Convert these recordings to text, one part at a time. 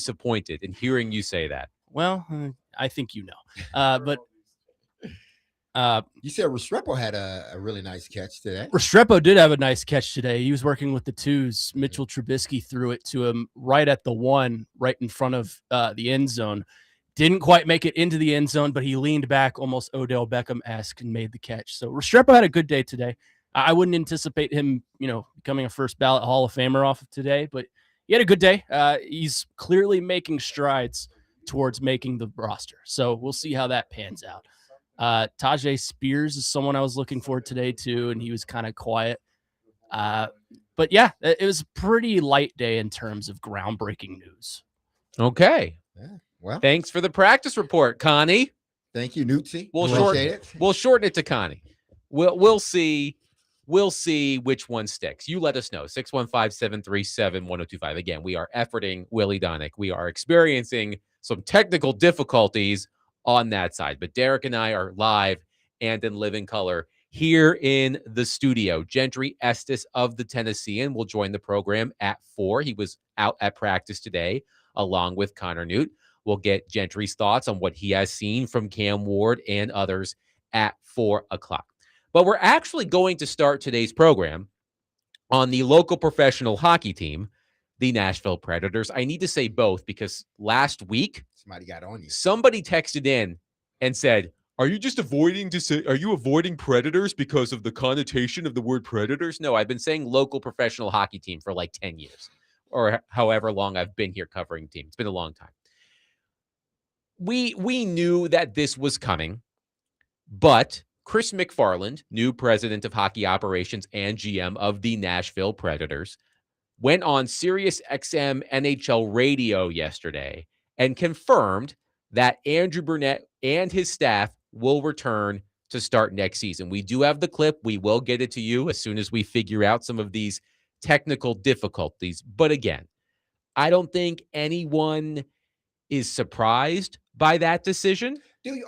disappointed in hearing you say that. Well, I think you know. But you said Restrepo had a really nice catch today. Restrepo did have a nice catch today. He was working with the twos. Mitchell Trubisky threw it to him right at the one, right in front of the end zone. Didn't quite make it into the end zone, but he leaned back almost Odell Beckham-esque and made the catch. So Restrepo had a good day today. I wouldn't anticipate him, becoming a first ballot Hall of Famer off of today, but he had a good day. He's clearly making strides towards making the roster. So we'll see how that pans out. Tajay Spears is someone I was looking for today too, and he was kind of quiet. But yeah, it was a pretty light day in terms of groundbreaking news. Okay. Yeah. Well, thanks for the practice report, Connie. Thank you, Newtsy. We'll shorten it to Connie. We'll see. We'll see which one sticks. You let us know. 615-737-1025. Again, we are efforting Willy Donick. We are experiencing some technical difficulties on that side. But Derek and I are live and in living color here in the studio. Gentrty Estes of the Tennessean will join the program at 4. He was out at practice today along with Connor Newt. We'll get Gentry's thoughts on what he has seen from Cam Ward and others at 4 o'clock. But we're actually going to start today's program on the local professional hockey team, the Nashville Predators. I need to say both because last week, somebody got on you. Somebody texted in and said, are you avoiding Predators because of the connotation of the word Predators? No, I've been saying local professional hockey team for like 10 years or however long I've been here covering the team. It's been a long time. We knew that this was coming, but Chris McFarland, new president of hockey operations and GM of the Nashville Predators, went on Sirius XM NHL radio yesterday and confirmed that Andrew Brunette and his staff will return to start next season. We do have the clip. We will get it to you as soon as we figure out some of these technical difficulties. But again, I don't think anyone is surprised by that decision.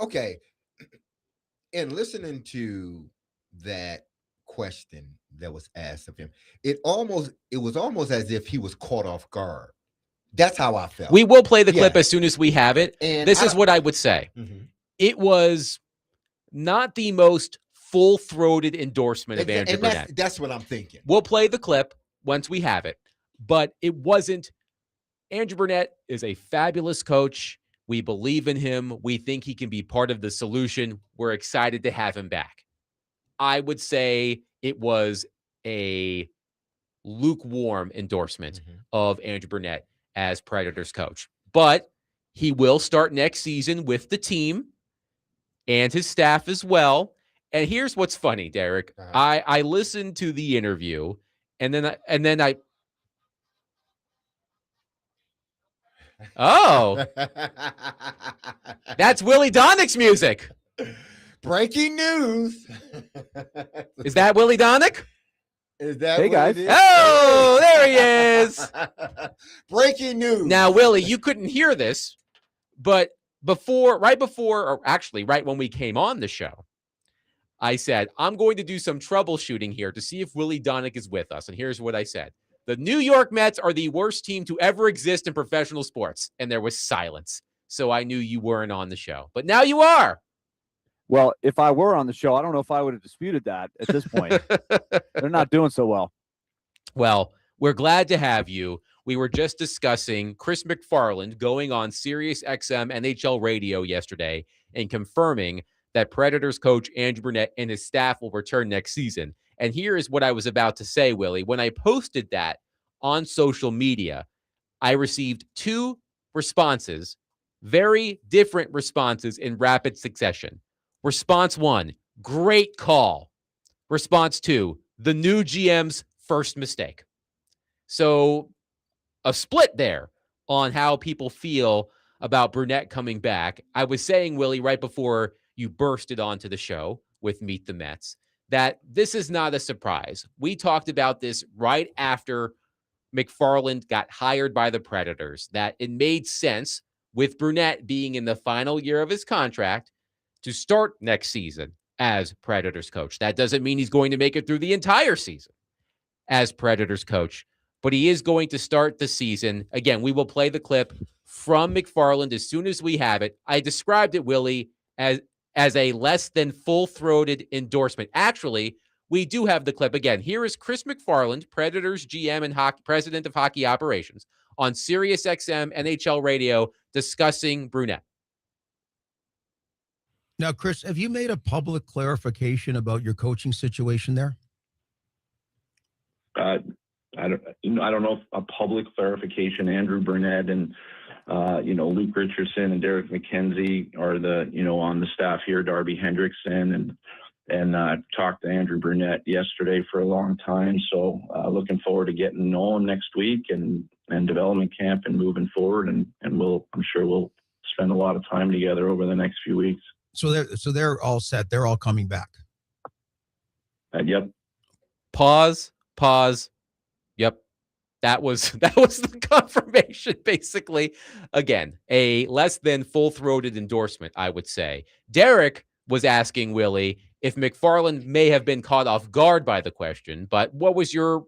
Okay. And listening to that question that was asked of him, it was almost as if he was caught off guard. That's how I felt. We will play the clip as soon as we have it. And this is what I would say. Mm-hmm. It was not the most full-throated endorsement of Andrew Brunette. That's what I'm thinking. We'll play the clip once we have it. But it wasn't. Andrew Brunette is a fabulous coach. We believe in him. We think he can be part of the solution. We're excited to have him back. I would say it was a lukewarm endorsement of Andrew Brunette as Predators coach. But he will start next season with the team and his staff as well. And here's what's funny, Derek. I listened to the interview, and then I oh, that's Willy Donick's music. Breaking news. Is that Willy Donick? Is that hey guys? Oh, there he is. Breaking news. Now, Willy, you couldn't hear this, but right when we came on the show, I said, I'm going to do some troubleshooting here to see if Willy Donick is with us. And here's what I said. The New York Mets are the worst team to ever exist in professional sports. And there was silence. So I knew you weren't on the show. But now you are. Well, if I were on the show, I don't know if I would have disputed that at this point. They're not doing so well. Well, we're glad to have you. We were just discussing Chris McFarland going on Sirius XM NHL radio yesterday and confirming that Predators coach Andrew Brunette and his staff will return next season. And here is what I was about to say, Willy. When I posted that on social media, I received 2 responses, very different responses in rapid succession. Response 1, great call. Response 2, the new GM's first mistake. So a split there on how people feel about Brunette coming back. I was saying, Willy, right before you bursted onto the show with Meet the Mets, that this is not a surprise. We talked about this right after McFarland got hired by the Predators, that it made sense with Brunette being in the final year of his contract to start next season as Predators coach. That doesn't mean he's going to make it through the entire season as Predators coach, but he is going to start the season. Again, we will play the clip from McFarland as soon as we have it. I described it, Willie, as a less than full-throated endorsement. Actually, we do have the clip. Again, here is Chris McFarland, Predators GM and president of hockey operations, on Sirius XM NHL radio discussing Brunette. Now, Chris, have you made a public clarification about your coaching situation there? I don't know if a public clarification. Andrew Brunette and Luke Richardson and Derek McKenzie are on the staff here. Darby Hendrickson and talked to Andrew Brunette yesterday for a long time. So looking forward to getting to know him next week and development camp and moving forward. And I'm sure we'll spend a lot of time together over the next few weeks. So they're all set. They're all coming back. Yep. Pause. Yep. That was the confirmation, basically. Again, a less than full-throated endorsement, I would say. Derek was asking Willie if McFarland may have been caught off guard by the question, but what was your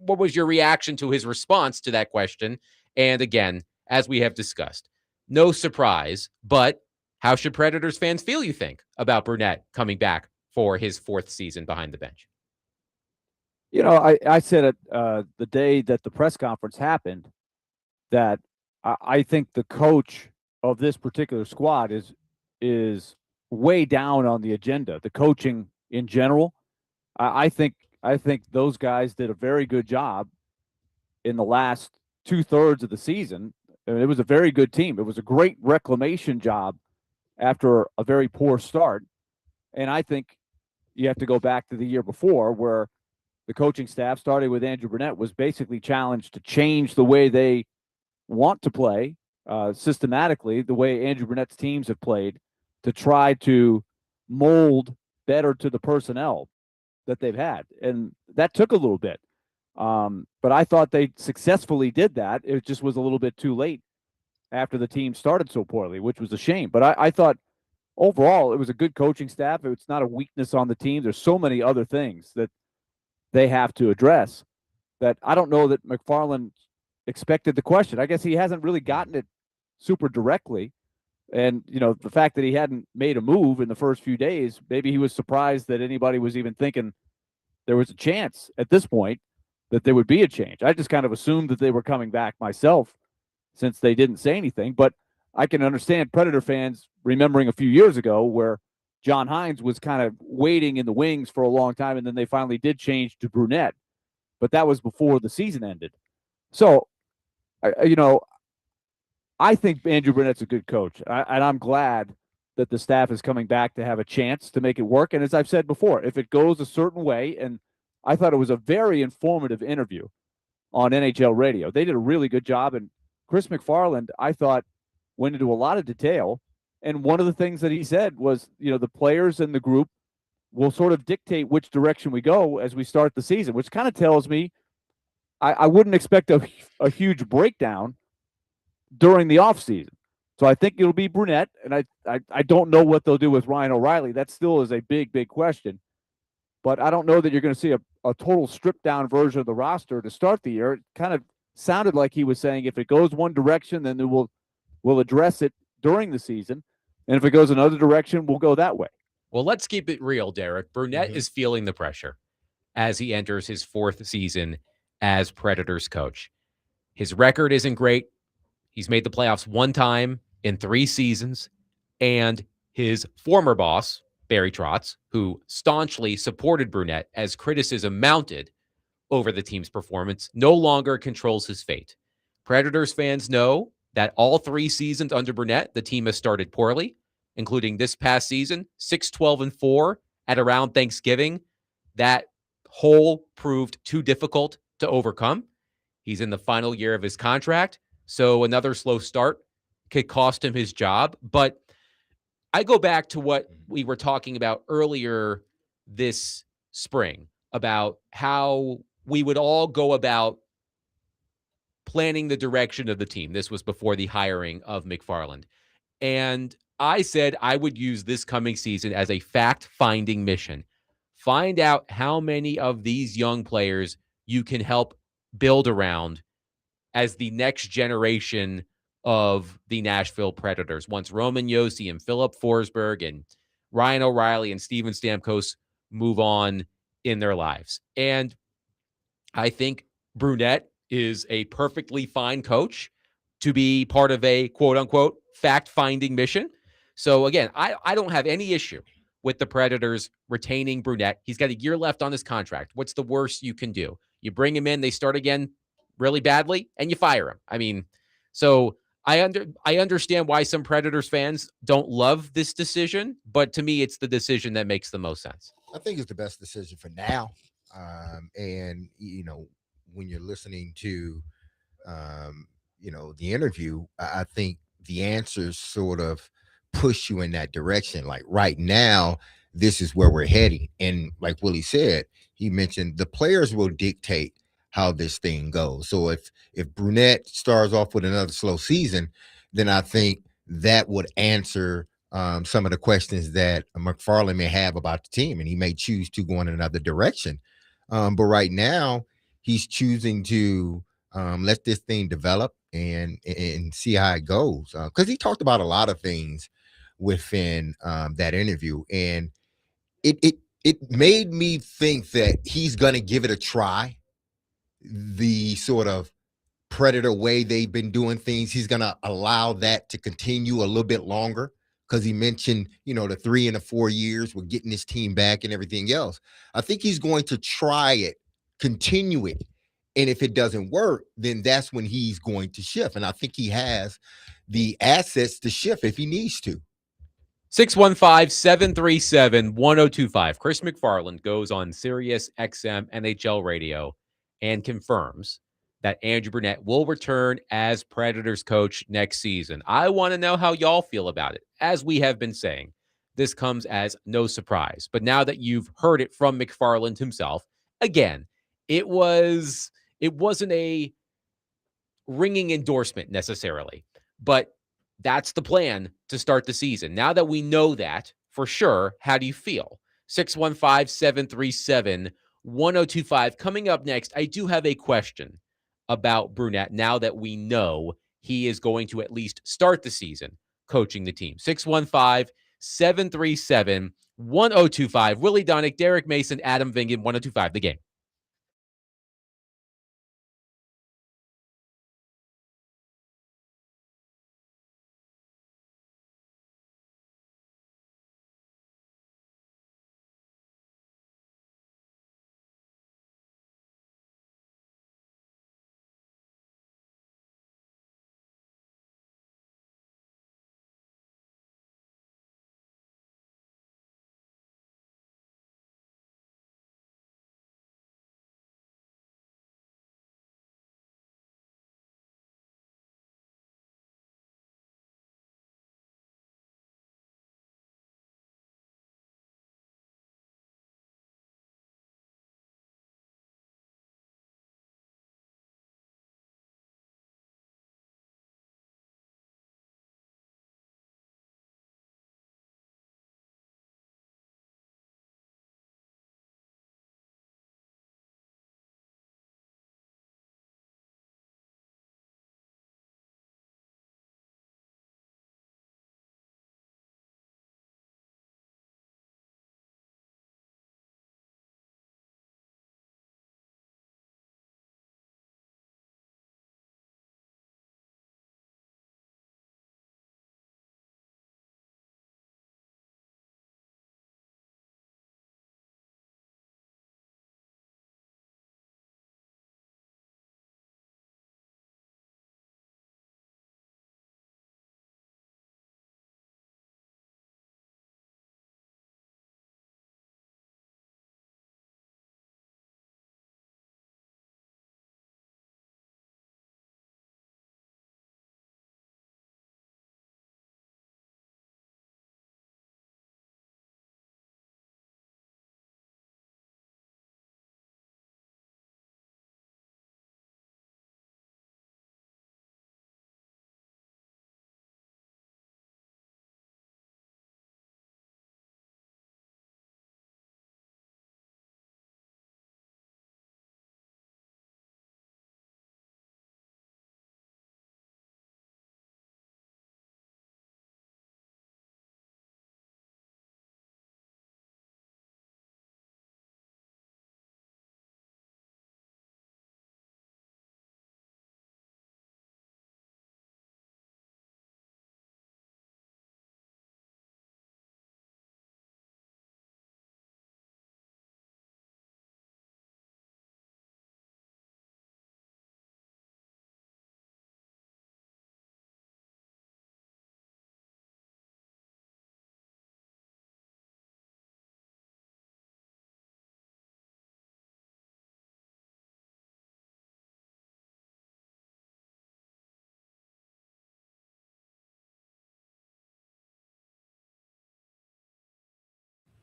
reaction to his response to that question? And again, as we have discussed, no surprise, but how should Predators fans feel, you think, about Brunette coming back for his 4th season behind the bench? I said it the day that the press conference happened that I think the coach of this particular squad is way down on the agenda. The coaching in general, I think those guys did a very good job in the last 2/3 of the season. I mean, it was a very good team. It was a great reclamation job after a very poor start. And I think you have to go back to the year before where the coaching staff, starting with Andrew Brunette, was basically challenged to change the way they want to play systematically, the way Andrew Brunette's teams have played, to try to mold better to the personnel that they've had. And that took a little bit. But I thought they successfully did that. It just was a little bit too late after the team started so poorly, which was a shame. But I thought overall it was a good coaching staff. It's not a weakness on the team. There's so many other things that they have to address that I don't know that McFarland expected the question. I guess he hasn't really gotten it super directly. And, the fact that he hadn't made a move in the first few days, maybe he was surprised that anybody was even thinking there was a chance at this point that there would be a change. I just kind of assumed that they were coming back myself since they didn't say anything. But I can understand Predator fans remembering a few years ago where John Hines was kind of waiting in the wings for a long time, and then they finally did change to Brunette. But that was before the season ended. So, I think Andrew Brunette's a good coach, and I'm glad that the staff is coming back to have a chance to make it work. And as I've said before, if it goes a certain way, and I thought it was a very informative interview on NHL radio. They did a really good job, and Chris McFarland, I thought, went into a lot of detail. And one of the things that he said was, the players in the group will sort of dictate which direction we go as we start the season, which kind of tells me I wouldn't expect a huge breakdown during the offseason. So I think it'll be Brunette, and I don't know what they'll do with Ryan O'Reilly. That still is a big, big question. But I don't know that you're going to see a total stripped-down version of the roster to start the year. It kind of sounded like he was saying if it goes one direction, then we'll address it during the season. And if it goes another direction, we'll go that way. Well, let's keep it real, Derek. Brunette is feeling the pressure as he enters his 4th season as Predators coach. His record isn't great. He's made the playoffs 1 time in 3 seasons. And his former boss, Barry Trotz, who staunchly supported Brunette as criticism mounted over the team's performance, no longer controls his fate. Predators fans know that all 3 seasons under Brunette, the team has started poorly, including this past season, 6-12-4 at around Thanksgiving. That hole proved too difficult to overcome. He's in the final year of his contract, so another slow start could cost him his job. But I go back to what we were talking about earlier this spring about how we would all go about planning the direction of the team. This was before the hiring of McFarland. And I said I would use this coming season as a fact-finding mission. Find out how many of these young players you can help build around as the next generation of the Nashville Predators once Roman Josi and Philip Forsberg and Ryan O'Reilly and Steven Stamkos move on in their lives. And I think Brunette is a perfectly fine coach to be part of a quote unquote fact finding mission. So again, I don't have any issue with the Predators retaining Brunette. He's got a year left on his contract. What's the worst you can do? You bring him in, they start again really badly, and you fire him. I mean, so I understand why some Predators fans don't love this decision, but to me, it's the decision that makes the most sense. I think it's the best decision for now. And when you're listening to the interview, I think the answers sort of push you in that direction. Like right now, this is where we're heading. And like Willie said, he mentioned the players will dictate how this thing goes. So if Brunette starts off with another slow season, then I think that would answer some of the questions that McFarland may have about the team, and he may choose to go in another direction. But right now, he's choosing to let this thing develop and see how it goes. Because he talked about a lot of things within that interview, and it made me think that he's gonna give it a try. The sort of Predator way they've been doing things, he's gonna allow that to continue a little bit longer. Because he mentioned, the 3 and the 4 years, we're getting this team back and everything else. I think he's going to try it, continue it. And if it doesn't work, then that's when he's going to shift. And I think he has the assets to shift if he needs to. 615-737-1025. Chris McFarland goes on Sirius XM NHL radio and confirms that Andrew Brunette will return as Predators coach next season. I want to know how y'all feel about it. As we have been saying, this comes as no surprise. But now that you've heard it from McFarland himself, again, it wasn't a ringing endorsement necessarily, but that's the plan to start the season. Now that we know that for sure, how do you feel? 615-737-1025. Coming up next, I do have a question about Brunette now that we know he is going to at least start the season coaching the team. 615-737-1025. Willy Donick, Derek Mason, Adam Vingan, 1025, The Game.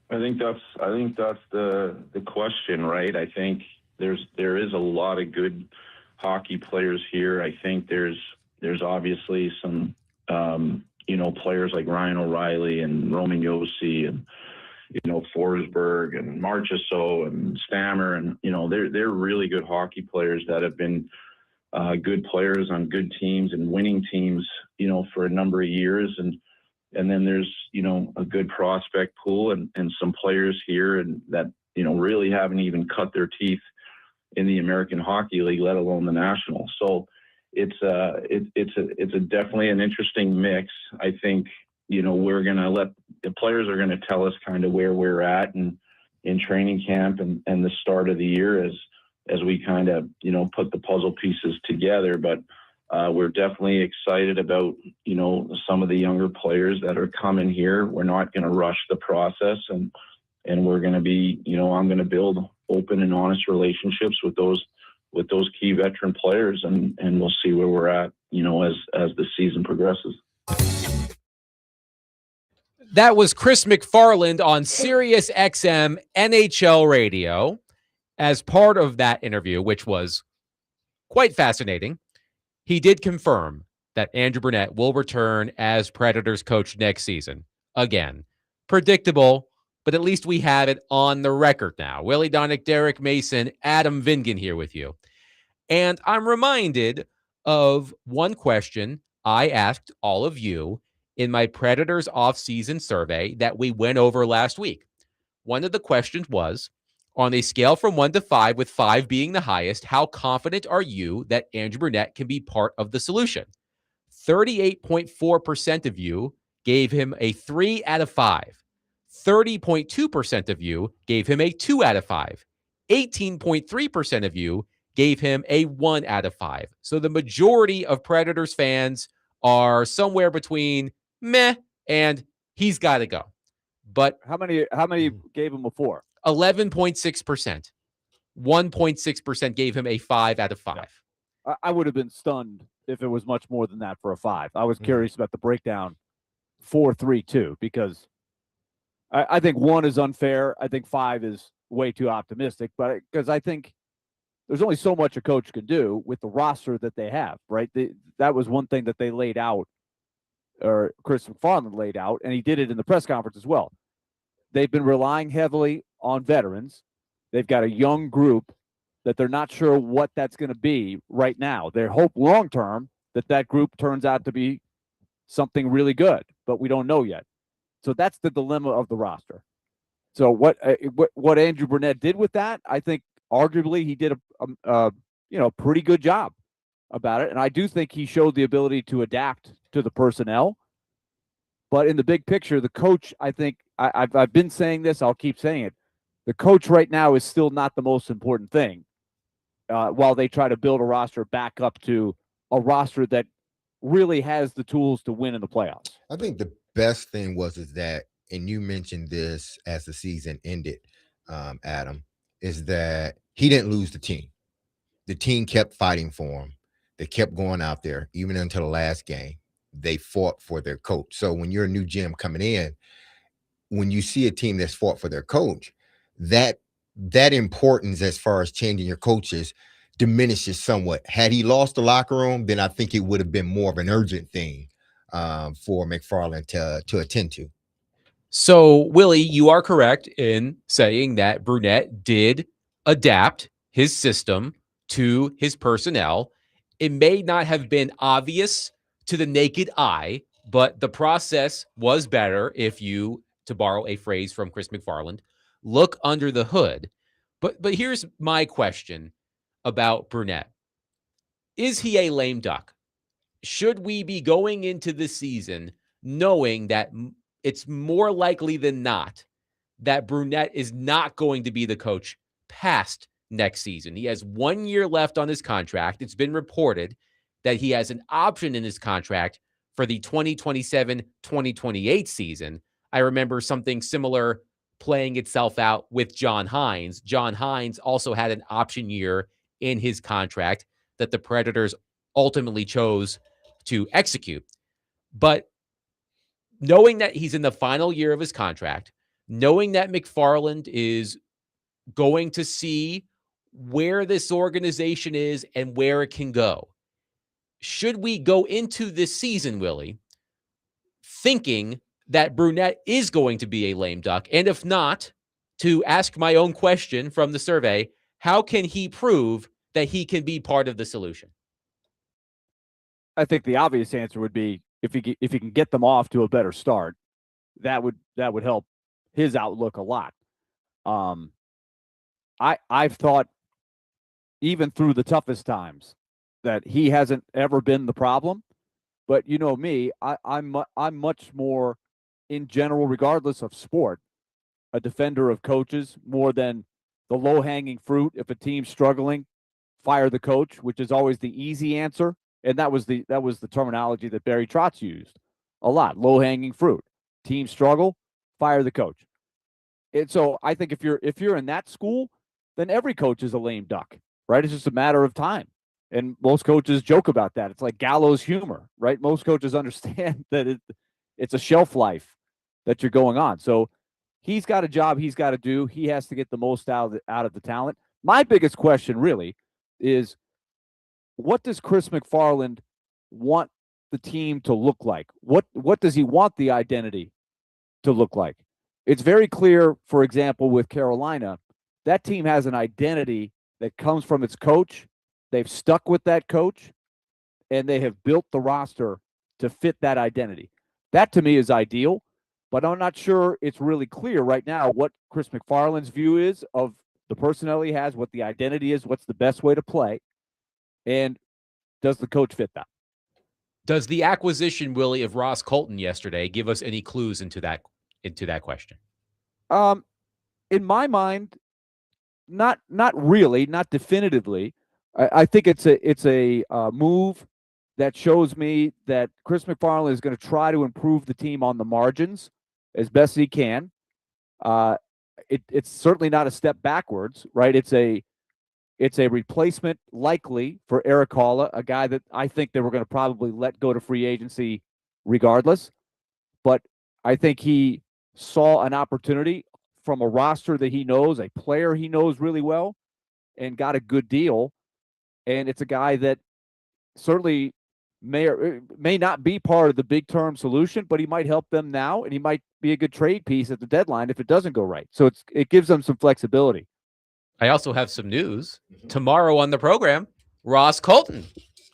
I think that's the question, right? I think there is a lot of good hockey players here. I think there's obviously some players like Ryan O'Reilly and Roman Yossi and Forsberg and Marchessault and Stammer, and they're really good hockey players that have been good players on good teams and winning teams for a number of years, and then there's a good prospect pool and some players here and that really haven't even cut their teeth in the American Hockey League, let alone the National. So it's a definitely an interesting mix. I think we're gonna let the players are gonna tell us kind of where we're at and in training camp and the start of the year as we kind of put the puzzle pieces together. But we're definitely excited about some of the younger players that are coming here. We're not going to rush the process, and we're going to be I'm going to build open and honest relationships with those key veteran players, and we'll see where we're at as the season progresses. That was Chris McFarland on Sirius XM NHL Radio. As part of that interview, which was quite fascinating, he did confirm that Andrew Brunette will return as Predators coach next season. Again, predictable, but at least we have it on the record now. Willy Donick, Derek Mason, Adam Vingan here with you. And I'm reminded of one question I asked all of you in my Predators off-season survey that we went over last week. One of the questions was, on a scale from 1 to 5, with 5 being the highest, how confident are you that Andrew Brunette can be part of the solution? 38.4% of you gave him a 3 out of 5. 30.2% of you gave him a 2 out of 5. 18.3% of you gave him a 1 out of 5. So the majority of Predators fans are somewhere between meh and he's got to go. But How many gave him a 4? 11.6%. 1.6% gave him a 5 out of 5. Yeah. I would have been stunned if it was much more than that for a 5. I was curious about the breakdown 4-3-2, because I think 1 is unfair. I think 5 is way too optimistic, but because I think there's only so much a coach can do with the roster that they have, right? That was one thing that they laid out, or Chris McFarland laid out, and he did it in the press conference as well. They've been relying heavily on veterans. They've got a young group that they're not sure what that's going to be right now. They hope long-term that group turns out to be something really good, but we don't know yet. So that's the dilemma of the roster. So what Andrew Brunette did with that, I think arguably he did a pretty good job about it. And I do think he showed the ability to adapt to the personnel. But in the big picture, the coach, I think, I've been saying this, I'll keep saying it. The coach right now is still not the most important thing, while they try to build a roster back up to a roster that really has the tools to win in the playoffs. I think the best thing is that, and you mentioned this as the season ended, Adam, is that he didn't lose the team. The team kept fighting for him. They kept going out there, even until the last game. They fought for their coach. So when you're a new GM coming in, when you see a team that's fought for their coach, that importance as far as changing your coaches diminishes somewhat. Had he lost the locker room, then I think it would have been more of an urgent thing for McFarland to attend to. So, Willy, you are correct in saying that Brunette did adapt his system to his personnel. It may not have been obvious to the naked eye, but the process was better if you, to borrow a phrase from Chris McFarland, look under the hood. But here's my question about Brunette. Is he a lame duck? Should we be going into the season knowing that it's more likely than not that Brunette is not going to be the coach past next season? He has 1 year left on his contract. It's been reported that he has an option in his contract for the 2027-2028 season. I remember something similar playing itself out with John Hines. John Hines also had an option year in his contract that the Predators ultimately chose to execute. But knowing that he's in the final year of his contract, knowing that McFarland is going to see where this organization is and where it can go. Should we go into this season, Willie, thinking that Brunette is going to be a lame duck? And if not, to ask my own question from the survey, how can he prove that he can be part of the solution? I think the obvious answer would be if he can get them off to a better start, that would help his outlook a lot. I've thought even through the toughest times that he hasn't ever been the problem, but you know me, I'm much more in general, regardless of sport, a defender of coaches more than the low-hanging fruit. If a team's struggling, fire the coach, which is always the easy answer. And that was the terminology that Barry Trotz used a lot. Low-hanging fruit. Team struggle, fire the coach. And so I think if you're in that school, then every coach is a lame duck, right? It's just a matter of time. And most coaches joke about that. It's like gallows humor, right? Most coaches understand that it's a shelf life that you're going on. So he's got a job he's got to do. He has to get the most out of the talent. My biggest question really is, what does Chris McFarland want the team to look like? What does he want the identity to look like? It's very clear, for example, with Carolina, that team has an identity that comes from its coach. They've stuck with that coach, and they have built the roster to fit that identity. That, to me, is ideal, but I'm not sure it's really clear right now what Chris McFarland's view is of the personnel he has, what the identity is, what's the best way to play, and does the coach fit that? Does the acquisition, Willie, of Ross Colton yesterday give us any clues into that question? In my mind, not really, not definitively. I think it's a move that shows me that Chris McFarland is going to try to improve the team on the margins as best he can. It's certainly not a step backwards, right? It's a replacement likely for Eric Halla, a guy that I think they were going to probably let go to free agency regardless. But I think he saw an opportunity from a roster that he knows, a player he knows really well, and got a good deal. And it's a guy that certainly may or may not be part of the big term solution, but he might help them now, and he might be a good trade piece at the deadline if it doesn't go right. So it gives them some flexibility. I also have some news. Tomorrow on the program, Ross Colton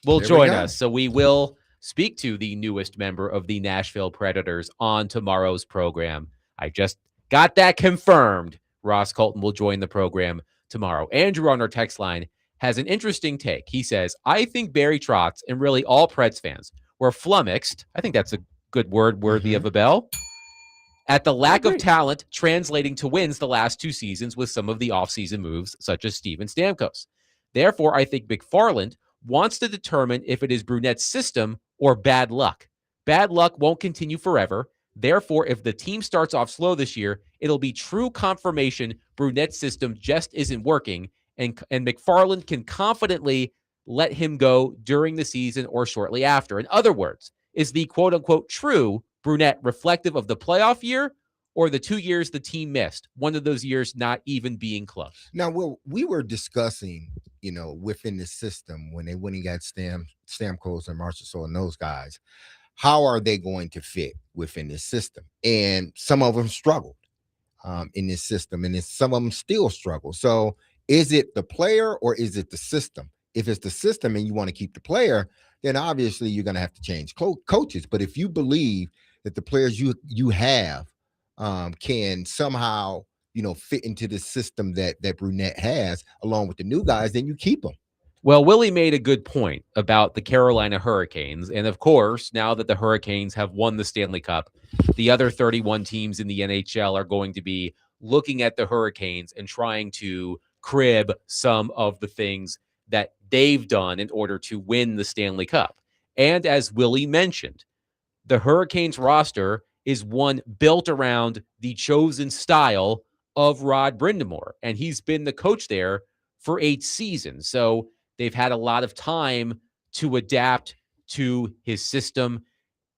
will join us. So we will speak to the newest member of the Nashville Predators on tomorrow's program. I just got that confirmed. Ross Colton will join the program tomorrow. Andrew on our text line has an interesting take. He says, I think Barry Trotz and really all Preds fans were flummoxed. I think that's a good word worthy of a bell. At the lack of talent translating to wins the last two seasons with some of the offseason moves, such as Steven Stamkos. Therefore, I think McFarland wants to determine if it is Brunette's system or bad luck. Bad luck won't continue forever. Therefore, if the team starts off slow this year, it'll be true confirmation Brunette's system just isn't working, and McFarland can confidently let him go during the season or shortly after. In other words, is the quote-unquote true Brunette reflective of the playoff year or the 2 years the team missed? One of those years not even being close. Now, we were discussing, within the system when he got Stamkos and Marchessault and those guys, how are they going to fit within this system? And some of them struggled in this system, and some of them still struggle. So is it the player or is it the system? If it's the system and you want to keep the player, then obviously you're going to have to change coaches. But if you believe that the players you have can somehow, fit into the system that Brunette has along with the new guys, then you keep them. Well, Willie made a good point about the Carolina Hurricanes. And of course, now that the Hurricanes have won the Stanley Cup, the other 31 teams in the NHL are going to be looking at the Hurricanes and trying to crib some of the things that they've done in order to win the Stanley Cup. And as Willie mentioned, the Hurricanes roster is one built around the chosen style of Rod Brind'Amour, and he's been the coach there for 8 seasons. So they've had a lot of time to adapt to his system.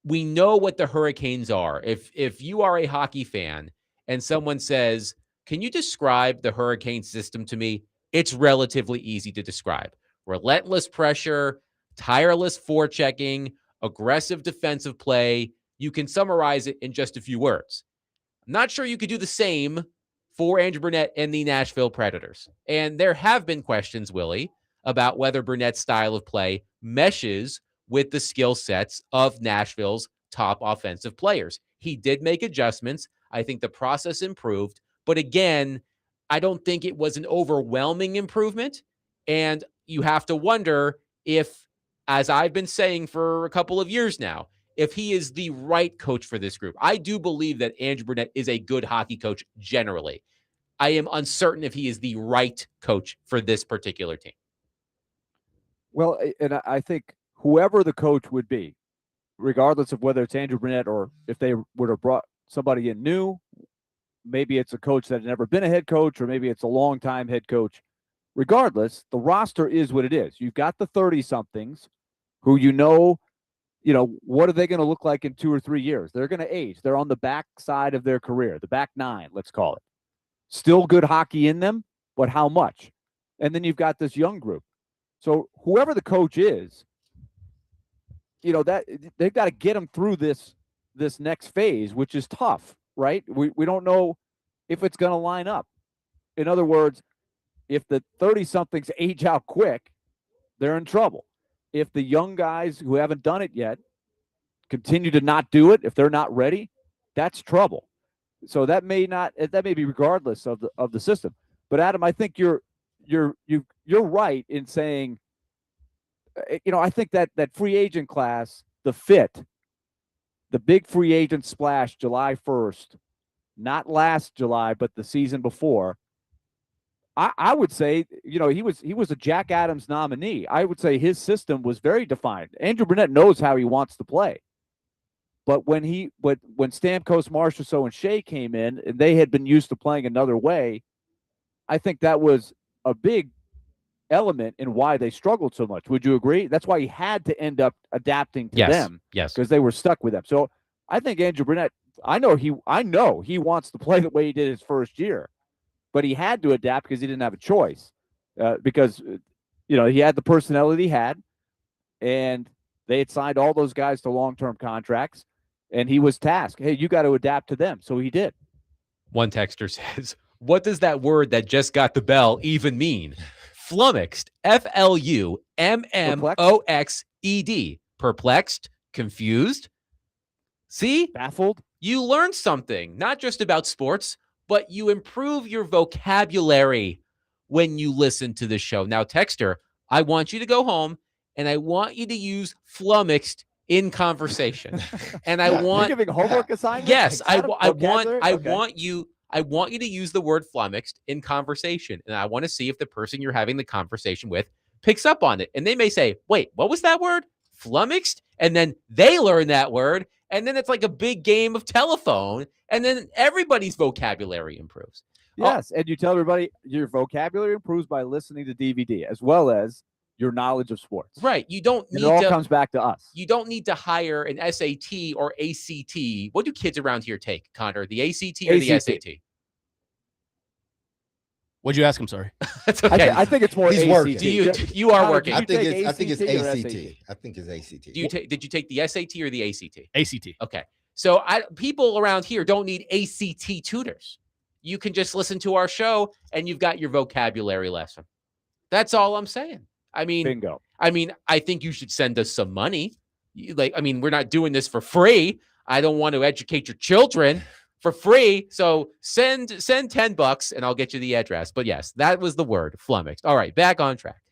We know what the Hurricanes are. If you are a hockey fan and someone says, can you describe the Hurricane system to me? It's relatively easy to describe. Relentless pressure, tireless forechecking, aggressive defensive play. You can summarize it in just a few words. I'm not sure you could do the same for Andrew Brunette and the Nashville Predators. And there have been questions, Willy, about whether Brunette's style of play meshes with the skill sets of Nashville's top offensive players. He did make adjustments. I think the process improved. But again, I don't think it was an overwhelming improvement. And you have to wonder if, as I've been saying for a couple of years now, if he is the right coach for this group. I do believe that Andrew Brunette is a good hockey coach generally. I am uncertain if he is the right coach for this particular team. Well, and I think whoever the coach would be, regardless of whether it's Andrew Brunette or if they would have brought somebody in new, maybe it's a coach that had never been a head coach, or maybe it's a long-time head coach. Regardless, the roster is what it is. You've got the 30-somethings who what are they going to look like in 2 or 3 years? They're going to age. They're on the back side of their career, the back nine, let's call it. Still good hockey in them, but how much? And then you've got this young group. So whoever the coach is, that they've got to get them through this next phase, which is tough, right? We don't know if it's going to line up. In other words, if the 30-somethings age out quick, they're in trouble. If the young guys who haven't done it yet continue to not do it, if they're not ready, that's trouble. So that may be regardless of the system. But Adam, I think you're right in saying, I think that free agent class, the big free agent splash July 1st, not last July, but the season before, I would say, he was a Jack Adams nominee. I would say his system was very defined. Andrew Brunette knows how he wants to play. But when Stamkos, Marchessault, and Shea came in, and they had been used to playing another way, I think that was a big element in why they struggled so much. Would you agree? That's why he had to end up adapting to them. Yes. Because they were stuck with them. So I think Andrew Brunette, I know he wants to play the way he did his first year, but he had to adapt because he didn't have a choice. Because he had the personnel he had, and they had signed all those guys to long-term contracts, and he was tasked, hey, you got to adapt to them. So he did. One texter says, what does that word that just got the bell even mean? Flummoxed. Flummoxed. Perplexed? Confused? See? Baffled? You learn something, not just about sports, but you improve your vocabulary when you listen to the show. Now, texter, I want you to go home and I want you to use flummoxed in conversation. And I want You're giving homework assignments. Yes, I Okay. want you to use the word flummoxed in conversation, and I want to see if the person you're having the conversation with picks up on it. And they may say, "Wait, what was that word? Flummoxed?" And then they learn that word, and then it's like a big game of telephone, and then everybody's vocabulary improves. Yes, and you tell everybody your vocabulary improves by listening to DVD as well as your knowledge of sports. Right. You don't need it all comes back to us. You don't need to hire an SAT or ACT. What do kids around here take, Connor? The ACT or the SAT? What'd you ask him? Sorry. That's okay. I think it's more He's ACT. working. You are working. I think it's ACT. I think it's ACT. Did you take the SAT or the ACT? ACT. Okay. So people around here don't need ACT tutors. You can just listen to our show and you've got your vocabulary lesson. That's all I'm saying. I mean, bingo. I think you should send us some money. We're not doing this for free. I don't want to educate your children for free. So send $10 and I'll get you the address. But yes, that was the word, flummoxed. All right, back on track.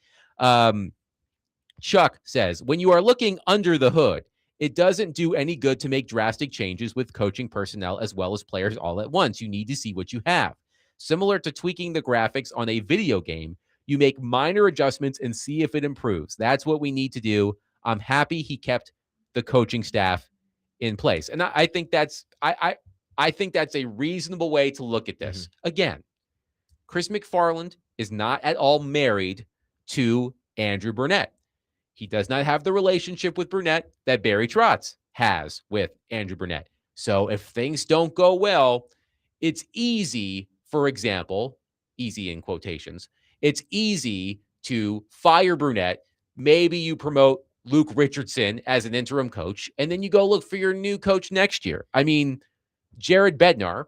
Chuck says, when you are looking under the hood, it doesn't do any good to make drastic changes with coaching personnel as well as players all at once. You need to see what you have. Similar to tweaking the graphics on a video game, you make minor adjustments and see if it improves. That's what we need to do. I'm happy he kept the coaching staff in place. And I think that's I think that's a reasonable way to look at this. Mm-hmm. Again, Chris McFarland is not at all married to Andrew Brunette. He does not have the relationship with Brunette that Barry Trotz has with Andrew Brunette. So if things don't go well, it's easy, for example, easy in quotations, it's easy to fire Brunette. Maybe you promote Luke Richardson as an interim coach, and then you go look for your new coach next year. I mean, Jared Bednar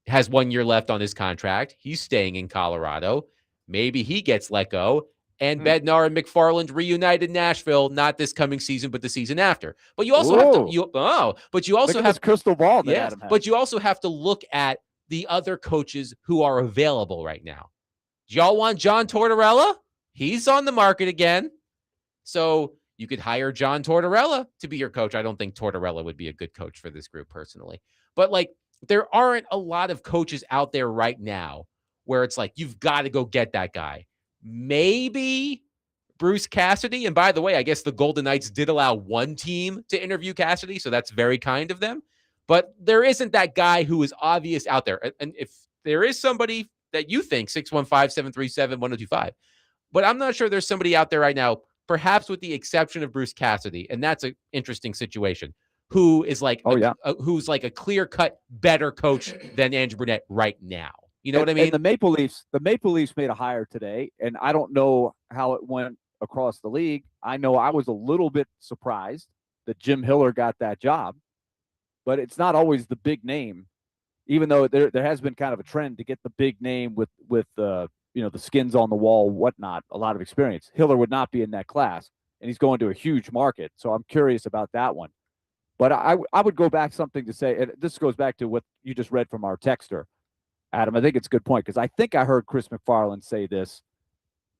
has 1 year left on his contract. He's staying in Colorado. Maybe he gets let go. And Bednar and McFarland reunite in Nashville, not this coming season, but the season after. But you also have to but you also Look at have this crystal ball that yes, Adam has. but you also have to look at the other coaches who are available right now. Do y'all want John Tortorella? He's on the market again. So you could hire John Tortorella to be your coach. I don't think Tortorella would be a good coach for this group personally. But like, there aren't a lot of coaches out there right now where it's like, you've got to go get that guy. Maybe Bruce Cassidy. And by the way, I guess the Golden Knights did allow one team to interview Cassidy, so that's very kind of them. But there isn't that guy who is obvious out there. And if there is somebody that you think, 615-737-1025, but I'm not sure there's somebody out there right now, perhaps with the exception of Bruce Cassidy, and that's an interesting situation, who is like, who's like a clear-cut better coach than Andrew Brunette right now. You know what I mean? And the Maple Leafs made a hire today, and I don't know how it went across the league. I know I was a little bit surprised that Jim Hiller got that job, but it's not always the big name, even though there has been kind of a trend to get the big name with the skins on the wall, whatnot, a lot of experience. Hiller would not be in that class, and he's going to a huge market. So I'm curious about that one. But I would go back something to say, and this goes back to what you just read from our texter, Adam. I think it's a good point, because I think I heard Chris McFarland say this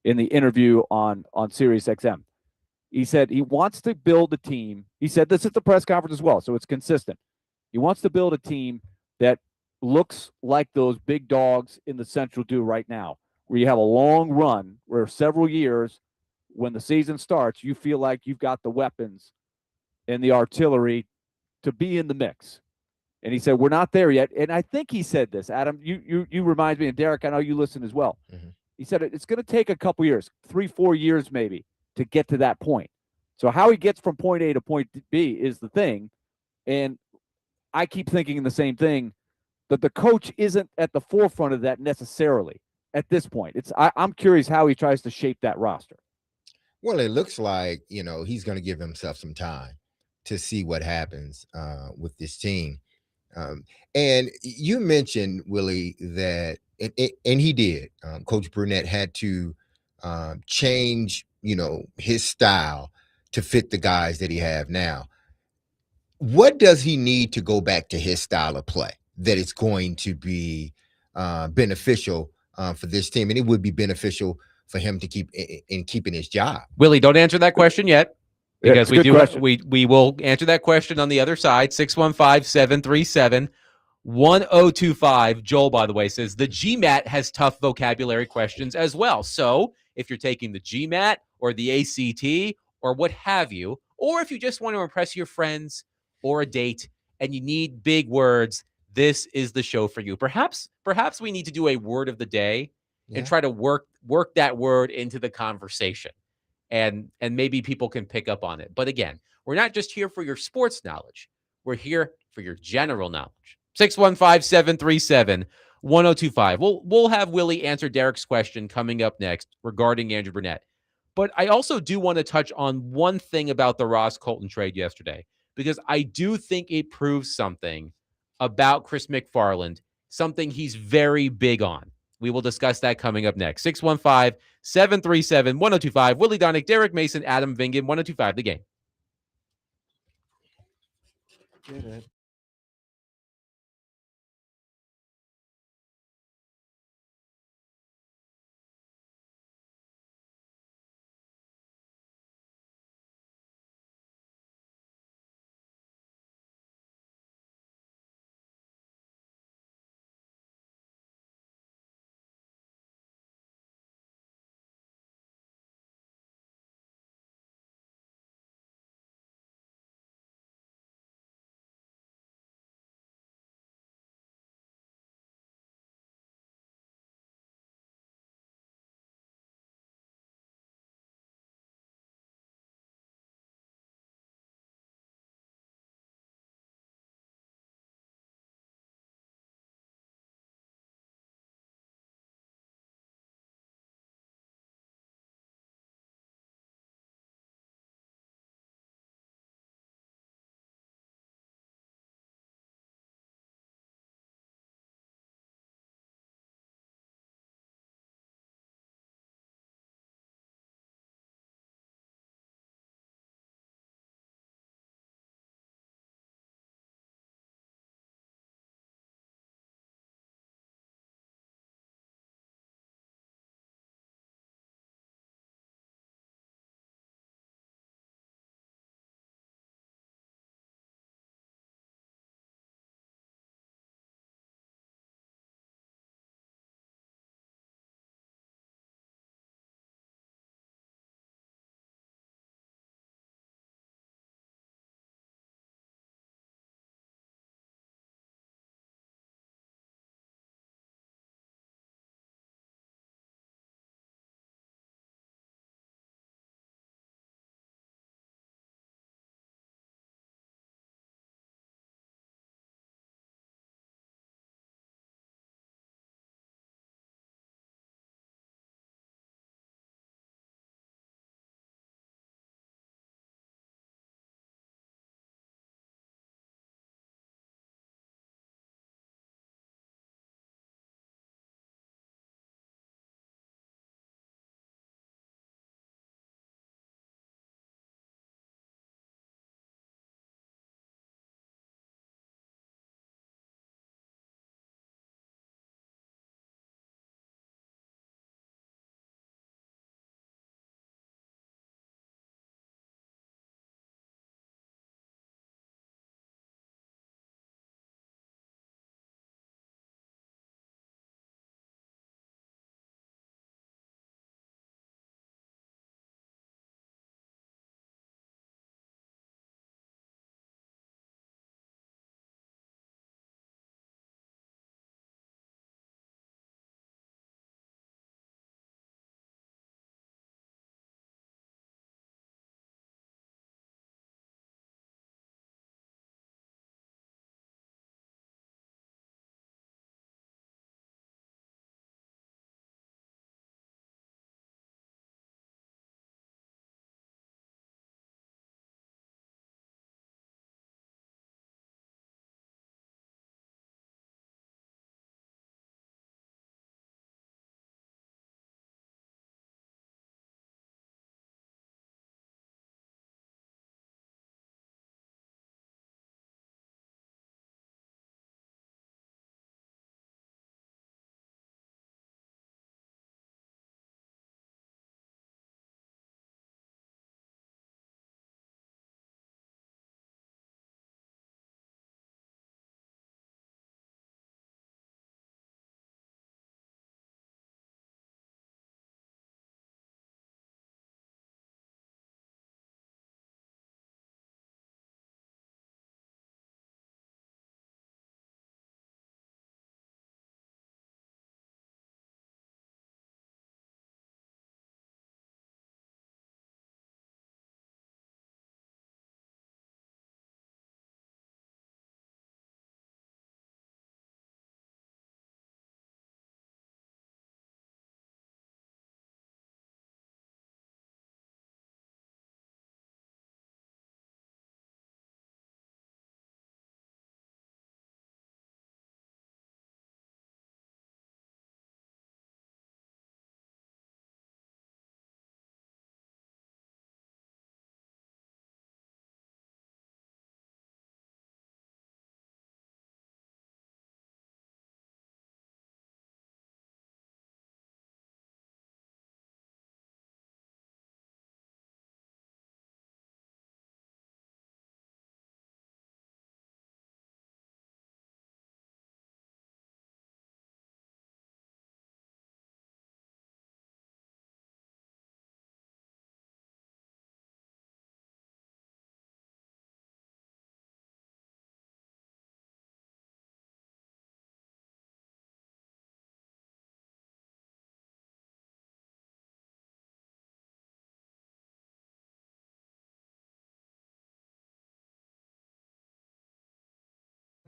in the interview on Sirius XM. He said he wants to build a team. He said this at the press conference as well, so it's consistent. He wants to build a team that looks like those big dogs in the Central do right now, where you have a long run, where several years, when the season starts, you feel like you've got the weapons and the artillery to be in the mix. And he said, we're not there yet. And I think he said this, Adam, you remind me, and Derek, I know you listen as well. Mm-hmm. He said it's going to take a couple years, 3-4 years maybe, to get to that point. So how he gets from point A to point B is the thing. And I keep thinking the same thing, that the coach isn't at the forefront of that necessarily at this point. I'm curious how he tries to shape that roster. Well, it looks like, he's going to give himself some time to see what happens with this team. And you mentioned, Willie, that, and he did, Coach Brunette had to change, his style to fit the guys that he have now. What does he need to go back to his style of play that is going to be beneficial for this team? And it would be beneficial for him to keeping his job. Willie, don't answer that question yet, because we will answer that question on the other side. 615-737-1025. Joel, by the way, says the GMAT has tough vocabulary questions as well. So if you're taking the GMAT or the ACT or what have you, or if you just want to impress your friends or a date and you need big words, this is the show for you. Perhaps we need to do a word of the day and try to work that word into the conversation. And maybe people can pick up on it. But again, we're not just here for your sports knowledge. We're here for your general knowledge. 615-737-1025. We'll have Willie answer Derek's question coming up next regarding Andrew Brunette. But I also do want to touch on one thing about the Ross Colton trade yesterday, because I do think it proves something about Chris McFarland, something he's very big on. We will discuss that coming up next. 615-737-1025. Willie Donick, Derek Mason, Adam Vingan, 1025 The Game.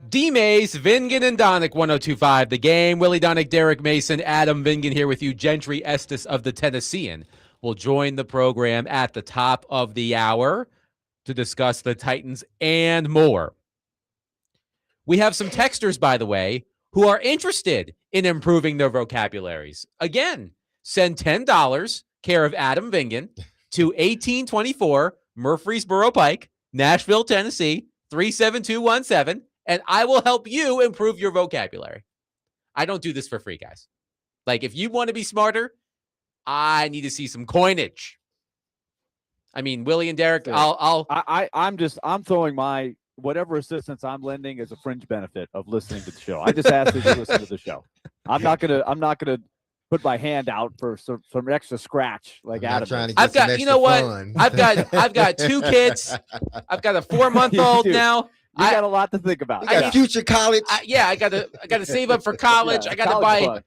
DMase, Vingan, and Donick, 102.5 The Game. Willie Donick, Derek Mason, Adam Vingan here with you. Gentry Estes of the Tennessean will join the program at the top of the hour to discuss the Titans and more. We have some texters, by the way, who are interested in improving their vocabularies. Again, send $10, care of Adam Vingan, to 1824 Murfreesboro Pike, Nashville, Tennessee, 37217, and I will help you improve your vocabulary. I don't do this for free, guys. Like, if you want to be smarter, I need to see some coinage. I mean, Willie and Derek, I'm throwing my whatever assistance I'm lending as a fringe benefit of listening to the show. I just asked you to listen to the show. I'm not gonna put my hand out for some extra scratch like Adam. I've got, you know what? I've got 2 kids. I've got a 4-month-old now. You got a lot to think about. You got future college. I gotta save up for college. Yeah, I gotta buy.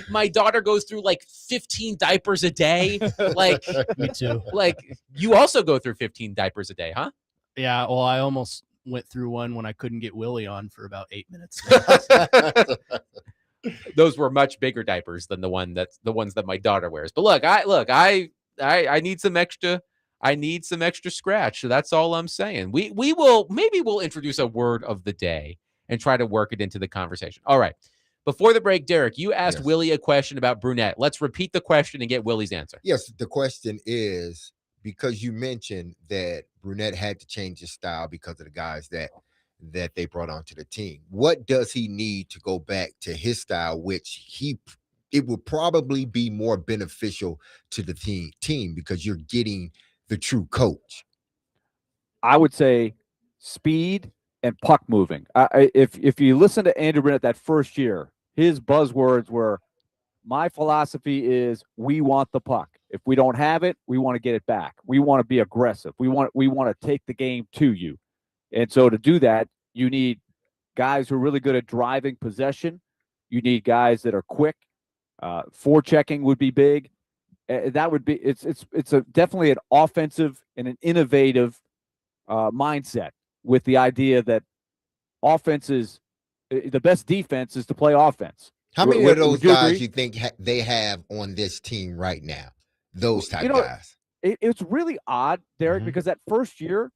My daughter goes through like 15 diapers a day. Like, Me too. like you also go through 15 diapers a day, huh? Yeah. Well, I almost went through one when I couldn't get Willie on for about 8 minutes. Those were much bigger diapers than the ones that my daughter wears. But I need some extra. I need some extra scratch. So that's all I'm saying. We'll introduce a word of the day and try to work it into the conversation. All right. Before the break, Derek, you asked Willie a question about Brunette. Let's repeat the question and get Willie's answer. Yes, the question is, because you mentioned that Brunette had to change his style because of the guys that they brought onto the team. What does he need to go back to his style, which it will probably be more beneficial to the team because you're getting the true coach? I would say speed and puck moving. If you listen to Andrew Brunette that first year, his buzzwords were, my philosophy is we want the puck. If we don't have it, we want to get it back. We want to be aggressive. We want to take the game to you. And so to do that, you need guys who are really good at driving possession. You need guys that are quick. Forechecking would be big. That would be it's definitely an offensive and an innovative mindset, with the idea that offense is the best defense is to play offense. How many of those guys you think they have on this team right now? Those type guys. It's really odd, Derek, because that first year,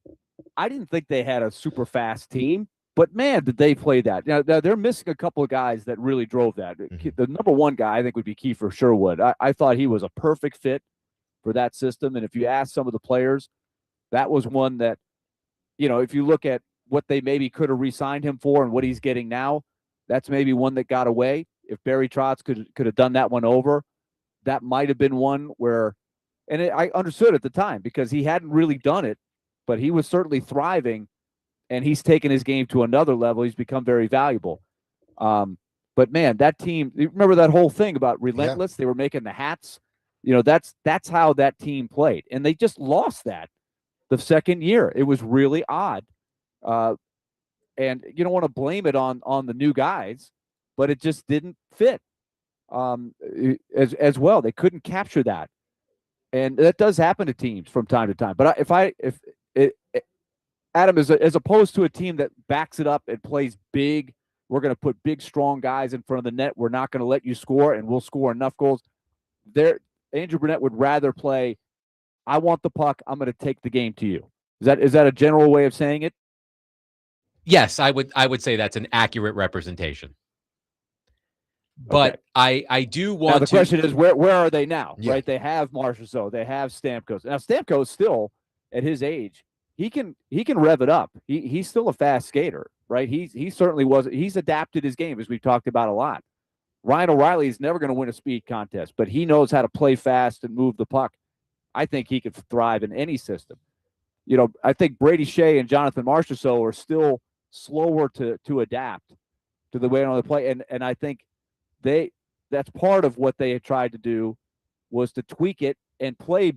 I didn't think they had a super fast team, but man, did they play that. Now they're missing a couple of guys that really drove that. The number one guy, I think, would be Kiefer Sherwood. I thought he was a perfect fit for that system. And if you ask some of the players, that was one that, if you look at what they maybe could have re-signed him for and what he's getting now, that's maybe one that got away. If Barry Trotz could have done that one over, that might have been one where, and I understood at the time because he hadn't really done it, but he was certainly thriving, and he's taken his game to another level. He's become very valuable. But man, that team, you remember that whole thing about relentless? Yeah. They were making the hats. That's how that team played, and they just lost that the second year. It was really odd. And you don't want to blame it on the new guys, but it just didn't fit as well. They couldn't capture that. And that does happen to teams from time to time. But Adam, as opposed to a team that backs it up and plays big, we're going to put big, strong guys in front of the net. We're not going to let you score, and we'll score enough goals. Andrew Brunette would rather play, I want the puck, I'm going to take the game to you. Is that a general way of saying it? Yes, I would say that's an accurate representation. But okay. I do want now the question is, where are they now? Yeah. Right? They have Marchessault, they have Stamkos. Now Stamkos still, at his age, he can rev it up. He's still a fast skater, right? He certainly was. He's adapted his game, as we've talked about a lot. Ryan O'Reilly is never going to win a speed contest, but he knows how to play fast and move the puck. I think he could thrive in any system. I think Brady Shea and Jonathan Marchessault are still slower to adapt to the way they play, and I think that's part of what they had tried to do, was to tweak it and play.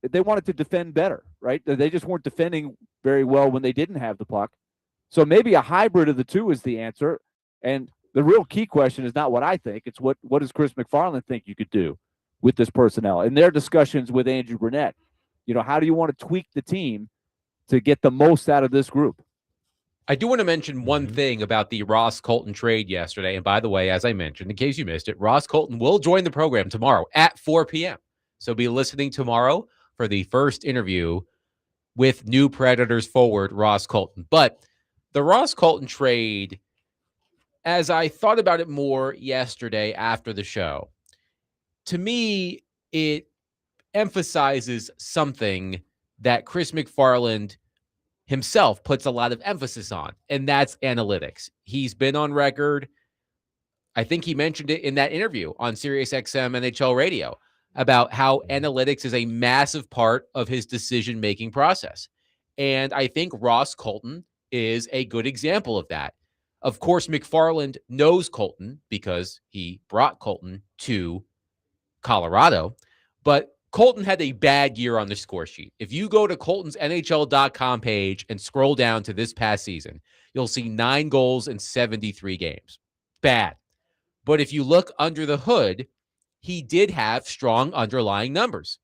They wanted to defend better, right? They just weren't defending very well when they didn't have the puck. So maybe a hybrid of the two is the answer. And the real key question is not what I think. It's what does Chris McFarland think you could do with this personnel? In their discussions with Andrew Brunette, how do you want to tweak the team to get the most out of this group? I do want to mention one thing about the Ross Colton trade yesterday. And by the way, as I mentioned, in case you missed it, Ross Colton will join the program tomorrow at 4 p.m. So be listening tomorrow for the first interview with new Predators forward Ross Colton. But the Ross Colton trade, as I thought about it more yesterday after the show, to me, it emphasizes something that Chris McFarland himself puts a lot of emphasis on, and that's analytics. He's been on record. I think he mentioned it in that interview on Sirius XM NHL radio about how analytics is a massive part of his decision-making process. And I think Ross Colton is a good example of that. Of course, McFarland knows Colton because he brought Colton to Colorado, but Colton had a bad year on the score sheet. If you go to Colton's NHL.com page and scroll down to this past season, you'll see 9 goals in 73 games. Bad. But if you look under the hood, he did have strong underlying numbers.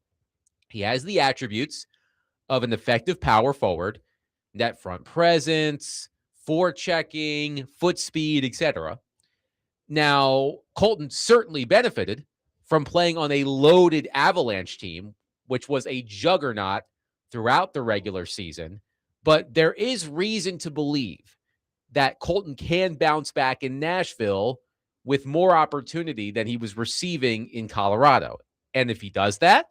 He has the attributes of an effective power forward, net front presence, forechecking, foot speed, etc. Now, Colton certainly benefited from playing on a loaded Avalanche team, which was a juggernaut throughout the regular season. But there is reason to believe that Colton can bounce back in Nashville with more opportunity than he was receiving in Colorado. And if he does that,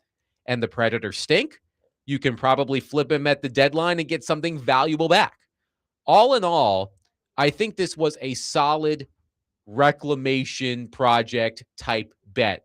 and the Predators stink, you can probably flip him at the deadline and get something valuable back. All in all, I think this was a solid reclamation project type bet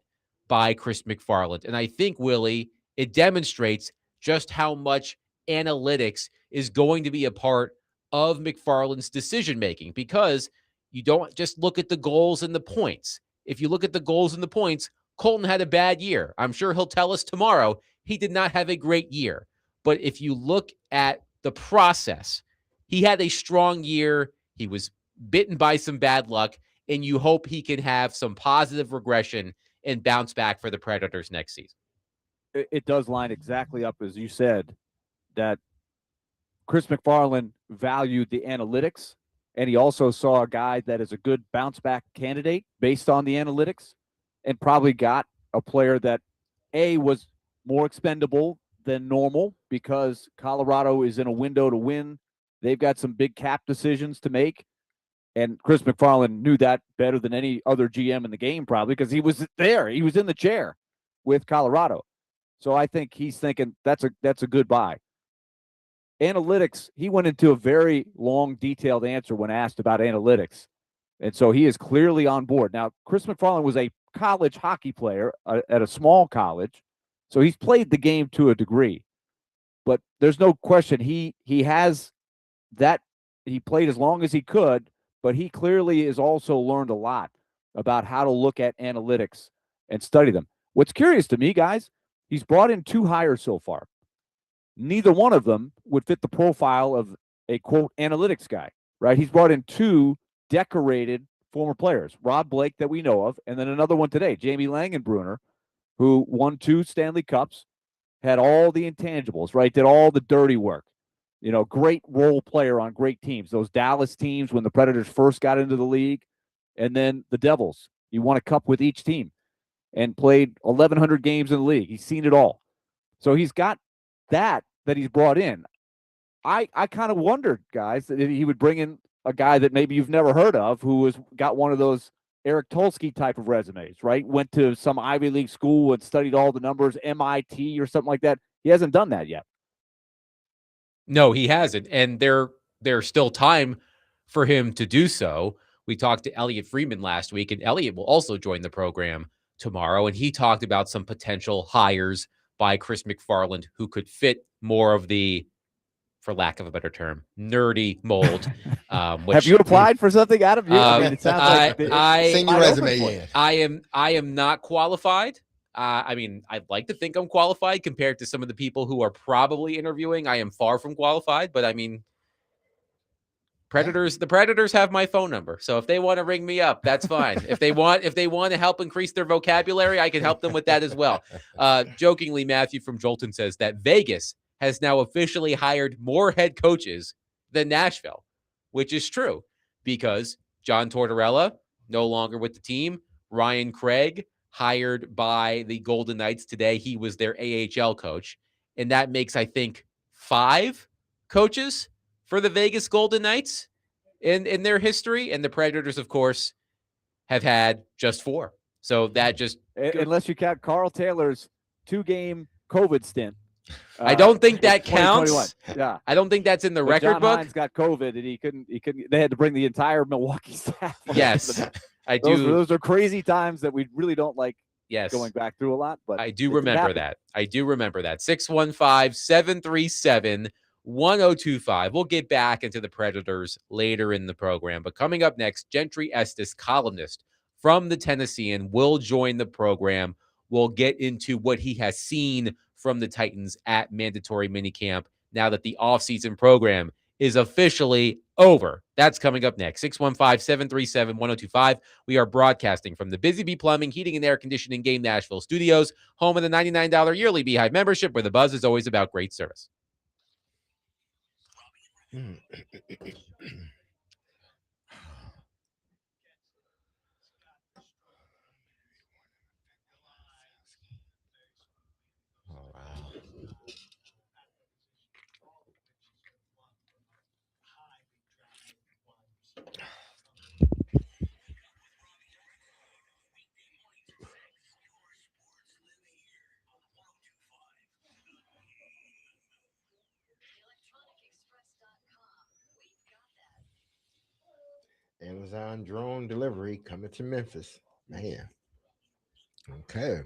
by Chris McFarland. And I think, Willy, it demonstrates just how much analytics is going to be a part of McFarland's decision-making, because you don't just look at the goals and the points. If you look at the goals and the points, Colton had a bad year. I'm sure he'll tell us tomorrow he did not have a great year. But if you look at the process, he had a strong year. He was bitten by some bad luck, and you hope he can have some positive regression and bounce back for the Predators next season. It does line exactly up as you said, that Chris McFarland valued the analytics, and he also saw a guy that is a good bounce back candidate based on the analytics, and probably got a player that was more expendable than normal because Colorado is in a window to win. They've got some big cap decisions to make. And Chris McFarland knew that better than any other GM in the game, probably, because he was there. He was in the chair with Colorado. So I think he's thinking that's a good buy. Analytics, he went into a very long, detailed answer when asked about analytics. And so he is clearly on board. Now, Chris McFarland was a college hockey player at a small college. So he's played the game to a degree. But there's no question he has that. He played as long as he could. But he clearly has also learned a lot about how to look at analytics and study them. What's curious to me, guys, he's brought in 2 hires so far. Neither one of them would fit the profile of a, quote, analytics guy, right? He's brought in 2 decorated former players, Rob Blake that we know of, and then another one today, Jamie Langenbrunner, who won 2 Stanley Cups, had all the intangibles, right? Did all the dirty work. You know, great role player on great teams. Those Dallas teams when the Predators first got into the league, and then the Devils. He won a cup with each team and played 1,100 games in the league. He's seen it all. So he's got that he's brought in. I kind of wondered, guys, that he would bring in a guy that maybe you've never heard of who has got one of those Eric Tulsky type of resumes, right? Went to some Ivy League school and studied all the numbers, MIT or something like that. He hasn't done that yet. No, he hasn't. And there's still time for him to do so. We talked to Elliot Freeman last week, and Elliot will also join the program tomorrow. And he talked about some potential hires by Chris McFarland who could fit more of the, for lack of a better term, nerdy mold. Which, have you applied for something, Adam? I mean, it sounds like send your resume in. I am not qualified. I mean, I'd like to think I'm qualified compared to some of the people who are probably interviewing. I am far from qualified, but I mean, the Predators have my phone number. So if they want to ring me up, that's fine. If they want to help increase their vocabulary, I can help them with that as well. Jokingly, Matthew from Jolton says that Vegas has now officially hired more head coaches than Nashville. which is true because John Tortorella, no longer with the team. Ryan Craig, hired by the Golden Knights today. He was their AHL coach. And that makes, I think, 5 coaches for the Vegas Golden Knights in their history. And the Predators, of course, have had just 4. So that just unless you count Carl Taylor's 2-game COVID stint. I don't think that 2021. counts. Yeah, I don't think that's in the record John book. Hines got COVID and he couldn't. They had to bring the entire Milwaukee staff. Yes, I do. Those are crazy times that we really don't like. Yes, going back through a lot, but I do remember that. I do remember that. 615-737-1025. We'll get back into the Predators later in the program. But coming up next, Gentrty Estes, columnist from the Tennessean, will join the program. We'll get into what he has seen from the Titans at mandatory minicamp now that the offseason program is officially over. That's coming up next. 615-737-1025. We are broadcasting from the Busy Bee Plumbing, Heating, and Air Conditioning Game Nashville studios, home of the $99 yearly Beehive membership, where the buzz is always about great service. Oh, wow. Amazon drone delivery coming to Memphis. Man. Okay.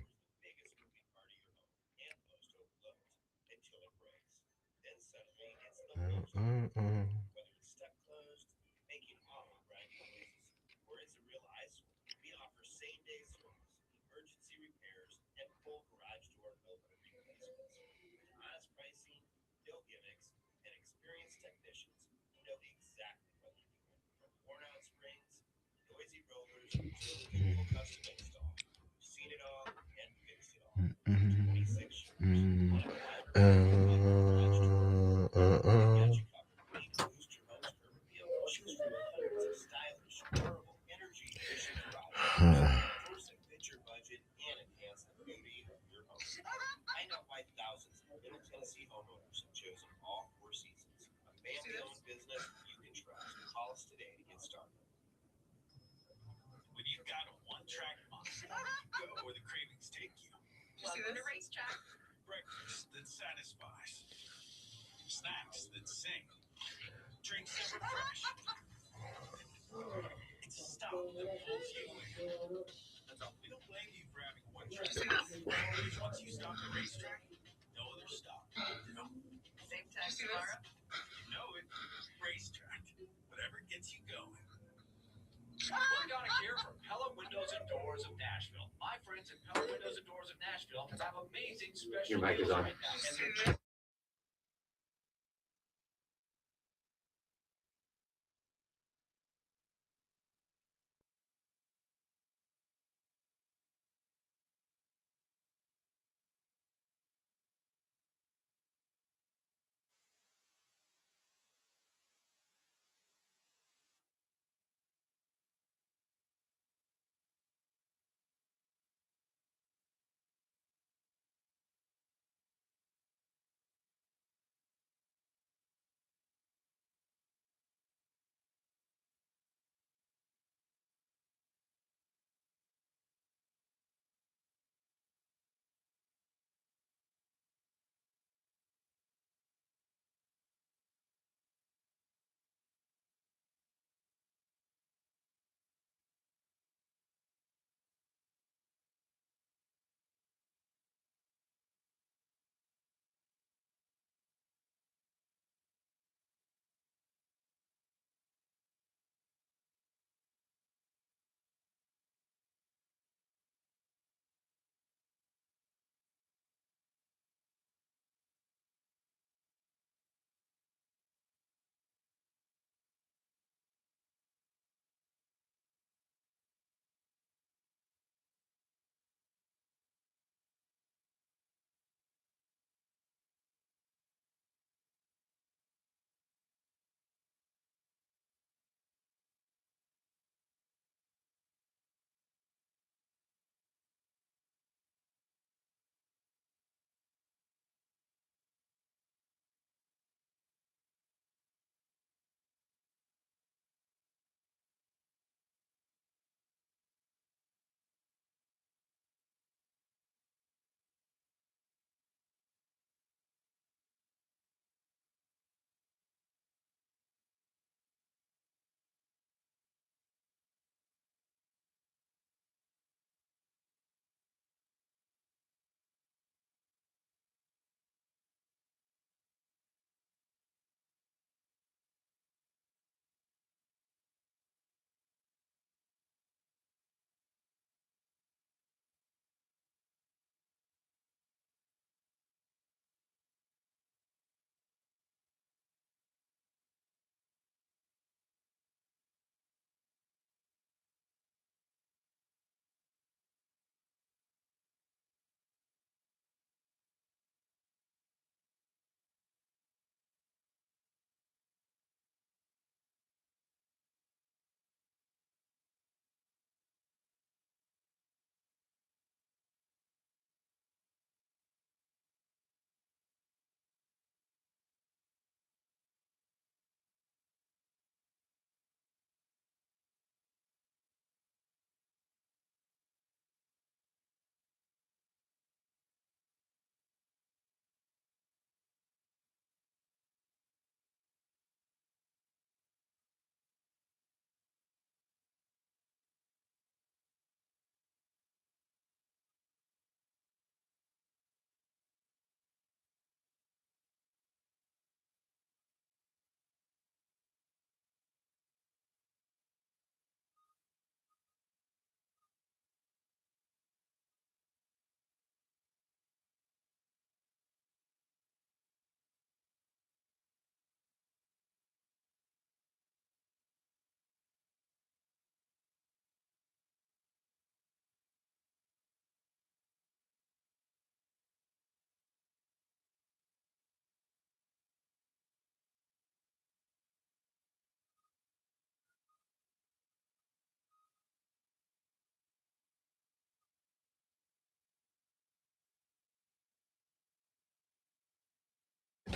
Your mic is on.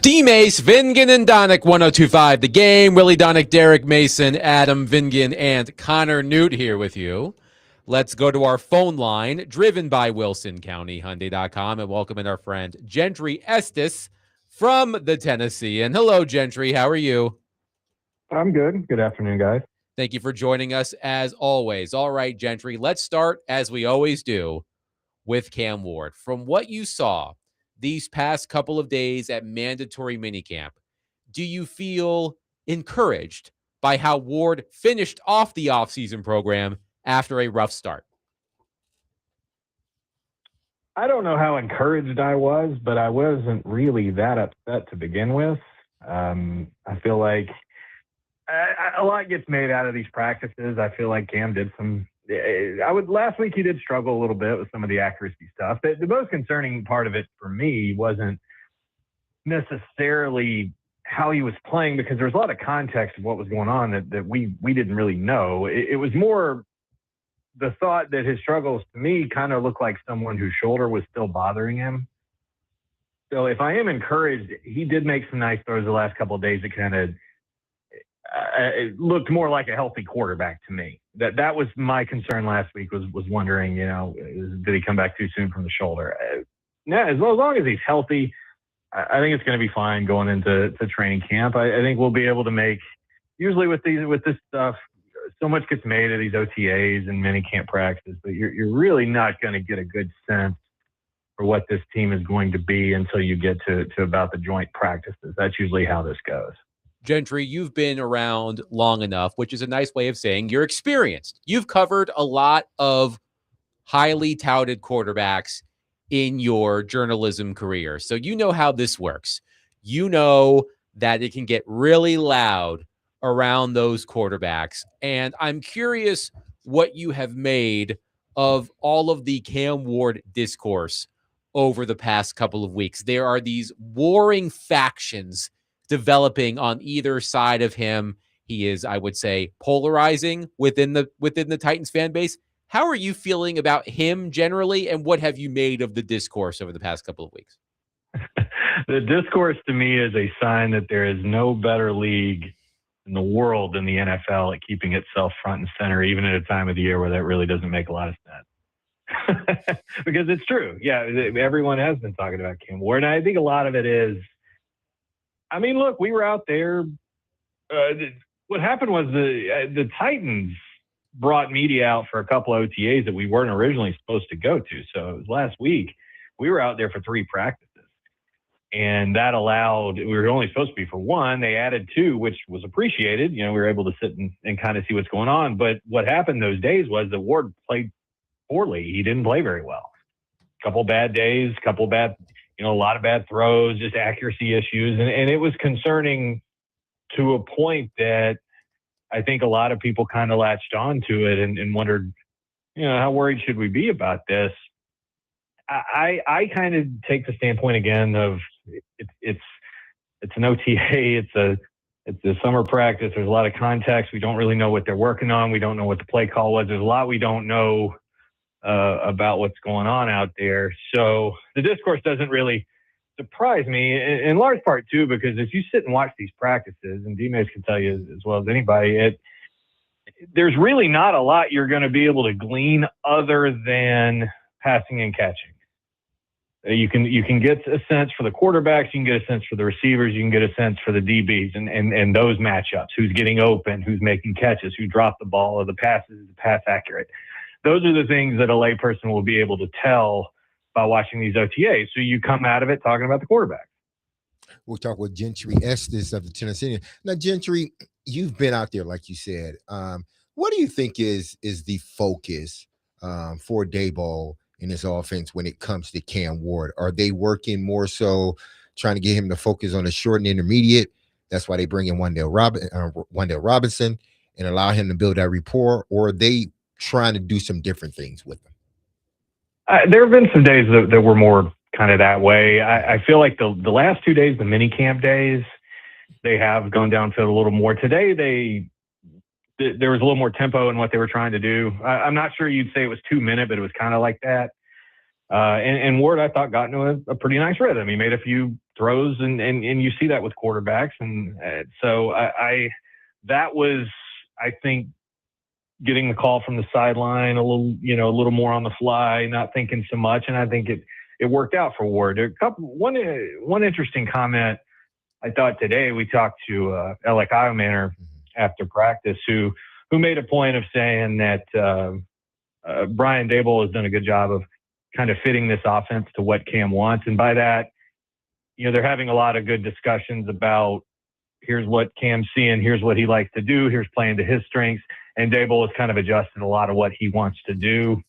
DMase, Vingan, and Donick, 102.5 The Game. Willy Donick, Derek Mason, Adam Vingan, and Connor Newt here with you. Let's go to our phone line, driven by WilsonCountyHyundai.com, and welcome in our friend Gentrty Estes from the Tennessee. And hello, Gentry. How are you? I'm good. Good afternoon, guys. Thank you for joining us as always. All right, Gentry, let's start, as we always do, with Cam Ward. From what you saw these past couple of days at mandatory minicamp, do you feel encouraged by how Ward finished off the offseason program after a rough start? I don't know how encouraged I was, but I wasn't really that upset to begin with. I feel like a lot gets made out of these practices. I feel like Cam did some. Last week he did struggle a little bit with some of the accuracy stuff. The most concerning part of it for me wasn't necessarily how he was playing, because there was a lot of context of what was going on that we didn't really know. It was more the thought that his struggles to me kind of looked like someone whose shoulder was still bothering him. So if I am encouraged, he did make some nice throws the last couple of days that kind of it looked more like a healthy quarterback to me. That was my concern last week, was wondering, did he come back too soon from the shoulder? As long as he's healthy, I think it's going to be fine going into training camp. I think we'll be able to make, usually with this stuff, so much gets made of these OTAs and mini camp practices, but you're really not going to get a good sense for what this team is going to be until you get to about the joint practices. That's usually how this goes. Gentry, you've been around long enough, which is a nice way of saying you're experienced. You've covered a lot of highly touted quarterbacks in your journalism career, so you know how this works. You know that it can get really loud around those quarterbacks. And I'm curious what you have made of all of the Cam Ward discourse over the past couple of weeks. There are these warring factions developing on either side of him. He is, I would say, polarizing within the Titans fan base. How are you feeling about him generally, and what have you made of the discourse over the past couple of weeks? The discourse to me is a sign that there is no better league in the world than the NFL at keeping itself front and center, even at a time of the year where that really doesn't make a lot of sense. Because it's true. Yeah, everyone has been talking about Cam Ward, and I think a lot of it is, I mean, look, we were out there. What happened was the Titans brought media out for a couple of OTAs that we weren't originally supposed to go to. So it was last week. We were out there for 3 practices. And that allowed, we were only supposed to be for 1. They added 2, which was appreciated. We were able to sit and kind of see what's going on. But what happened those days was that Ward played poorly. He didn't play very well. A couple bad days, a lot of bad throws, just accuracy issues. And it was concerning to a point that I think a lot of people kind of latched on to it and wondered, how worried should we be about this? I kind of take the standpoint again of it's an OTA, it's a summer practice. There's a lot of context. We don't really know what they're working on. We don't know what the play call was. There's a lot we don't know about what's going on out there. So the discourse doesn't really surprise me, in large part too, because if you sit and watch these practices, and DMase can tell you as well as anybody, there's really not a lot you're going to be able to glean other than passing and catching. You can get a sense for the quarterbacks, you can get a sense for the receivers, you can get a sense for the DBs and those matchups, who's getting open, who's making catches, who dropped the ball, or the pass accurate. Those are the things that a layperson will be able to tell by watching these OTAs. So you come out of it talking about the quarterback. We'll talk with Gentrty Estes of the Tennessee. Now, Gentry, you've been out there, like you said. What do you think is the focus for Daboll in his offense when it comes to Cam Ward? Are they working more so trying to get him to focus on the short and intermediate? That's why they bring in Wandale Robinson and allow him to build that rapport, or are they trying to do some different things with him? There have been some days that were more kind of that way. I feel like the last 2 days, the mini camp days, they have gone downfield a little more. Today, there was a little more tempo in what they were trying to do. I'm not sure you'd say it was 2-minute, but it was kind of like that. And Ward, I thought, got into a pretty nice rhythm. He made a few throws, and you see that with quarterbacks. And so that was, I think, getting the call from the sideline a little more on the fly, not thinking so much. And I think it worked out for Ward. One interesting comment I thought today, we talked to Alec Iomanner after practice, who made a point of saying that Brian Daboll has done a good job of kind of fitting this offense to what Cam wants. And by that, they're having a lot of good discussions about, here's what Cam's seeing, here's what he likes to do, here's playing to his strengths. And Daboll has kind of adjusted a lot of what he wants to do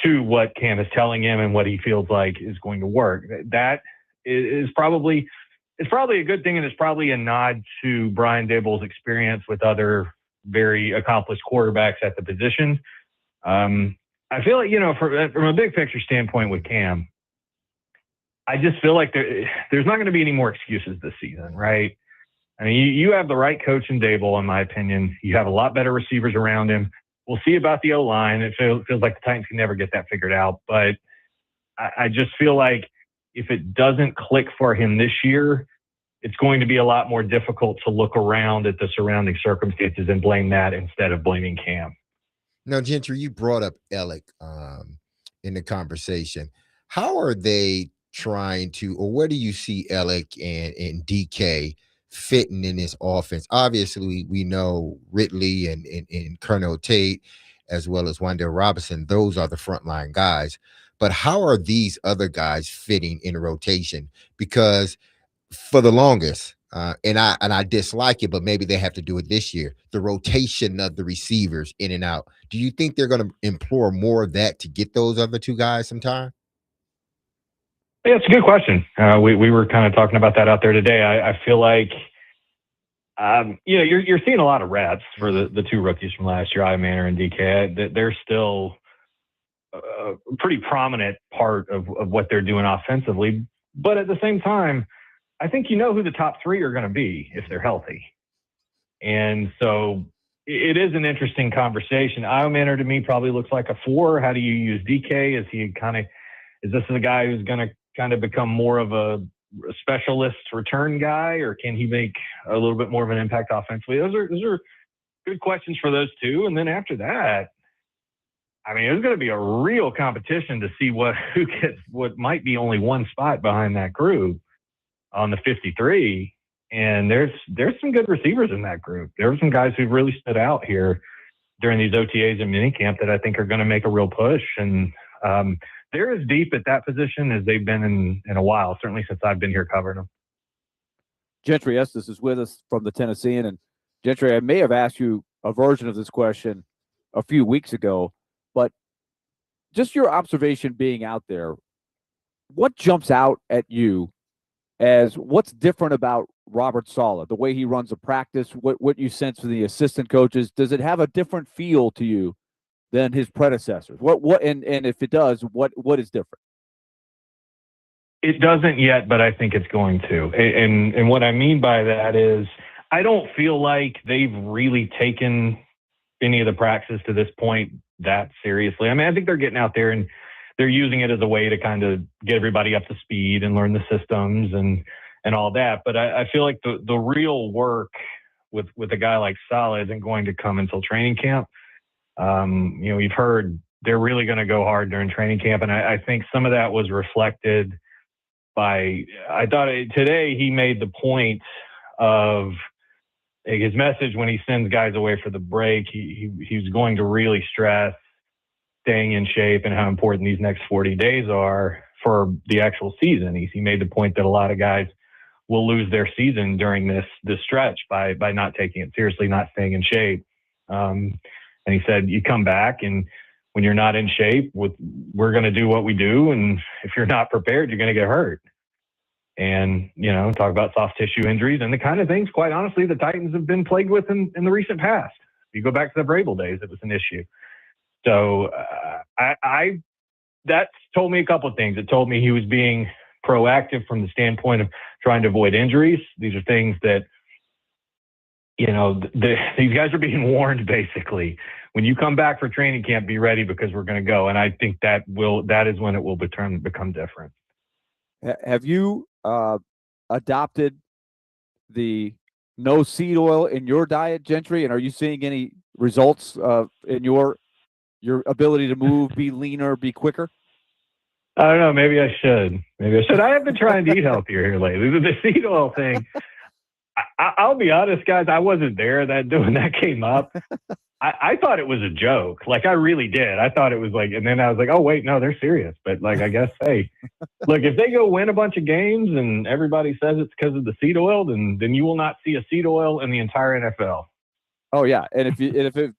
to what Cam is telling him and what he feels like is going to work. That is probably a good thing, and it's probably a nod to Brian Daboll's experience with other very accomplished quarterbacks at the position. I feel like, from a big picture standpoint with Cam, I just feel like there's not going to be any more excuses this season, right? I mean, you have the right coach in Daboll, in my opinion. You have a lot better receivers around him. We'll see about the O-line. It feels like the Titans can never get that figured out. But I just feel like if it doesn't click for him this year, it's going to be a lot more difficult to look around at the surrounding circumstances and blame that instead of blaming Cam. Now, Gentry, you brought up Alec in the conversation. How are they trying to, or where do you see Alec and DK fitting in this offense? Obviously, we know Ridley and Colonel Tate, as well as Wan'Dale Robinson. Those are the frontline guys. But how are these other guys fitting in rotation? Because for the longest, and I dislike it, but maybe they have to do it this year, the rotation of the receivers in and out. Do you think they're going to implore more of that to get those other two guys some time? Yeah, it's a good question. We were kind of talking about that out there today. I feel like, you're seeing a lot of reps for the two rookies from last year, Iomanner and DK. They're still a pretty prominent part of what they're doing offensively. But at the same time, I think who the top three are going to be if they're healthy. And so it is an interesting conversation. Iomanner to me probably looks like a 4. How do you use DK? Is this the guy who's going to kind of become more of a specialist return guy, or can he make a little bit more of an impact offensively? Those are good questions for those two. And then after that, I mean, it's going to be a real competition to see who gets what might be only one spot behind that group on the 53. And there's some good receivers in that group. There were some guys who really stood out here during these OTAs and minicamp that I think are going to make a real push. And they're as deep at that position as they've been in a while, certainly since I've been here covering them. Gentrty Estes is with us from the Tennessean. And Gentry, I may have asked you a version of this question a few weeks ago, but just your observation being out there, what jumps out at you as what's different about Robert Saleh, the way he runs a practice, what you sense from the assistant coaches? Does it have a different feel to you than his predecessors? And if it does, what is different? It doesn't yet, but I think it's going to. And what I mean by that is I don't feel like they've really taken any of the practices to this point that seriously. I mean, I think they're getting out there and they're using it as a way to kind of get everybody up to speed and learn the systems and all that. But I feel like the real work with a guy like Saleh isn't going to come until training camp. We've heard they're really going to go hard during training camp. And I think some of that was reflected by, I thought today he made the point of his message when he sends guys away for the break. He's going to really stress staying in shape and how important these next 40 days are for the actual season. He made the point that a lot of guys will lose their season during this stretch by not taking it seriously, not staying in shape. And he said, you come back and when you're not in shape, we're going to do what we do. And if you're not prepared, you're going to get hurt. And, talk about soft tissue injuries and the kind of things, quite honestly, the Titans have been plagued with in the recent past. If you go back to the Vrabel days, it was an issue. So that told me a couple of things. It told me he was being proactive from the standpoint of trying to avoid injuries. These are things that, these guys are being warned, basically. When you come back for training camp, be ready because we're going to go. And I think that is when it will become different. Have you adopted the no seed oil in your diet, Gentry? And are you seeing any results in your ability to move, be leaner, be quicker? I don't know. Maybe I should. I have been trying to eat healthier here lately. The seed oil thing. I'll be honest, guys. I wasn't there when that came up. I thought it was a joke. Like, I really did. I thought it was like, and then I was like, oh wait, no, they're serious. But like, I guess, hey, look, if they go win a bunch of games and everybody says it's because of the seed oil, then you will not see a seed oil in the entire NFL. Oh yeah, and if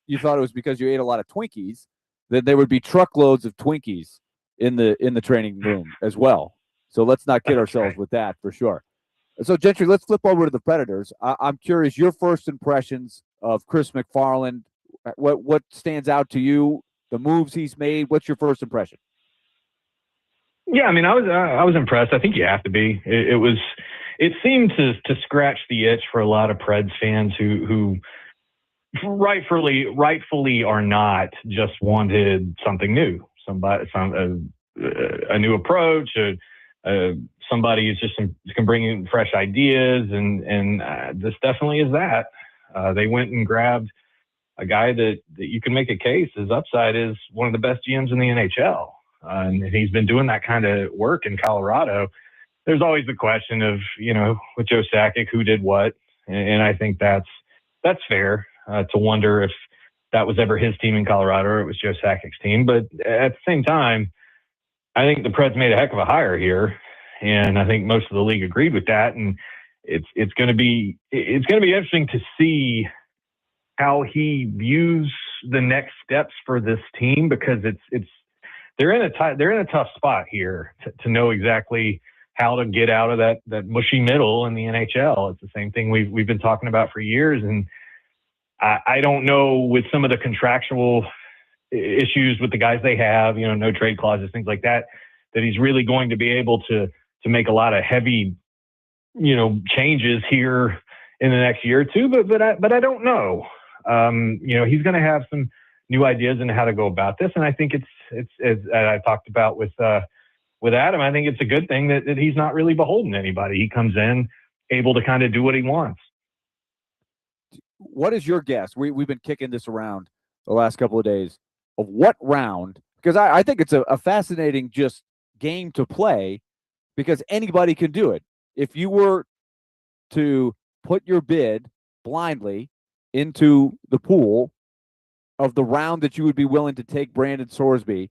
you thought it was because you ate a lot of Twinkies, then there would be truckloads of Twinkies in the training room as well. So let's not kid ourselves with that for sure. So Gentry, let's flip over to the Predators. I'm curious your first impressions of Chris McFarland. What stands out to you? The moves he's made. What's your first impression? Yeah, I mean, I was impressed. I think you have to be. It seemed to scratch the itch for a lot of Preds fans who rightfully are not, just wanted something new, a new approach, somebody who's just can bring in fresh ideas, and this definitely is that. They went and grabbed a guy that you can make a case his upside is one of the best GMs in the NHL. And he's been doing that kind of work in Colorado. There's always the question of, with Joe Sakic, who did what. And I think that's fair to wonder if that was ever his team in Colorado or it was Joe Sakic's team. But at the same time, I think the Preds made a heck of a hire here. And I think most of the league agreed with that. And it's going to be interesting to see how he views the next steps for this team, because they're in a tough spot here to know exactly how to get out of that mushy middle in the NHL. It's the same thing we've been talking about for years, and I don't know, with some of the contractual issues with the guys they have, no trade clauses, things like that he's really going to be able to make a lot of heavy, changes here in the next year or two. But I don't know. He's going to have some new ideas on how to go about this. And I think it's as I talked about with Adam, I think it's a good thing that he's not really beholden to anybody. He comes in able to kind of do what he wants. What is your guess? We've been kicking this around the last couple of days of what round, because I think it's a fascinating just game to play, because anybody can do it. If you were to put your bid blindly into the pool of the round that you would be willing to take Brandon Sorsby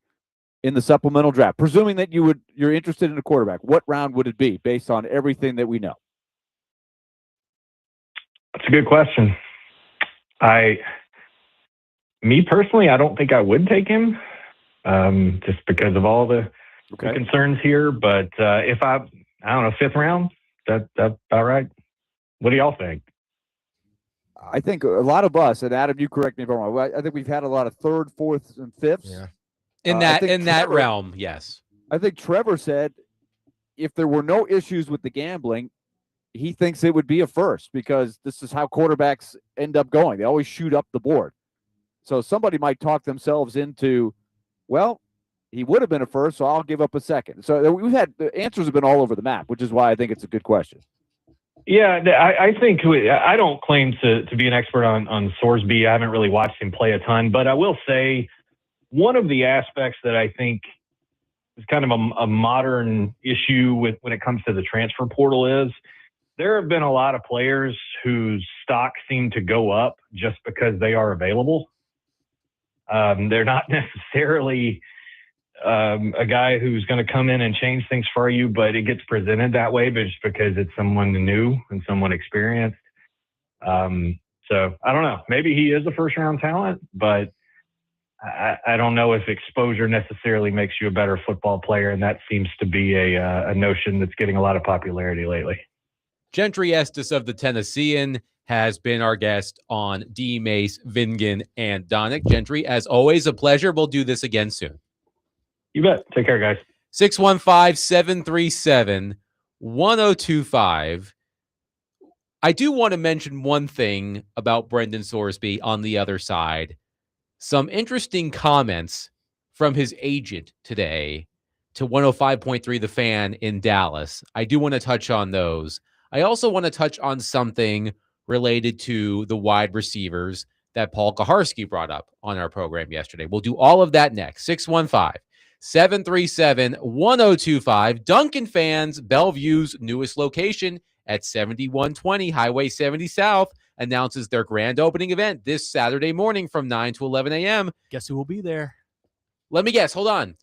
in the supplemental draft, presuming that you're interested in a quarterback, what round would it be based on everything that we know? That's a good question. Me personally, I don't think I would take him, just because of all the concerns here. But if I don't know, 5th round, that's about right. What do y'all think? I think a lot of us, and Adam, you correct me if I'm wrong, I think we've had a lot of 3rd, 4th, and 5ths. Yeah. In that realm, yes. I think Trevor said if there were no issues with the gambling, he thinks it would be a first, because this is how quarterbacks end up going. They always shoot up the board. So somebody might talk themselves into, well, he would have been a first, so I'll give up a second. So the answers have been all over the map, which is why I think it's a good question. Yeah, I think I don't claim to be an expert on Sorsby. I haven't really watched him play a ton, but I will say one of the aspects that I think is kind of a modern issue when it comes to the transfer portal is there have been a lot of players whose stocks seem to go up just because they are available. They're not necessarily a guy who's going to come in and change things for you, but it gets presented that way, but just because it's someone new and someone experienced. So I don't know. Maybe he is a first-round talent, but I don't know if exposure necessarily makes you a better football player, and that seems to be a notion that's getting a lot of popularity lately. Gentrty Estes of the Tennessean has been our guest on DMase, Vingan, and Donick. Gentry, as always, a pleasure. We'll do this again soon. You bet. Take care, guys. 615-737-1025. I do want to mention one thing about Brendan Sorsby on the other side. Some interesting comments from his agent today to 105.3 The Fan in Dallas. I do want to touch on those. I also want to touch on something related to the wide receivers that Paul Kaharski brought up on our program yesterday. We'll do all of that next. 615-737-1025. Duncan fans, Bellevue's newest location at 7120 Highway 70 South announces their grand opening event this Saturday morning from 9 to 11 a.m. Guess who will be there? Let me guess. Hold on.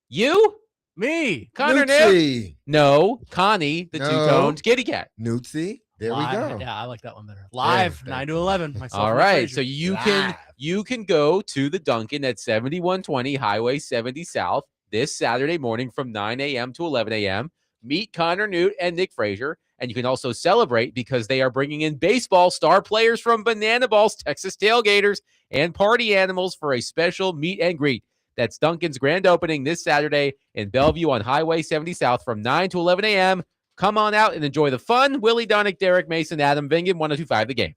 You? Me. Connor Nip? Newtsy. No. Connie, the No. two-toned kitty cat. Newtsy. There Live. we go. Yeah, I like that one better. Live, thank 9 to you. 11. Myself All and right. Frazier. So you Live. can go to the Dunkin' at 7120 Highway 70 South this Saturday morning from 9 a.m. to 11 a.m. Meet Connor Newt and Nick Frazier. And you can also celebrate because they are bringing in baseball star players from Banana Balls, Texas Tailgaters, and Party Animals for a special meet and greet. That's Dunkin's grand opening this Saturday in Bellevue on Highway 70 South from 9 to 11 a.m. Come on out and enjoy the fun. Willy, Donick, Derek Mason, Adam Vingan, 1025 The Game.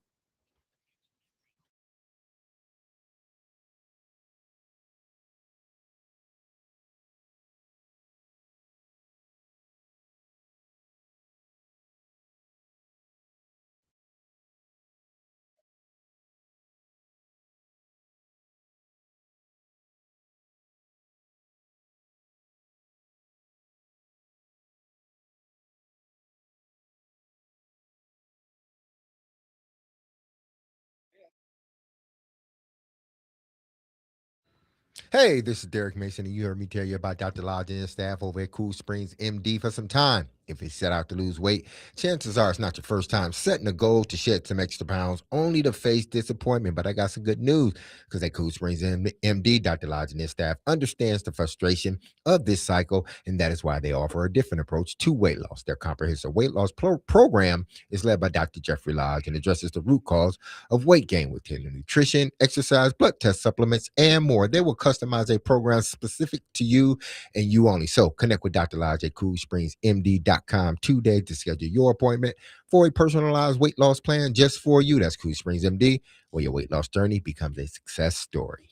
Hey, this is Derek Mason, and you heard me tell you about Dr. Lodge and his staff over at Cool Springs MD for some time. If you set out to lose weight, chances are it's not your first time setting a goal to shed some extra pounds, only to face disappointment. But I got some good news, because at Cool Springs MD, Dr. Lodge and his staff understands the frustration of this cycle, and that is why they offer a different approach to weight loss. Their comprehensive weight loss program is led by Dr. Jeffrey Lodge and addresses the root cause of weight gain with tender nutrition, exercise, blood test supplements, and more. They will customize a program specific to you and you only. So connect with Dr. Lodge at CoolSpringsMD.com today to schedule your appointment for a personalized weight loss plan just for you. That's Cool Springs MD, where your weight loss journey becomes a success story.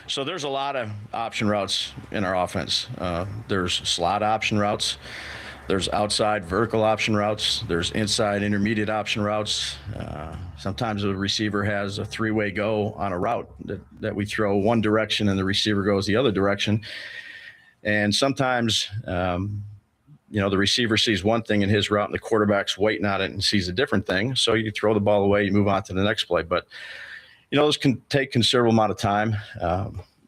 So there's a lot of option routes in our offense. There's slot option routes. There's outside vertical option routes. There's inside intermediate option routes. Sometimes a receiver has a three-way go on a route that we throw one direction and the receiver goes the other direction. And sometimes, the receiver sees one thing in his route and the quarterback's waiting on it and sees a different thing. So you throw the ball away, you move on to the next play. But, those can take considerable amount of time.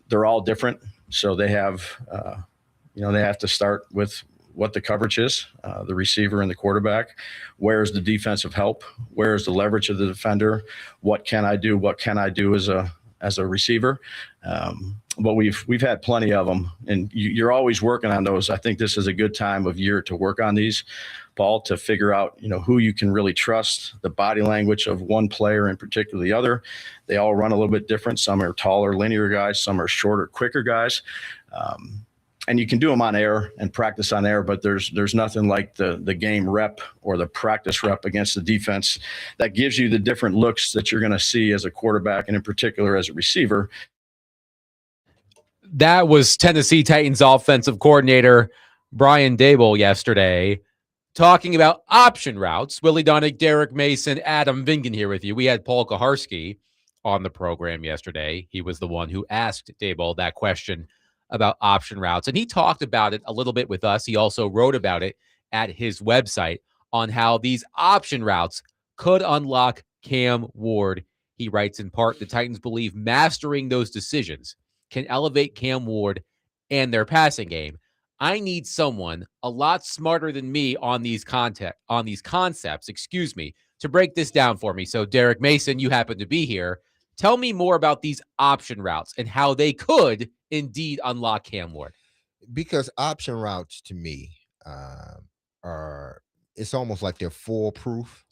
They're all different. So they have, they have to start with what the coverage is, the receiver and the quarterback. Where's the defensive help? Where's the leverage of the defender? What can I do? What can I do as a receiver? But we've had plenty of them, and you're always working on those. I think this is a good time of year to work on these, Paul, to figure out, who you can really trust, the body language of one player in particular, the other. They all run a little bit different. Some are taller, linear guys. Some are shorter, quicker guys. And you can do them on air and practice on air, but there's nothing like the game rep or the practice rep against the defense that gives you the different looks that you're going to see as a quarterback and in particular as a receiver. That was Tennessee Titans offensive coordinator Brian Daboll yesterday talking about option routes. Willy Donick, Derek Mason, Adam Vingan here with you. We had Paul Kaharski on the program yesterday. He was the one who asked Daboll that question about option routes, and he talked about it a little bit with us. He also wrote about it at his website on how these option routes could unlock Cam Ward. He writes, in part, the Titans believe mastering those decisions can elevate Cam Ward and their passing game. I need someone a lot smarter than me on these concepts, to break this down for me. So, Derek Mason, you happen to be here. Tell me more about these option routes and how they could indeed unlock Cam Ward. Because option routes to me it's almost like they're foolproof,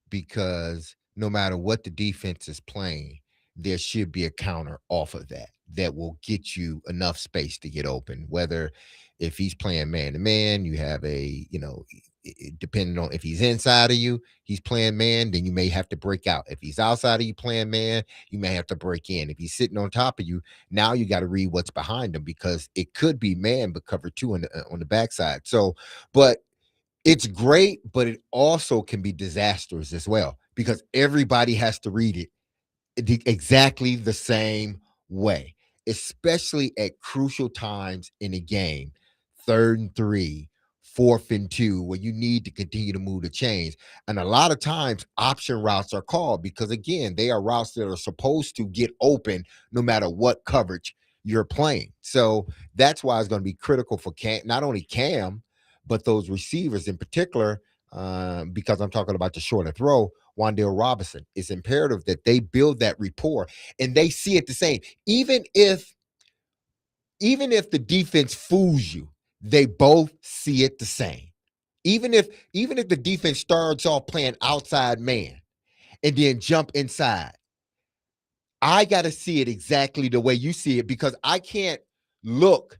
because no matter what the defense is playing, there should be a counter off of that will get you enough space to get open. Whether if he's playing man-to-man, you have depending on if he's inside of you, he's playing man, then you may have to break out. If he's outside of you playing man, you may have to break in. If he's sitting on top of you, now you got to read what's behind him, because it could be man, but cover two on the backside. So, but it's great, but it also can be disastrous as well, because everybody has to read it exactly the same way, especially at crucial times in a game, 3rd and 3, 4th and 2, where you need to continue to move the chains. And a lot of times option routes are called because, again, they are routes that are supposed to get open no matter what coverage you're playing. So that's why it's going to be critical for not only Cam, but those receivers in particular, because I'm talking about the shorter throw, Wan'Dale Robinson. It's imperative that they build that rapport and they see it the same. Even if the defense fools you, they both see it the same. Even if the defense starts off playing outside man and then jump inside, I got to see it exactly the way you see it, because I can't look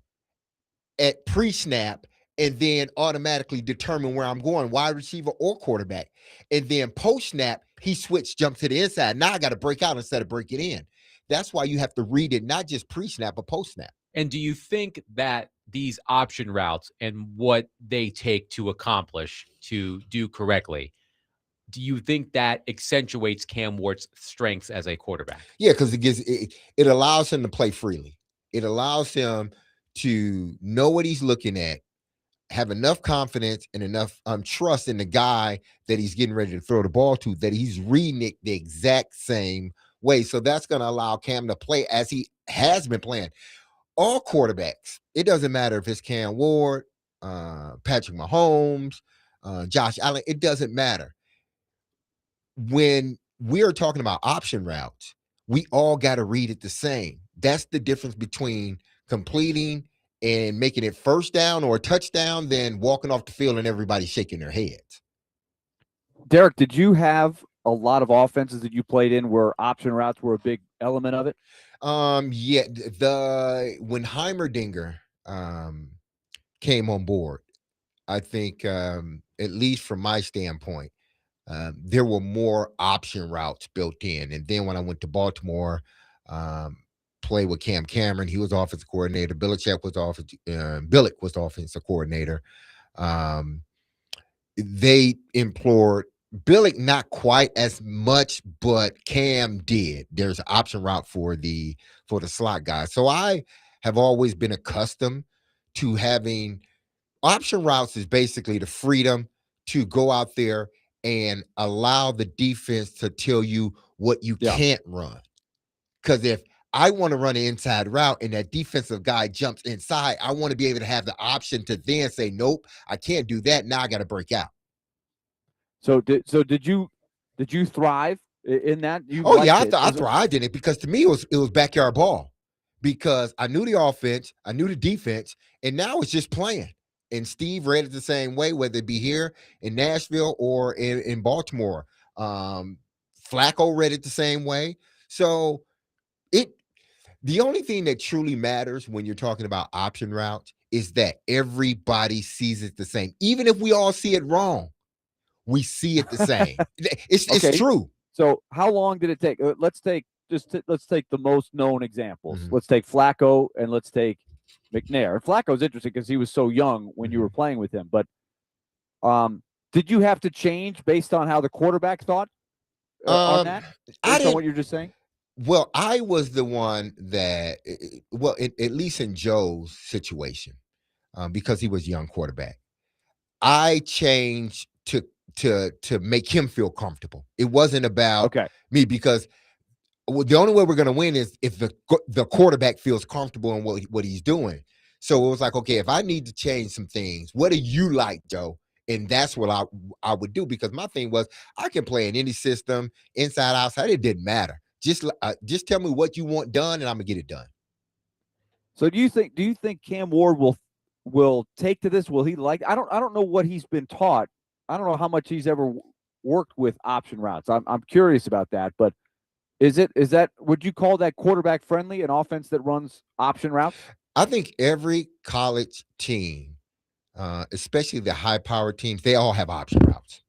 at pre-snap and then automatically determine where I'm going, wide receiver or quarterback. And then post-snap, he jumps to the inside. Now I got to break out instead of break it in. That's why you have to read it, not just pre-snap, but post-snap. And do you think that these option routes and what they take to accomplish, to do correctly, do you think that accentuates Cam Ward's strengths as a quarterback? Yeah, because it allows him to play freely. It allows him to know what he's looking at, have enough confidence and enough trust in the guy that he's getting ready to throw the ball to, that he's reading it the exact same way. So that's going to allow Cam to play as he has been playing. All quarterbacks, it doesn't matter if it's Cam Ward, Patrick Mahomes, Josh Allen, it doesn't matter. When we are talking about option routes, we all got to read it the same. That's the difference between completing and making it first down or a touchdown than walking off the field and everybody shaking their heads. Derek, did you have a lot of offenses that you played in where option routes were a big element of it? Yeah, when Heimerdinger came on board, I think at least from my standpoint, there were more option routes built in. And then when I went to Baltimore, play with Cam Cameron. He was offensive coordinator. Billick was the offensive coordinator. They implored Billick not quite as much, but Cam did. There's an option route for the slot guy. So I have always been accustomed to having option routes. Is basically the freedom to go out there and allow the defense to tell you what you can't run. Because if I want to run an inside route and that defensive guy jumps inside, I want to be able to have the option to then say, nope, I can't do that. Now I got to break out. So did you thrive in that? I thrived in it because to me it was backyard ball, because I knew the offense, I knew the defense, and now it's just playing. And Steve read it the same way, whether it be here in Nashville or in Baltimore. Flacco read it the same way. So the only thing that truly matters when you're talking about option routes is that everybody sees it the same. Even if we all see it wrong, we see it the same. It's true. So how long did it take? Let's take the most known examples. Mm-hmm. Let's take Flacco and let's take McNair. And Flacco's interesting because he was so young when you were playing with him. But did you have to change based on how the quarterback thought on that? Based on what you're just saying? Well, I was the one that, at least in Joe's situation, because he was a young quarterback, I changed to make him feel comfortable. It wasn't about me, because the only way we're going to win is if the quarterback feels comfortable in what he's doing. So it was like, okay, if I need to change some things, what do you like, Joe? And that's what I would do, because my thing was I can play in any system, inside, outside. It didn't matter. Just tell me what you want done, and I'm gonna get it done. So do you think Cam Ward will take to this? Will he like? I don't know what he's been taught. I don't know how much he's ever worked with option routes. I'm curious about that. But is that would you call that quarterback friendly, an offense that runs option routes? I think every college team, especially the high-powered teams, they all have option routes.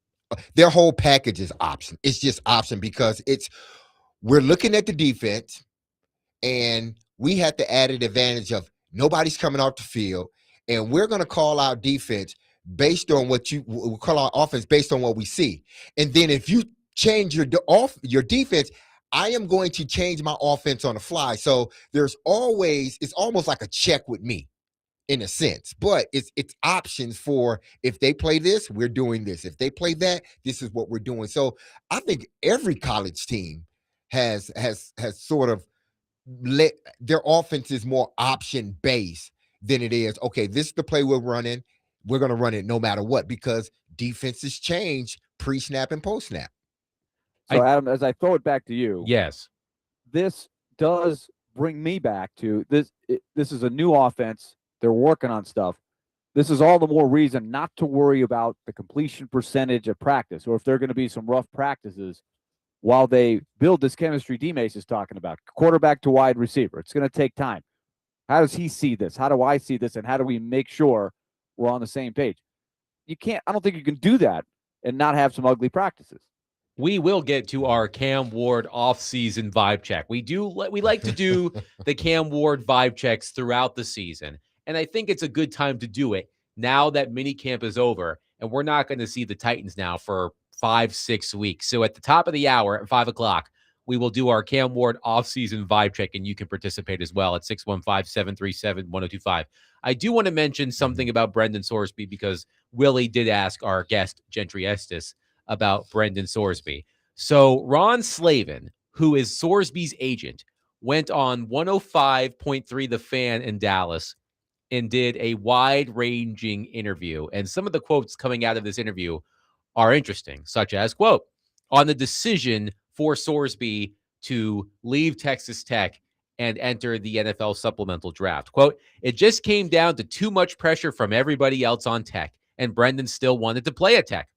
Their whole package is option. It's just option because we're looking at the defense, and we have the added advantage of nobody's coming off the field, and we're going to call our defense based on we'll call our offense based on what we see. And then if you change your defense, I am going to change my offense on the fly. So it's almost like a check with me in a sense, but it's options for if they play this, we're doing this. If they play that, this is what we're doing. So I think every college team has sort of let their offense is more option based than it is, okay, this is the play we're running. We're going to run it no matter what, because defenses change pre-snap and post-snap. So Adam, as I throw it back to you, yes, this does bring me back to this. This is a new offense. They're working on stuff. This is all the more reason not to worry about the completion percentage of practice, or if there are going to be some rough practices while they build this chemistry DMase is talking about, quarterback to wide receiver. It's going to take time. How does he see this? How do I see this? And how do we make sure we're on the same page? I don't think you can do that and not have some ugly practices. We will get to our Cam Ward off-season vibe check. We like to do the Cam Ward vibe checks throughout the season, and I think it's a good time to do it now that minicamp is over, and we're not going to see the Titans now for 5-6 weeks. So at the top of the hour at 5 o'clock, we will do our Cam Ward off-season vibe check, and you can participate as well at 615-737-1025. I do want to mention something about Brendan Sorsby, because Willy did ask our guest, Gentrty Estes, about Brendan Sorsby. So Ron Slavin, who is Sorsby's agent, went on 105.3 The Fan in Dallas and did a wide-ranging interview. And some of the quotes coming out of this interview are interesting, such as, quote, on the decision for Sorsby to leave Texas Tech and enter the NFL supplemental draft. Quote, it just came down to too much pressure from everybody else on Tech, and Brendan still wanted to play at Tech.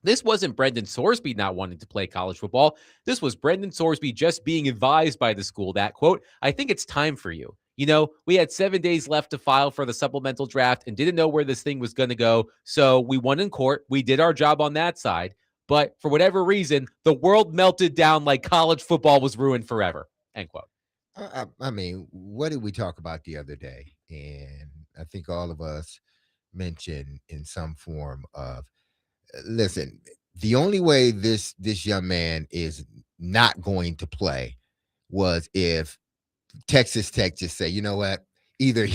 This wasn't Brendan Sorsby not wanting to play college football. This was Brendan Sorsby just being advised by the school that, quote, I think it's time for you. You know, we had 7 days left to file for the supplemental draft and didn't know where this thing was going to go. So we won in court. We did our job on that side. But for whatever reason, the world melted down like college football was ruined forever, end quote. I mean, what did we talk about the other day? And I think all of us mentioned in some form of, listen, the only way this young man is not going to play was if Texas Tech just say, you know what, either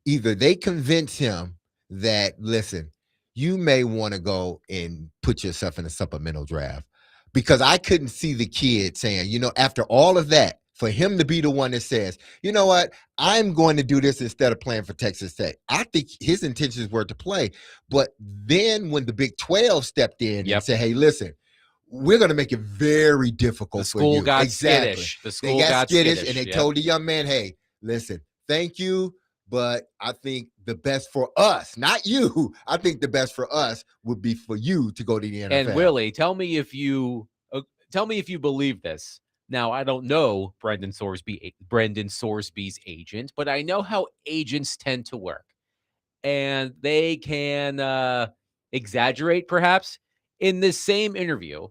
either they convince him that, listen, you may want to go and put yourself in a supplemental draft. Because I couldn't see the kid saying, after all of that, for him to be the one that says, you know what, I'm going to do this instead of playing for Texas Tech. I think his intentions were to play. But then when the Big 12 stepped in and said, hey, listen, we're going to make it very difficult for you. The school got exactly. skittish. The school got skittish, skittish, and they told the young man, hey, listen, thank you, but I think the best for us, not you, I think the best for us would be for you to go to the NFL. And Willy, tell me if you believe this. Now, I don't know Brendan Sorsby's agent, but I know how agents tend to work. And they can exaggerate, perhaps. In this same interview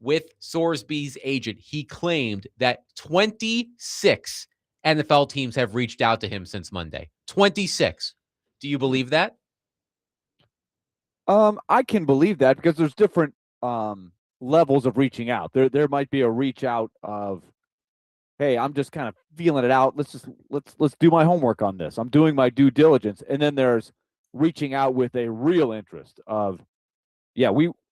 with Sorsby's agent, he claimed that 26 NFL teams have reached out to him since Monday. 26. Do you believe that? I can believe that because there's different levels of reaching out. There might be a reach out of, hey, I'm just kind of feeling it out. Let's do my homework on this. I'm doing my due diligence. And then there's reaching out with a real interest of, yeah,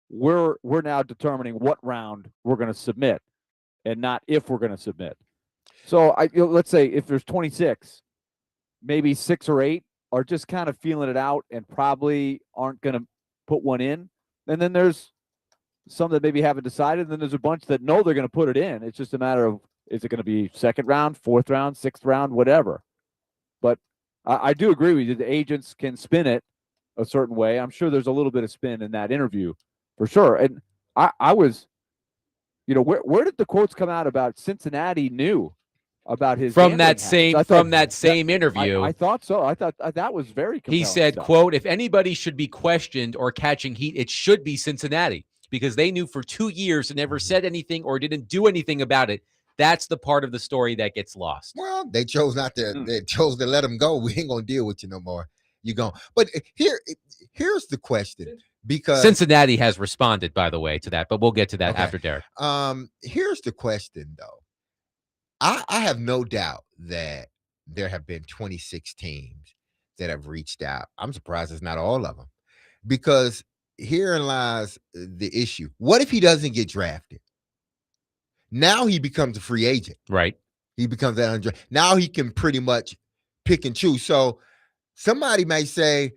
we're now determining what round we're going to submit and not if we're going to submit. So let's say if there's 26, maybe 6 or 8 are just kind of feeling it out and probably aren't going to put one in. And then there's some that maybe haven't decided. And then there's a bunch that know they're going to put it in. It's just a matter of, is it going to be 2nd round, 4th round, 6th round, whatever. But I do agree with you. The agents can spin it a certain way. I'm sure there's a little bit of spin in that interview for sure. And I was, where did the quotes come out about Cincinnati knew about his from that same interview? I thought so. I thought that was very compelling. He said, quote, if anybody should be questioned or catching heat, it should be Cincinnati, because they knew for 2 years and never said anything or didn't do anything about it. That's the part of the story that gets lost. Well, they chose not to. They chose to let him go. We ain't gonna deal with you no more. You gone. But here's the question, because Cincinnati has responded, by the way, to that. But we'll get to that after Derek. Here's the question, though. I have no doubt that there have been 26 teams that have reached out. I'm surprised it's not all of them, because herein lies the issue. What if he doesn't get drafted? Now he becomes a free agent. Right. He becomes that undrafted. Now he can pretty much pick and choose. So somebody may say,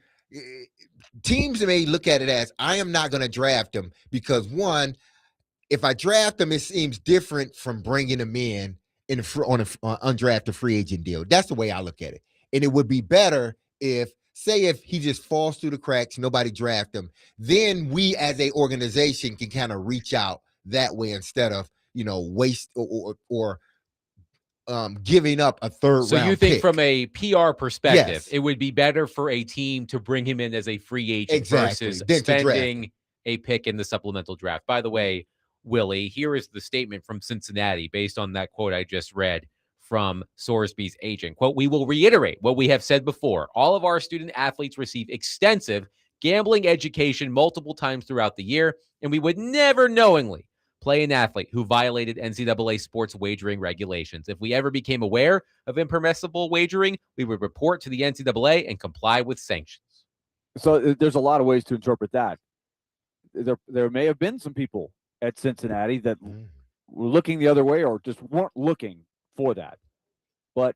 teams may look at it as, I am not going to draft him because, one, if I draft him, it seems different from bringing him in on an undrafted free agent deal. That's the way I look at it. And it would be better if he just falls through the cracks, nobody draft him, then we as a organization can kind of reach out that way instead of, waste or giving up a 3rd round. So you think pick. from a PR perspective, Yes, it would be better for a team to bring him in as a free agent versus than spending a pick in the supplemental draft. By the way, Willy, here is the statement from Cincinnati based on that quote I just read from Sorsby's agent. Quote, we will reiterate what we have said before. All of our student athletes receive extensive gambling education multiple times throughout the year, and we would never knowingly play an athlete who violated NCAA sports wagering regulations. If we ever became aware of impermissible wagering, we would report to the NCAA and comply with sanctions. So there's a lot of ways to interpret that. There may have been some people at Cincinnati that were looking the other way or just weren't looking for that. But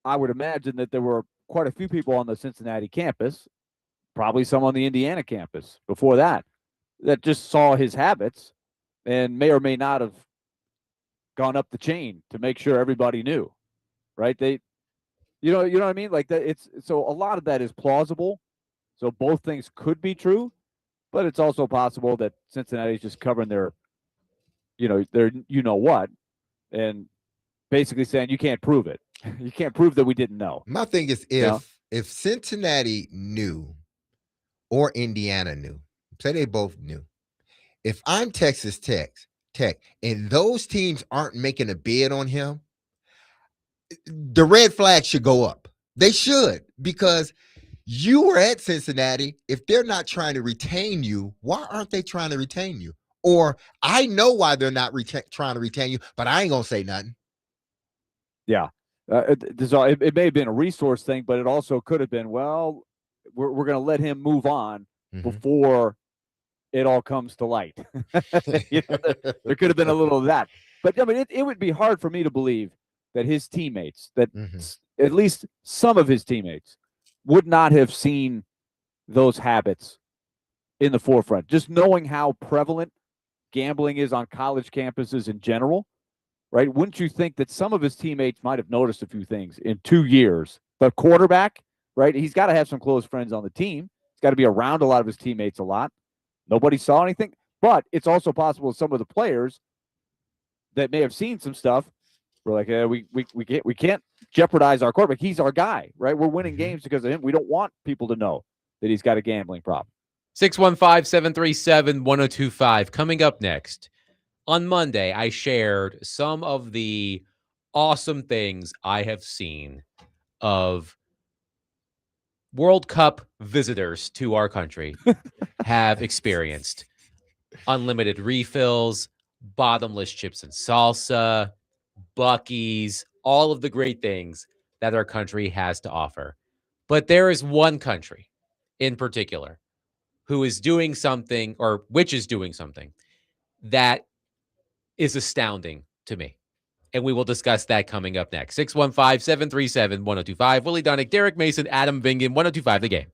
I would imagine that there were quite a few people on the Cincinnati campus, probably some on the Indiana campus before that just saw his habits and may or may not have gone up the chain to make sure everybody knew, right? You know what I mean? Like that. So a lot of that is plausible. So both things could be true, but it's also possible that Cincinnati is just covering their what, and basically saying you can't prove it. You can't prove that we didn't know. My thing is, if Cincinnati knew or Indiana knew, say they both knew, if I'm Texas Tech and those teams aren't making a bid on him, the red flag should go up. They should, because you were at Cincinnati. If they're not trying to retain you, why aren't they trying to retain you? Or I know why they're not trying to retain you, but I ain't gonna say nothing. Yeah. It may have been a resource thing, but it also could have been, well, we're going to let him move on before it all comes to light. There could have been a little of that. But I mean, it would be hard for me to believe that his teammates, that at least some of his teammates, would not have seen those habits in the forefront. Just knowing how prevalent gambling is on college campuses in general, right? Wouldn't you think that some of his teammates might have noticed a few things in 2 years? The quarterback, right? He's got to have some close friends on the team. He's got to be around a lot of his teammates a lot. Nobody saw anything. But it's also possible some of the players that may have seen some stuff were like, we can't jeopardize our quarterback. He's our guy, right? We're winning games because of him. We don't want people to know that he's got a gambling problem. 615-737-1025. Coming up next. On Monday, I shared some of the awesome things I have seen of World Cup visitors to our country have experienced. Unlimited refills, bottomless chips and salsa, Buc-ee's, all of the great things that our country has to offer. But there is one country in particular who is doing something, or which is doing something that is astounding to me. And we will discuss that coming up next. 615-737-1025. Willy Dunnick, Derek Mason, Adam Vingan, 1025 The Game.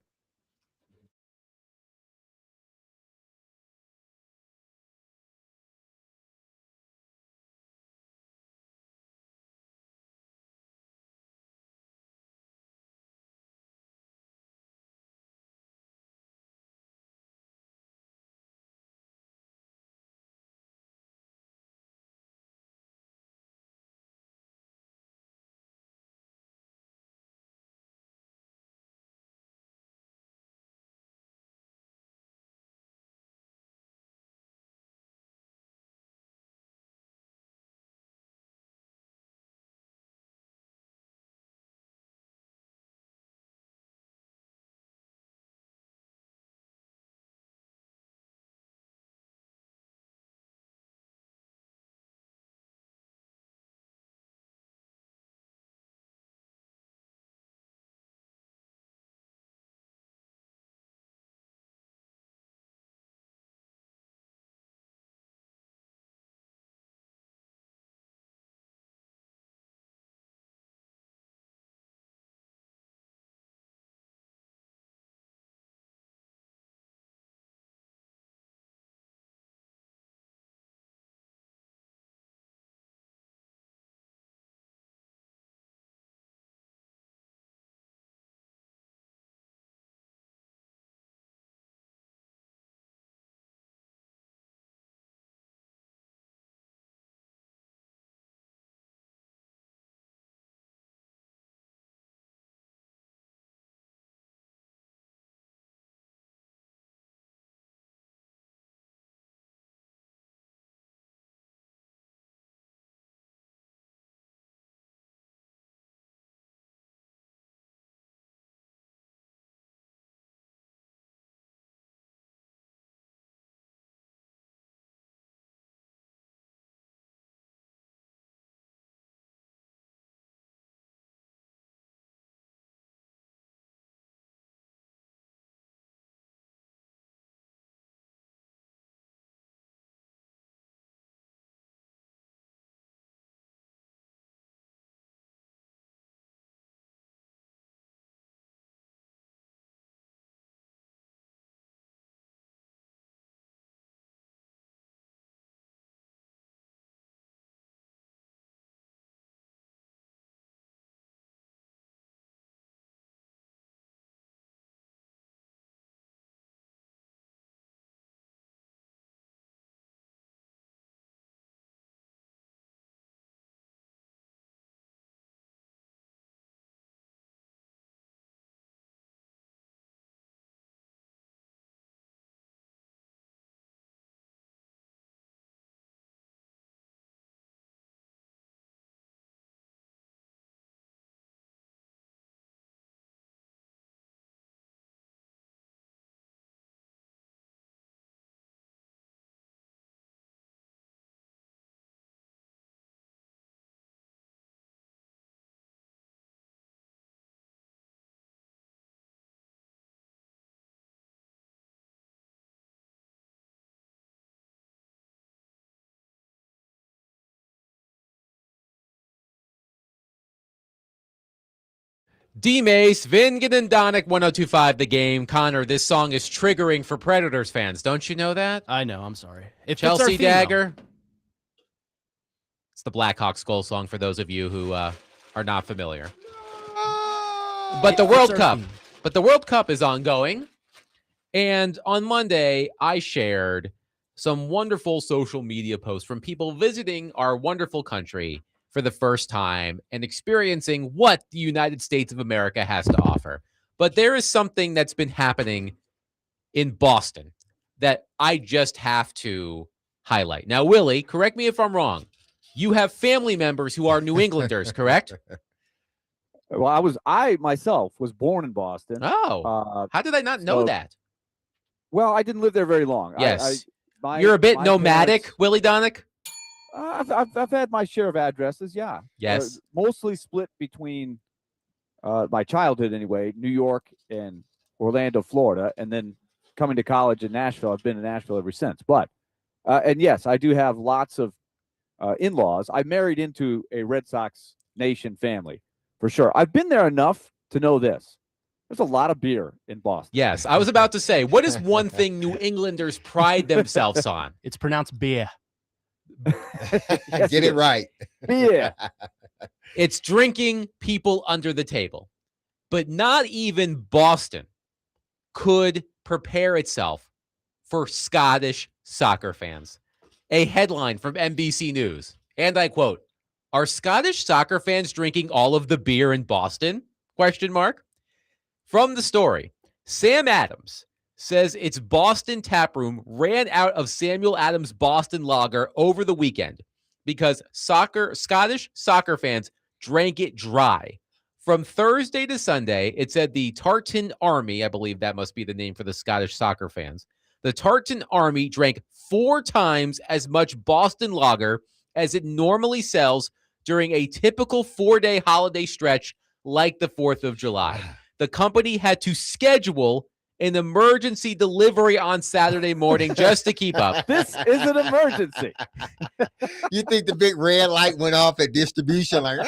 DMase, Vingen and Donick, 1025 The Game. Connor, this song is triggering for Predators fans. Don't you know that? I know. I'm sorry. It fits our Chelsea theme, though. Dagger. It's the Blackhawks goal song for those of you who are not familiar. But the World Cup. But the World Cup is ongoing. And on Monday, I shared some wonderful social media posts from people visiting our wonderful country for the first time and experiencing what the United States of America has to offer. But there is something that's been happening in Boston that I just have to highlight. Now, Willy, correct me if I'm wrong. You have family members who are New Englanders, correct? Well, I myself was born in Boston. Oh, how did I not know that? Well, I didn't live there very long. Yes. You're a bit nomadic, parents, Willy Donick? I've had my share of addresses, yeah. Yes. Mostly split between my childhood anyway, New York and Orlando, Florida, and then coming to college in Nashville. I've been in Nashville ever since. But and yes, I do have lots of in-laws. I married into a Red Sox Nation family, for sure. I've been there enough to know this. There's a lot of beer in Boston. Yes, I was about to say, what is one thing New Englanders pride themselves on? It's pronounced beer. Yes, Get it right. Beer. It's drinking people under the table. But not even Boston could prepare itself for Scottish soccer fans. A headline from NBC News, and I quote, "Are Scottish soccer fans drinking all of the beer in Boston?" Question mark. From the story, Sam Adams says its Boston taproom ran out of Samuel Adams Boston Lager over the weekend because Scottish soccer fans drank it dry. From Thursday to Sunday, it said the Tartan Army, I believe that must be the name for the Scottish soccer fans, the Tartan Army drank 4 times as much Boston Lager as it normally sells during a typical 4-day holiday stretch like the 4th of July. The company had to schedule an emergency delivery on Saturday morning just to keep up. This is an emergency. You think the big red light went off at distribution? Like,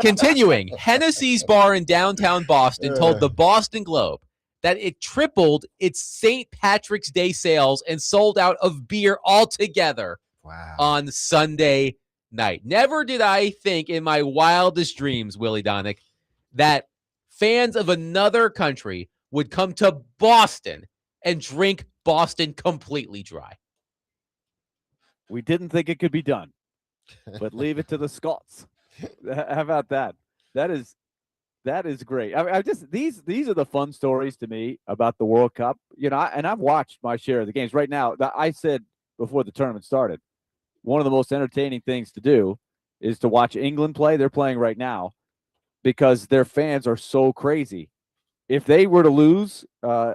Continuing, Hennessy's bar in downtown Boston told the Boston Globe that it tripled its St. Patrick's Day sales and sold out of beer altogether on Sunday night. Never did I think in my wildest dreams, Willy Donick, that fans of another country would come to Boston and drink Boston completely dry. We didn't think it could be done, but leave it to the Scots. How about that? That is great. I just these are the fun stories to me about the World Cup. You know, and I've watched my share of the games. Right now, I said before the tournament started, one of the most entertaining things to do is to watch England play. They're playing right now because their fans are so crazy. If they were to lose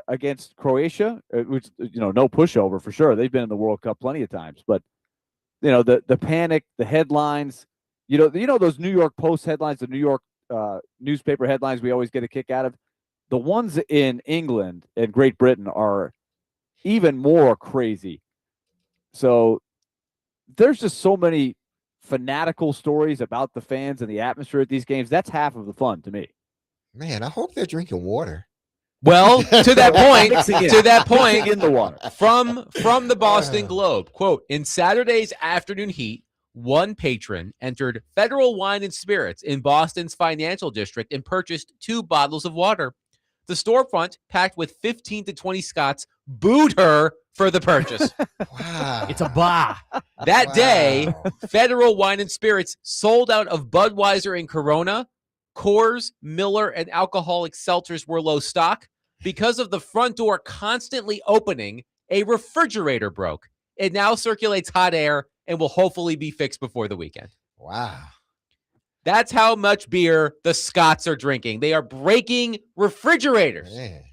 against Croatia, which, you know, no pushover for sure. They've been in the World Cup plenty of times, but you know, the panic, the headlines, you know those New York Post headlines, the New York newspaper headlines we always get a kick out of. The ones in England and Great Britain are even more crazy. So there's just so many fanatical stories about the fans and the atmosphere at these games. That's half of the fun to me. man, I hope they're drinking water. Well, to that point, in the water. From the Boston Globe, quote, in Saturday's afternoon heat, one patron entered Federal Wine and Spirits in Boston's financial district and purchased 2 bottles of water. The storefront, packed with 15 to 20 Scots, booed her for the purchase. Wow. It's a bar. That day, Federal Wine and Spirits sold out of Budweiser and Corona. Coors, Miller, and alcoholic seltzers were low stock. Because of the front door constantly opening, a refrigerator broke. It now circulates hot air and will hopefully be fixed before the weekend. Wow. That's how much beer the Scots are drinking. They are breaking refrigerators. Man.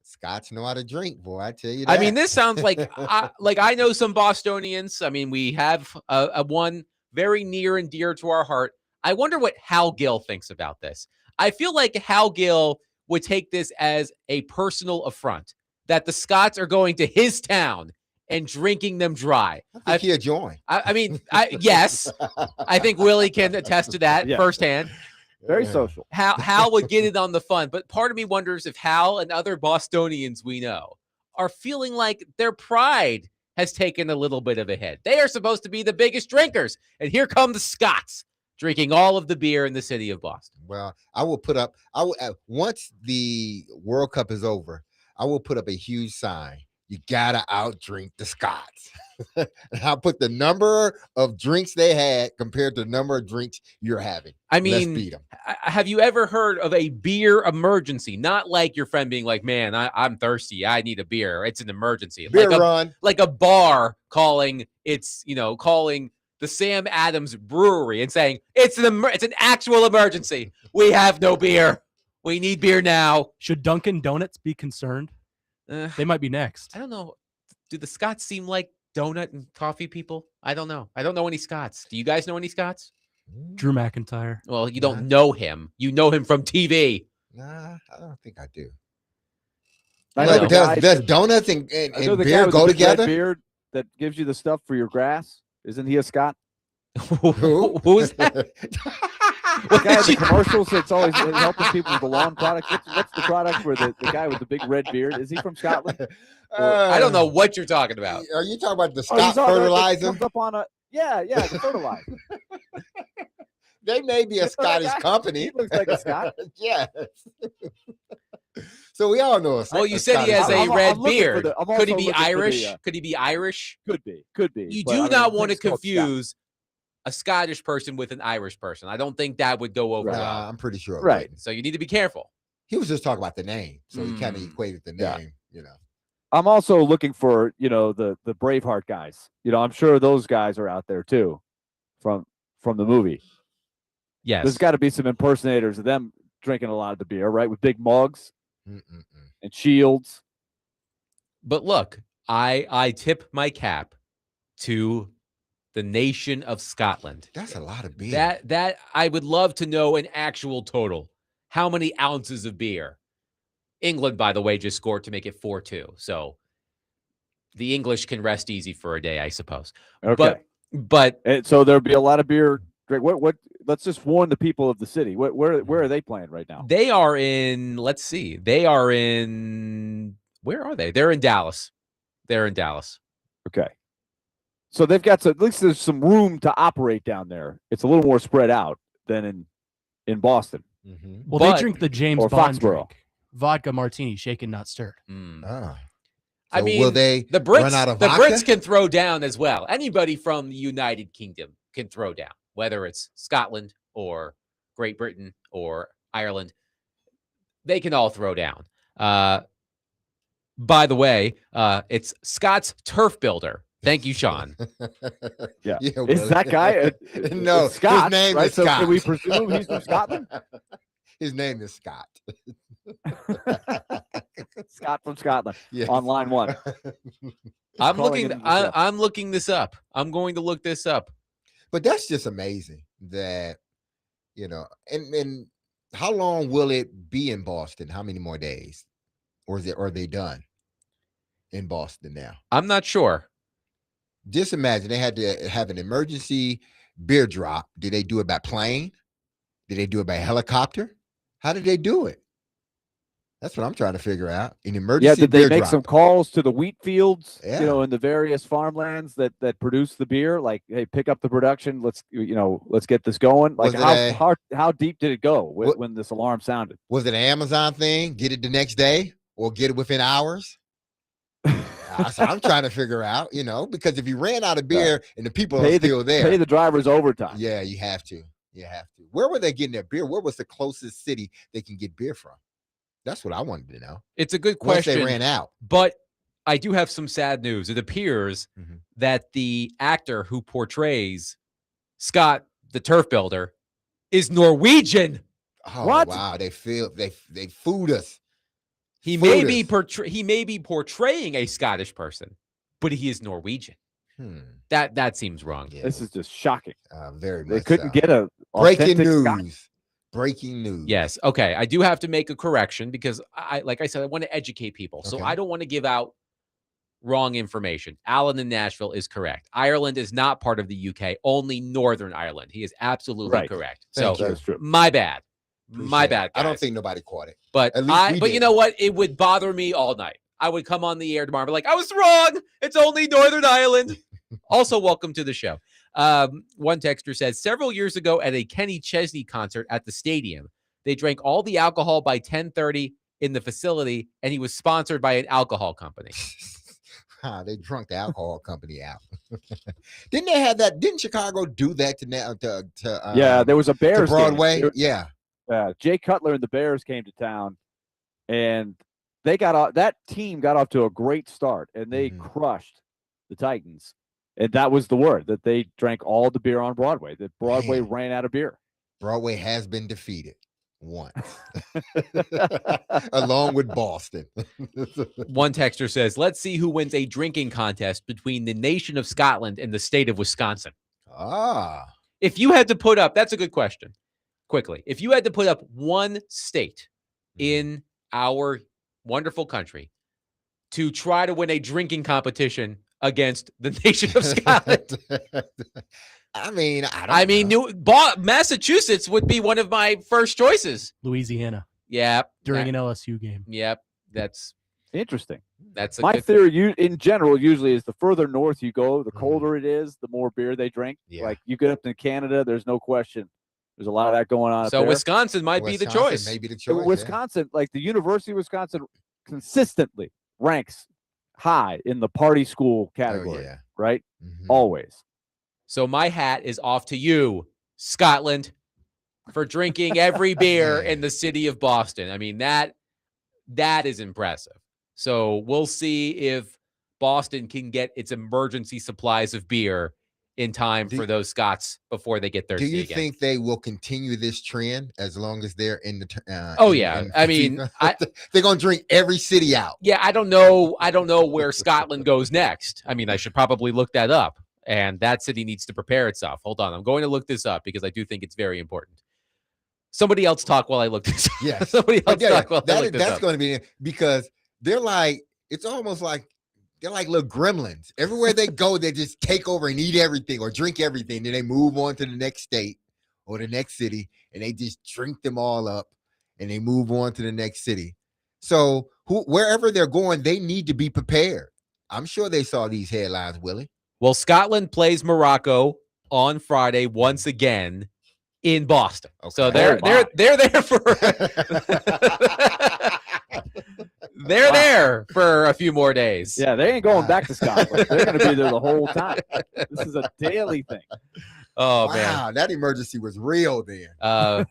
Scots know how to drink, boy. I tell you that. I mean, this sounds like I know some Bostonians. I mean, we have a one very near and dear to our heart. I wonder what Hal Gill thinks about this. I feel like Hal Gill would take this as a personal affront that the Scots are going to his town and drinking them dry. I think he'll join. I mean, yes, I think Willy can attest to that firsthand. Very Yeah. social. Hal would get it on the fun, but part of me wonders if Hal and other Bostonians we know are feeling like their pride has taken a little bit of a hit. They are supposed to be the biggest drinkers, and here come the Scots drinking all of the beer in the city of Boston. Well, I will put up. I will once the World Cup is over, I will put up a huge sign. You gotta outdrink the Scots. And I'll put the number of drinks they had compared to the number of drinks you're having. I Let's mean, beat them. have you ever heard of a beer emergency? Not like your friend being like, man, I'm thirsty. I need a beer. It's an emergency. Beer run. Like a bar calling calling the Sam Adams Brewery and saying, it's an actual emergency. We have no beer. We need beer now. Should Dunkin' Donuts be concerned? They might be next. I don't know. Do the Scots seem like donut and coffee people? I don't know. I don't know any Scots. Do you guys know any Scots? Drew McIntyre. Well, you don't know him. You know him from TV. Nah, I don't think I do. I know Look, the guy- does donuts and I know the guy beer with go the big red together? beard that gives you the stuff for your grass. Isn't he a Scot? Who is that? The guy in the commercials that's always helping people with the lawn product. What's the product where the guy with the big red beard? Is he from Scotland? I don't know what you're talking about. Are you talking about the Oh, Scott he's on there that fertilizer? comes up on a the fertilizer. They may be a That's what I Scottish got. company. He looks like a Scot. Yes. So we all know. Well, you said he has I'm- a I'm red looking for beard. the- I'm Could he also be looking for the, Irish? Could he be Irish? Could be. You but, do I mean, not the want to thing's called Scot. confuse a Scottish person with an Irish person. I don't think that would go over Right. well. I'm pretty sure. it Right. wouldn't. So you need to be careful. He was just talking about the name, so he kind of Mm. equated the Yeah. name. You know. I'm also looking for the Braveheart guys. I'm sure those guys are out there too, from the movie. Yes. There's got to be some impersonators of them drinking a lot of the beer, right? With big mugs Mm-mm-mm. and shields. But look, I tip my cap to the nation of Scotland. That's a lot of beer. That I would love to know an actual total. How many ounces of beer? England, by the way, just scored to make it 4-2. So the English can rest easy for a day, I suppose. Okay. But And so there'll be a lot of beer drink. What? Let's just warn the people of the city. Where are they playing right now? they are in, let's see. They are in, where are they? They're in Dallas. They're in Dallas. Okay. So they've got at least there's some room to operate down there. It's a little more spread out than in Boston. Mhm. Well, But- they drink the James or Bond Foxborough. drink. Vodka martini, shaken, not stirred. Mm. Ah. I So mean, will they the Brits, run out of the vodka? Brits can throw down as well. Anybody from the United Kingdom can throw down, whether it's Scotland or Great Britain or Ireland. They can all throw down. By the way, it's Scott's Turf Builder. Thank you, Sean. Yeah. Yeah, Is well, that guy? no, it's Scott, his name right? is So Scott. can we presume he's from Scotland? His name is Scott. Scott from Scotland Yes. on line one. I'm calling looking. it himself. I'm looking this up. I'm going to look this up. But that's just amazing that, and how long will it be in Boston? How many more days? Or are they done in Boston now? I'm not sure. Just imagine they had to have an emergency beer drop. Did they do it by plane? Did they do it by helicopter? How did they do it? That's what I'm trying to figure out. An emergency Yeah, did they beer make drop. some calls to the wheat fields, Yeah. in the various farmlands that produce the beer? Like, hey, pick up the production. Let's get this going. Like, Was it how deep did it go What- when this alarm sounded? Was it an Amazon thing? Get it the next day or get it within hours? So I'm trying to figure out, because if you ran out of beer and the people are still there, Pay the drivers overtime. yeah, you have to. You have to. Where were they getting their beer? Where was the closest city they can get beer from? That's what I wanted to know. It's a good Once question. they ran out. But I do have some sad news. It appears Mhm. that the actor who portrays Scott, the Turf Builder, is Norwegian. Oh, What? wow. They fooled us. He may be Foolish. he may be portraying a Scottish person, but he is Norwegian. Hmm. That seems wrong. Yeah, This is just shocking. very much. They couldn't so. get a breaking authentic news. Scotch. Breaking news. Yes. Okay. I do have to make a correction because like I said, I want to educate people. So Okay. I don't want to give out wrong information. Alan in Nashville is correct. Ireland is not part of the UK, only Northern Ireland. He is absolutely Right. correct. Thank So you. That's true. my bad. My bad, I don't guys. think nobody caught it. But At least we but you didn't. know what? It would bother me all night. I would come on the air tomorrow and be like, I was wrong. It's only Northern Ireland. Also, welcome to the show. One texter says, several years ago at a Kenny Chesney concert at the stadium, they drank all the alcohol by 10:30 in the facility, and he was sponsored by an alcohol company. They drunk the alcohol company out. Didn't they have that? Didn't Chicago do that Yeah, there was a to Bears game. Broadway? Yeah. Jay Cutler and the Bears came to town, and they got off. That team got off to a great start, and they crushed the Titans. And that was the word, that they drank all the beer on Broadway. That Broadway ran out of beer. Broadway has been defeated once, along with Boston. One texter says, let's see who wins a drinking contest between the nation of Scotland and the state of Wisconsin. If you had to put up, that's a good question. Quickly, if you had to put up one state in our wonderful country to try to win a drinking competition against the nation of Scotland. I mean, Massachusetts would be one of my first choices. Louisiana. Yep. During an LSU game. Yep. That's interesting. That's my theory. In general, usually is the further north you go, the colder it is, the more beer they drink. Yeah. Like you get up to Canada, there's no question. There's a lot of that going on. So up there. Wisconsin might be the choice. Maybe the choice. Wisconsin, like the University of Wisconsin, consistently ranks high in the party school category. Right? Always. So my hat is off to you, Scotland, for drinking every beer in the city of Boston. I mean, that is impressive. So we'll see if Boston can get its emergency supplies of beer in time for those Scots before they get thirsty again. Do you again. think they will continue this trend as long as they're in the I mean, they're going to drink every city out. Yeah, I don't know where Scotland goes next. I mean, I should probably look that up. And that city needs to prepare itself. Hold on. I'm going to look this up because I do think it's very important. Somebody else talk while I look this up. Yes. Somebody else talk while I look this up. That's going to be because they're like, it's almost like they're like little gremlins. Everywhere they go, they just take over and eat everything or drink everything. Then they move on to the next state or the next city and they just drink them all up and they move on to the next city. So wherever they're going, they need to be prepared. I'm sure they saw these headlines, Willie. Well, Scotland plays Morocco on Friday once again in Boston. Okay. So they're there for they're there for a few more days. Yeah, they ain't going back to Scotland. They're going to be there the whole time. This is a daily thing. Oh wow, man, that emergency was real then. Man.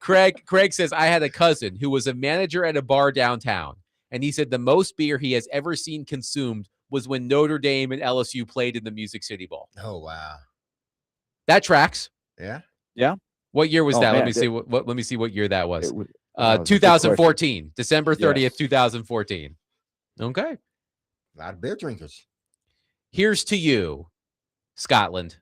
Craig says, I had a cousin who was a manager at a bar downtown, and he said the most beer he has ever seen consumed was when Notre Dame and LSU played in the Music City Bowl. Oh wow, that tracks. Yeah. What year was that? Man, let me see let me see what year that was. 2014, December 30th, 2014. Okay. A lot of beer drinkers. Here's to you, Scotland.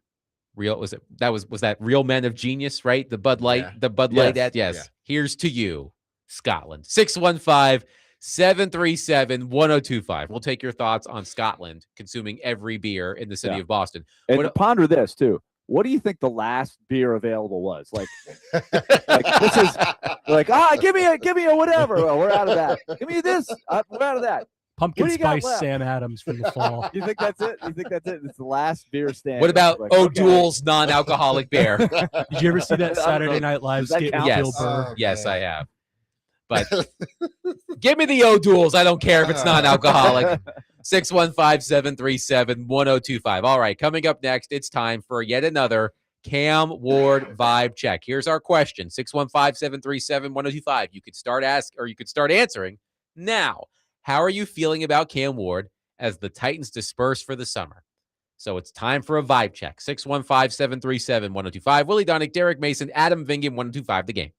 Was that Real Men of Genius, right? The Bud Light, Light ad. Yes. Yeah. Here's to you, Scotland. 615-737-1025. We'll take your thoughts on Scotland consuming every beer in the city of Boston. And ponder this too. What do you think the last beer available was? Like this is like, give me a whatever. Well, we're out of that. Give me this. We're out of that. Pumpkin spice Sam Adams from the fall. You think that's it? It's the last beer stand. What about O'Doul's non-alcoholic beer? Did you ever see that Saturday Night Live skit with Bill Burr? Yes, I have. But give me the O'Doul's. I don't care if it's non-alcoholic. 615-737-1025. All right, coming up next, it's time for yet another Cam Ward vibe check. Here's our question: 615-737-1025. You could start answering now. How are you feeling about Cam Ward as the Titans disperse for the summer? So it's time for a vibe check. 615-737-1025. Willy Donick, Derek Mason, Adam Vingan, 1025 The Game.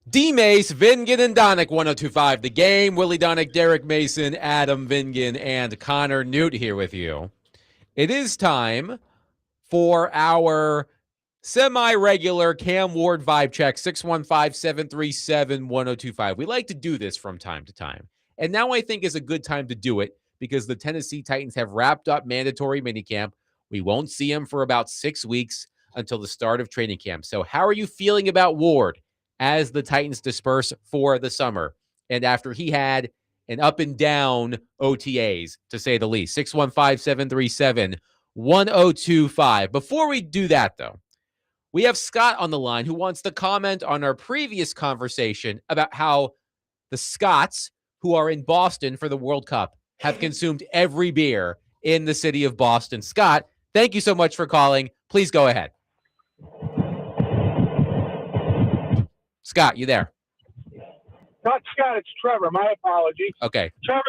DMase, Vingan, and Donick, 1025 The Game. Willie Donick, Derek Mason, Adam Vingan, and Connor Newt here with you. It is time for our semi-regular Cam Ward vibe check, 615-737-1025. We like to do this from time to time. And now I think is a good time to do it because the Tennessee Titans have wrapped up mandatory minicamp. We won't see him for about 6 weeks until the start of training camp. So how are you feeling about Ward as the Titans disperse for the summer? And after he had an up and down OTAs, to say the least, 615-737-1025. Before we do that, though, we have Scott on the line who wants to comment on our previous conversation about how the Scots, who are in Boston for the World Cup, have consumed every beer in the city of Boston. Scott, thank you so much for calling. Please go ahead. Scott, you there? Not Scott, it's Trevor. My apology. Okay. Trevor,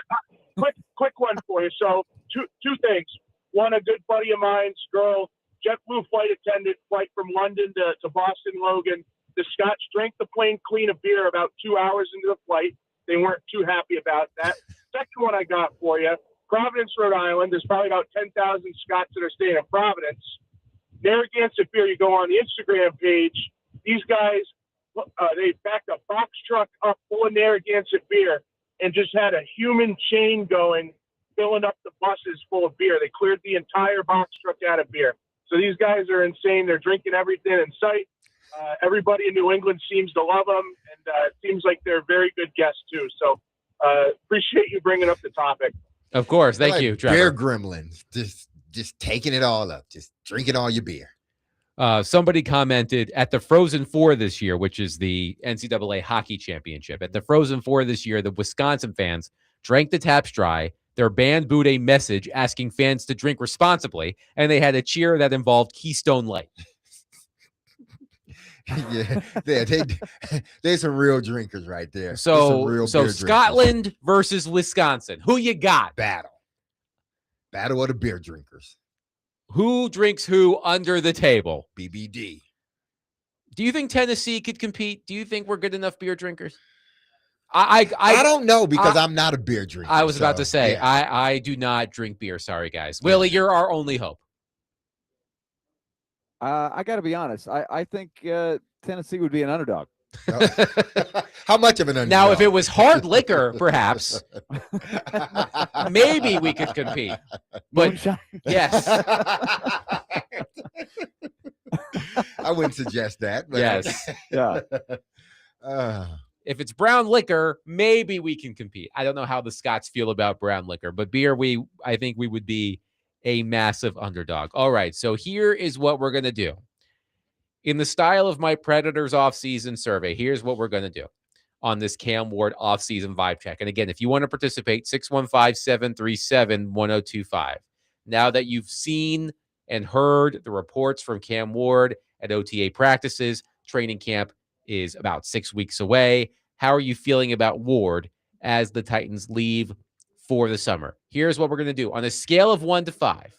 quick one for you. So two things. One, a good buddy of mine's girl, JetBlue flight attendant, flight from London to Boston Logan. The Scots drank the plane clean of beer about 2 hours into the flight. They weren't too happy about that. Second one I got for you, Providence, Rhode Island. There's probably about 10,000 Scots that are staying in Providence. Narragansett Beer, you go on the Instagram page, these guys, they backed a box truck up full of Narragansett beer and just had a human chain going, filling up the buses full of beer. They cleared the entire box truck out of beer. So these guys are insane. They're drinking everything in sight. Everybody in New England seems to love them, and it seems like they're very good guests too. So appreciate you bringing up the topic. Of course. Thank you, Trevor. Beer gremlins, just taking it all up, just drinking all your beer. Somebody commented at the Frozen Four this year, which is the NCAA hockey championship. At the Frozen Four this year, the Wisconsin fans drank the taps dry. Their band booed a message asking fans to drink responsibly, and they had a cheer that involved Keystone Light. Yeah, there's some real drinkers right there. So Scotland versus Wisconsin. Who you got? Battle of the beer drinkers. Who drinks who under the table? BBD. Do you think Tennessee could compete? Do you think we're good enough beer drinkers? I don't know because I'm not a beer drinker. I was about to say, yeah. I do not drink beer. Sorry, guys. Willie, you're our only hope. I got to be honest. I think Tennessee would be an underdog. How much of an underdog? Now, if it was hard liquor, perhaps, maybe we could compete. But yes. I wouldn't suggest that. But yes. Yeah. If it's brown liquor, maybe we can compete. I don't know how the Scots feel about brown liquor, but beer, I think we would be a massive underdog. All right, so here is what we're going to do. In the style of my Predators offseason survey, here's what we're going to do on this Cam Ward offseason vibe check. And again, if you want to participate, 615-737-1025. Now that you've seen and heard the reports from Cam Ward at OTA practices, training camp is about 6 weeks away. How are you feeling about Ward as the Titans leave for the summer? Here's what we're going to do on a scale of 1 to 5,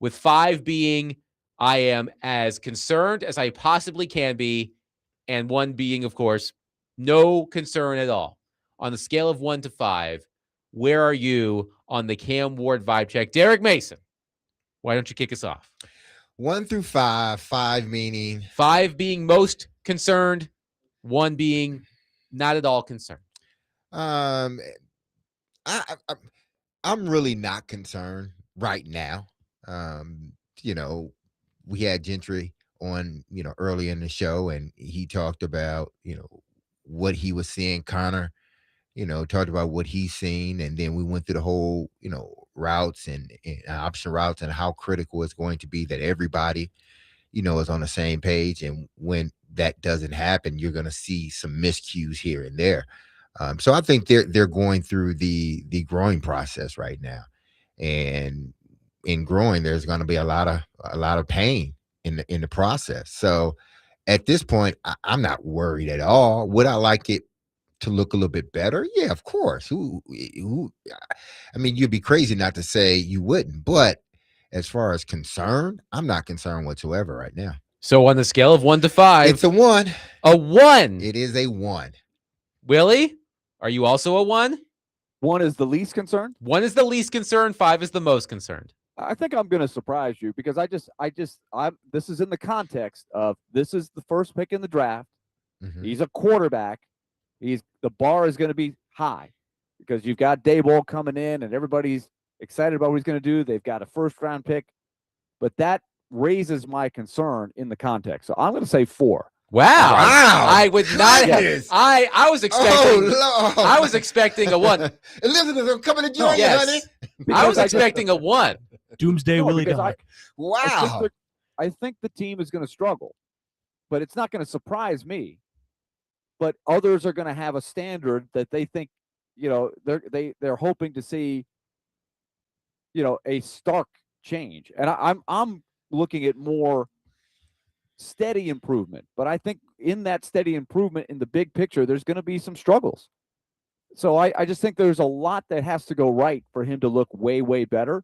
with 5 being I am as concerned as I possibly can be, and 1 being, of course, no concern at all. On the scale of 1 to 5, where are you on the Cam Ward vibe check? Derek Mason, why don't you kick us off? 1 through 5, 5 meaning 5 being most concerned, 1 being not at all concerned. I'm really not concerned right now. We had Gentry on, early in the show, and he talked about, what he was seeing. Connor, talked about what he's seen. And then we went through the whole, routes and option routes and how critical it's going to be that everybody, is on the same page. And when that doesn't happen, you're going to see some miscues here and there. So I think they're going through the growing process right now. And in growing, there's going to be a lot of pain in the process. So at this point, I'm not worried at all. Would I like it to look a little bit better? Yeah, of course. You'd be crazy not to say you wouldn't. But as far as concern, I'm not concerned whatsoever right now. So on the scale of 1 to 5, It's a 1. a 1. It is a 1. Willie, are you also a 1? 1 is the least concerned. 1 is the least concerned. 5 is the most concerned. I think I'm going to surprise you because this is in the context of this is the first pick in the draft. Mhm. He's a quarterback. The bar is going to be high because you've got Daboll coming in and everybody's excited about what he's going to do. They've got a first-round pick, but that raises my concern in the context. So I'm going to say 4. Wow. I would not have. Goodness. I was expecting. Oh, Lord. I was expecting a 1. Elizabeth, I'm coming to join you, honey. Yes. I Because was expecting a 1. Doomsday No, Willie because Dog. Wow. I think the team is going to struggle, but it's not going to surprise me. But others are going to have a standard that they think, they're hoping to see, a stark change. And I'm looking at more steady improvement. But I think in that steady improvement in the big picture, there's going to be some struggles. So I just think there's a lot that has to go right for him to look way, way better.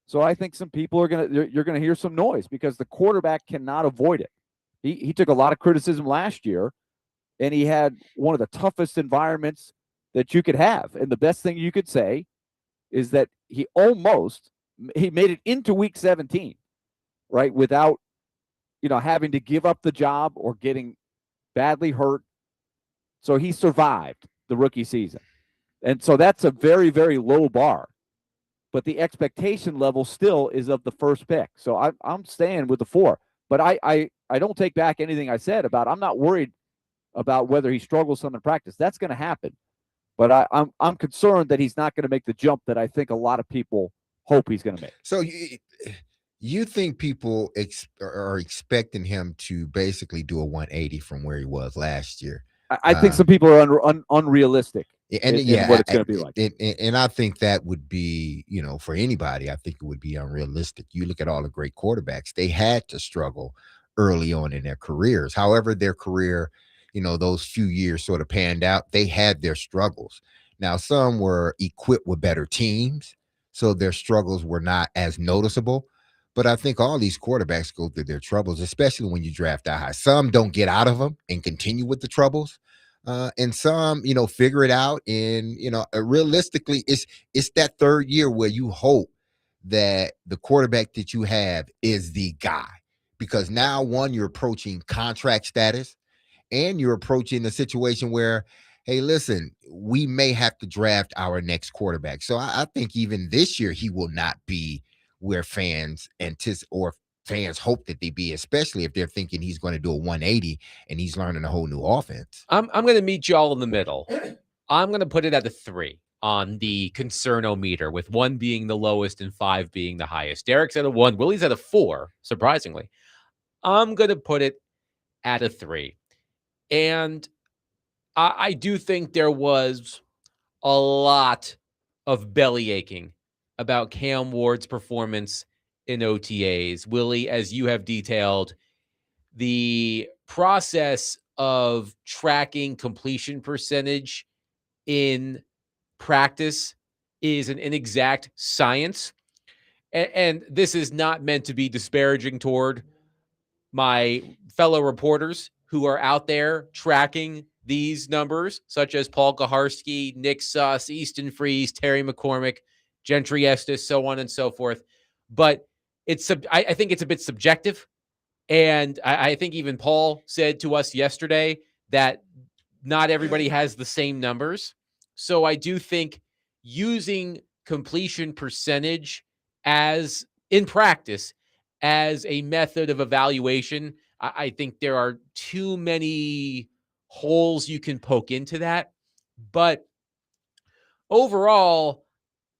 So I think some people you're going to hear some noise because the quarterback cannot avoid it. He took a lot of criticism last year, and he had one of the toughest environments that you could have. And the best thing you could say is that he made it into week 17, right? Without, having to give up the job or getting badly hurt. So he survived the rookie season. And so that's a very, very low bar. But the expectation level still is of the first pick. So I'm staying with the 4. But I don't take back anything I said about I'm not worried about whether he struggles some in practice. That's going to happen. But I'm concerned that he's not going to make the jump that I think a lot of people hope he's going to make. So you think people are expecting him to basically do a 180 from where he was last year? I think some people are unrealistic. And in what it's going to be like. And I think that would be, for anybody, I think it would be unrealistic. You look at all the great quarterbacks, they had to struggle early on in their careers. However, their career, those few years sort of panned out, they had their struggles. Now, some were equipped with better teams, so their struggles were not as noticeable. But I think all these quarterbacks go through their troubles, especially when you draft that high. Some don't get out of them and continue with the troubles. And some, figure it out. And, realistically, it's that third year where you hope that the quarterback that you have is the guy. Because now, one, you're approaching contract status and you're approaching a situation where, hey, listen, we may have to draft our next quarterback. So I think even this year, he will not be where fans anticipate or fans hope that they be, especially if they're thinking he's going to do a 180 and he's learning a whole new offense. I'm going to meet y'all in the middle. I'm going to put it at a 3 on the concernometer, with 1 being the lowest and 5 being the highest. Derek's at a 1. Willie's at a 4, surprisingly. I'm going to put it at a 3. And I do think there was a lot of belly aching about Cam Ward's performance in OTAs. Willie, as you have detailed, the process of tracking completion percentage in practice is an inexact science. And this is not meant to be disparaging toward my fellow reporters who are out there tracking these numbers, such as Paul Gaharski, Nick Suss, Easton Freeze, Terry McCormick, Gentry Estes, so on and so forth. But I think it's a bit subjective. And I think even Paul said to us yesterday that not everybody has the same numbers. So I do think using completion percentage as in practice as a method of evaluation, I think there are too many holes you can poke into that. But overall,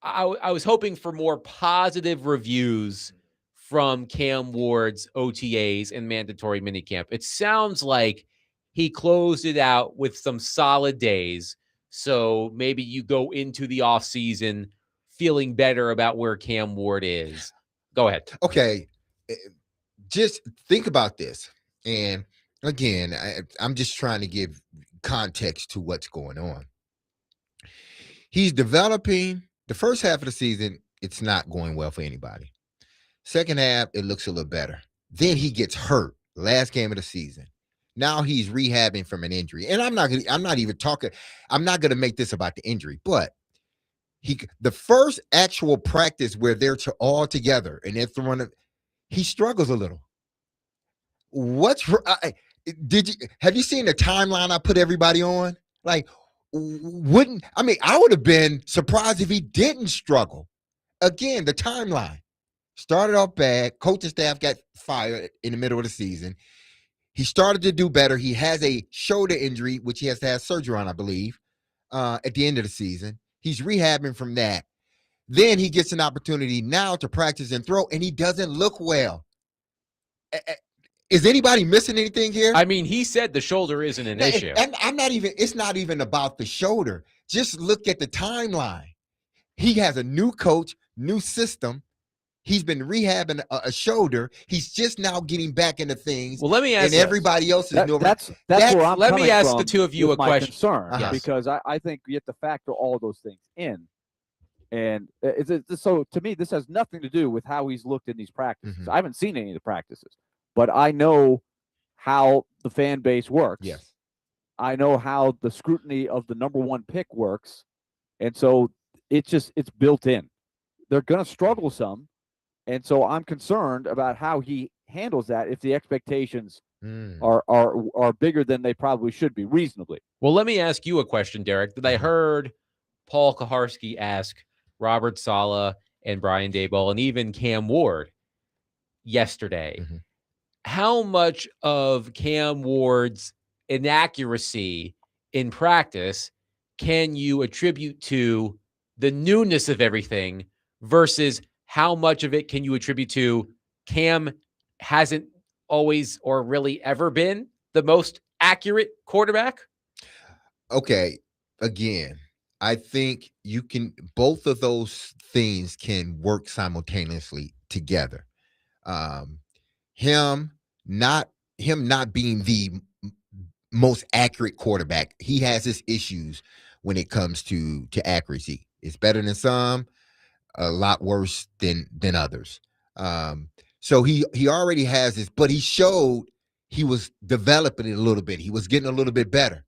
I was hoping for more positive reviews from Cam Ward's OTAs and mandatory minicamp. It sounds like he closed it out with some solid days. So maybe you go into the offseason feeling better about where Cam Ward is. Go ahead. Okay. Just think about this. And again, I'm just trying to give context to what's going on. He's developing. The first half of the season, it's not going well for anybody. Second half, it looks a little better. Then he gets hurt last game of the season. Now he's rehabbing from an injury. And I'm not going to make this about the injury, but the first actual practice where they're all together and they're throwing it, he struggles a little. Have you seen the timeline I put everybody on? Like, I would have been surprised if he didn't struggle. Again, the timeline started off bad. Coaching staff got fired in the middle of the season. He started to do better. He has a shoulder injury, which he has to have surgery on, I believe, at the end of the season. He's rehabbing from that. Then he gets an opportunity now to practice and throw, and he doesn't look well. Is anybody missing anything here? I mean, he said the shoulder isn't an issue. It's not even about the shoulder. Just look at the timeline. He has a new coach, new system. He's been rehabbing a shoulder. He's just now getting back into things. Well, let me ask and everybody else is doing. That's where I'm let me ask from the two of you with a my question. Concern, Yes. Because I think you have to factor all those things in. And so to me, this has nothing to do with how he's looked in these practices. Mm-hmm. I haven't seen any of the practices, but I know how the fan base works. Yes. I know how the scrutiny of the number one pick works. And so it's built in. They're going to struggle some. And so I'm concerned about how he handles that if the expectations are bigger than they probably should be, reasonably. Well, let me ask you a question, Derek, that I heard Paul Kaharski ask Robert Saleh and Brian Daboll and even Cam Ward yesterday. Mm-hmm. How much of Cam Ward's inaccuracy in practice can you attribute to the newness of everything versus how much of it can you attribute to Cam hasn't always or really ever been the most accurate quarterback? Okay. Again, I think both of those things can work simultaneously together. Him not being the most accurate quarterback. He has his issues when it comes to accuracy. It's better than some, a lot worse than others. So he already has this, but he showed he was developing it a little bit. He was getting a little bit better.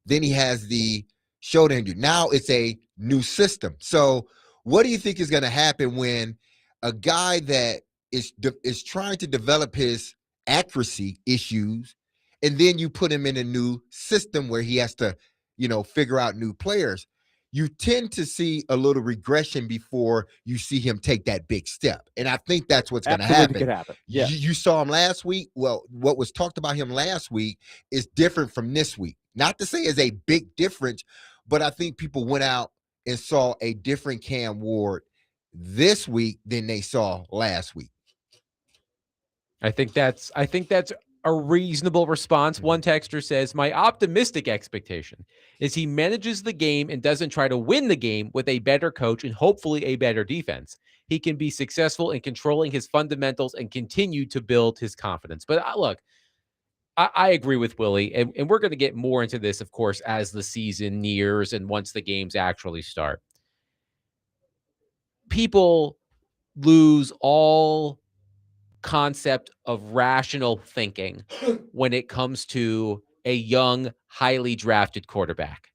Then he has the shoulder injury. Now it's a new system. So what do you think is going to happen when a guy that is trying to develop his accuracy issues, and then you put him in a new system where he has to, figure out new players? You tend to see a little regression before you see him take that big step. And I think that's what's going to happen. Could happen. Yeah. You saw him last week. Well, what was talked about him last week is different from this week. Not to say it's a big difference, but I think people went out and saw a different Cam Ward this week than they saw last week. I think that's a reasonable response. One texter says, my optimistic expectation is he manages the game and doesn't try to win the game with a better coach and hopefully a better defense. He can be successful in controlling his fundamentals and continue to build his confidence. But look, I agree with Willy, and we're going to get more into this, of course, as the season nears and once the games actually start. People lose all concept of rational thinking when it comes to a young, highly drafted quarterback.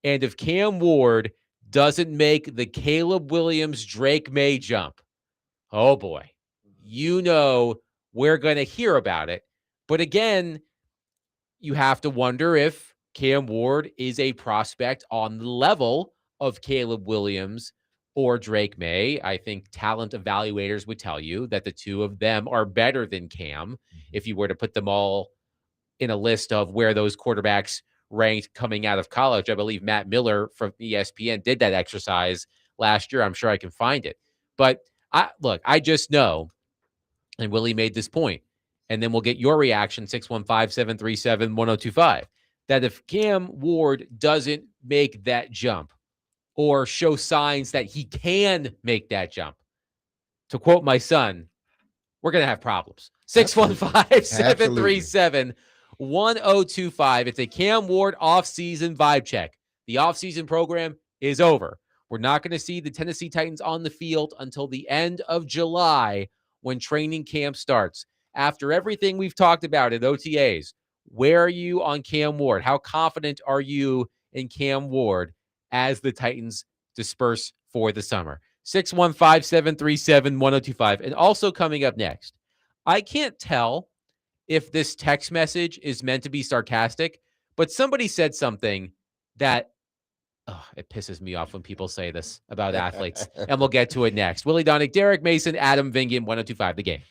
And if Cam Ward doesn't make the Caleb Williams, Drake May jump, oh boy, we're going to hear about it. But again, you have to wonder if Cam Ward is a prospect on the level of Caleb Williams or Drake May. I think talent evaluators would tell you that the two of them are better than Cam if you were to put them all in a list of where those quarterbacks ranked coming out of college. I believe Matt Miller from ESPN did that exercise last year. I'm sure I can find it. But I just know, and Willy made this point, and then we'll get your reaction, 615-737-1025, that if Cam Ward doesn't make that jump or show signs that he can make that jump, to quote my son, we're going to have problems. 615-737-1025. It's a Cam Ward offseason vibe check. The offseason program is over. We're not going to see the Tennessee Titans on the field until the end of July when training camp starts. after everything we've talked about at OTAs, where are you on Cam Ward? How confident are you in Cam Ward as the Titans disperse for the summer? 615-737-1025. And also coming up next, I can't tell if this text message is meant to be sarcastic, but somebody said something that it pisses me off when people say this about athletes. And we'll get to it next. Willy Donick, Derek Mason, Adam Vingan, 1025 The Game.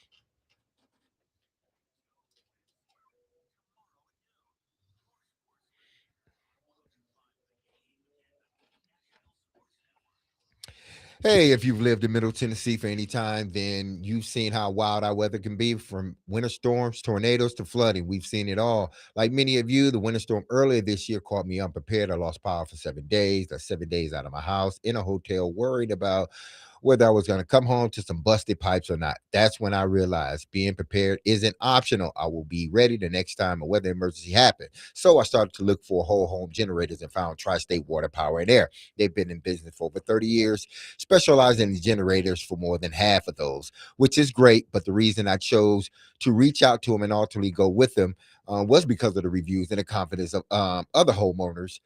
Hey, if you've lived in Middle Tennessee for any time, then you've seen how wild our weather can be, from winter storms, tornadoes, to flooding. We've seen it all. Like many of you, the winter storm earlier this year caught me unprepared. I lost power for 7 days. That's 7 days out of my house in a hotel, worried about whether I was going to come home to some busted pipes or not. That's when I realized being prepared isn't optional. I will be ready the next time a weather emergency happens. So I started to look for whole home generators and found Tri-State Water, Power, and Air. They've been in business for over 30 years, specializing in generators for more than half of those, which is great. But the reason I chose to reach out to them and ultimately go with them was because of the reviews and the confidence of other homeowners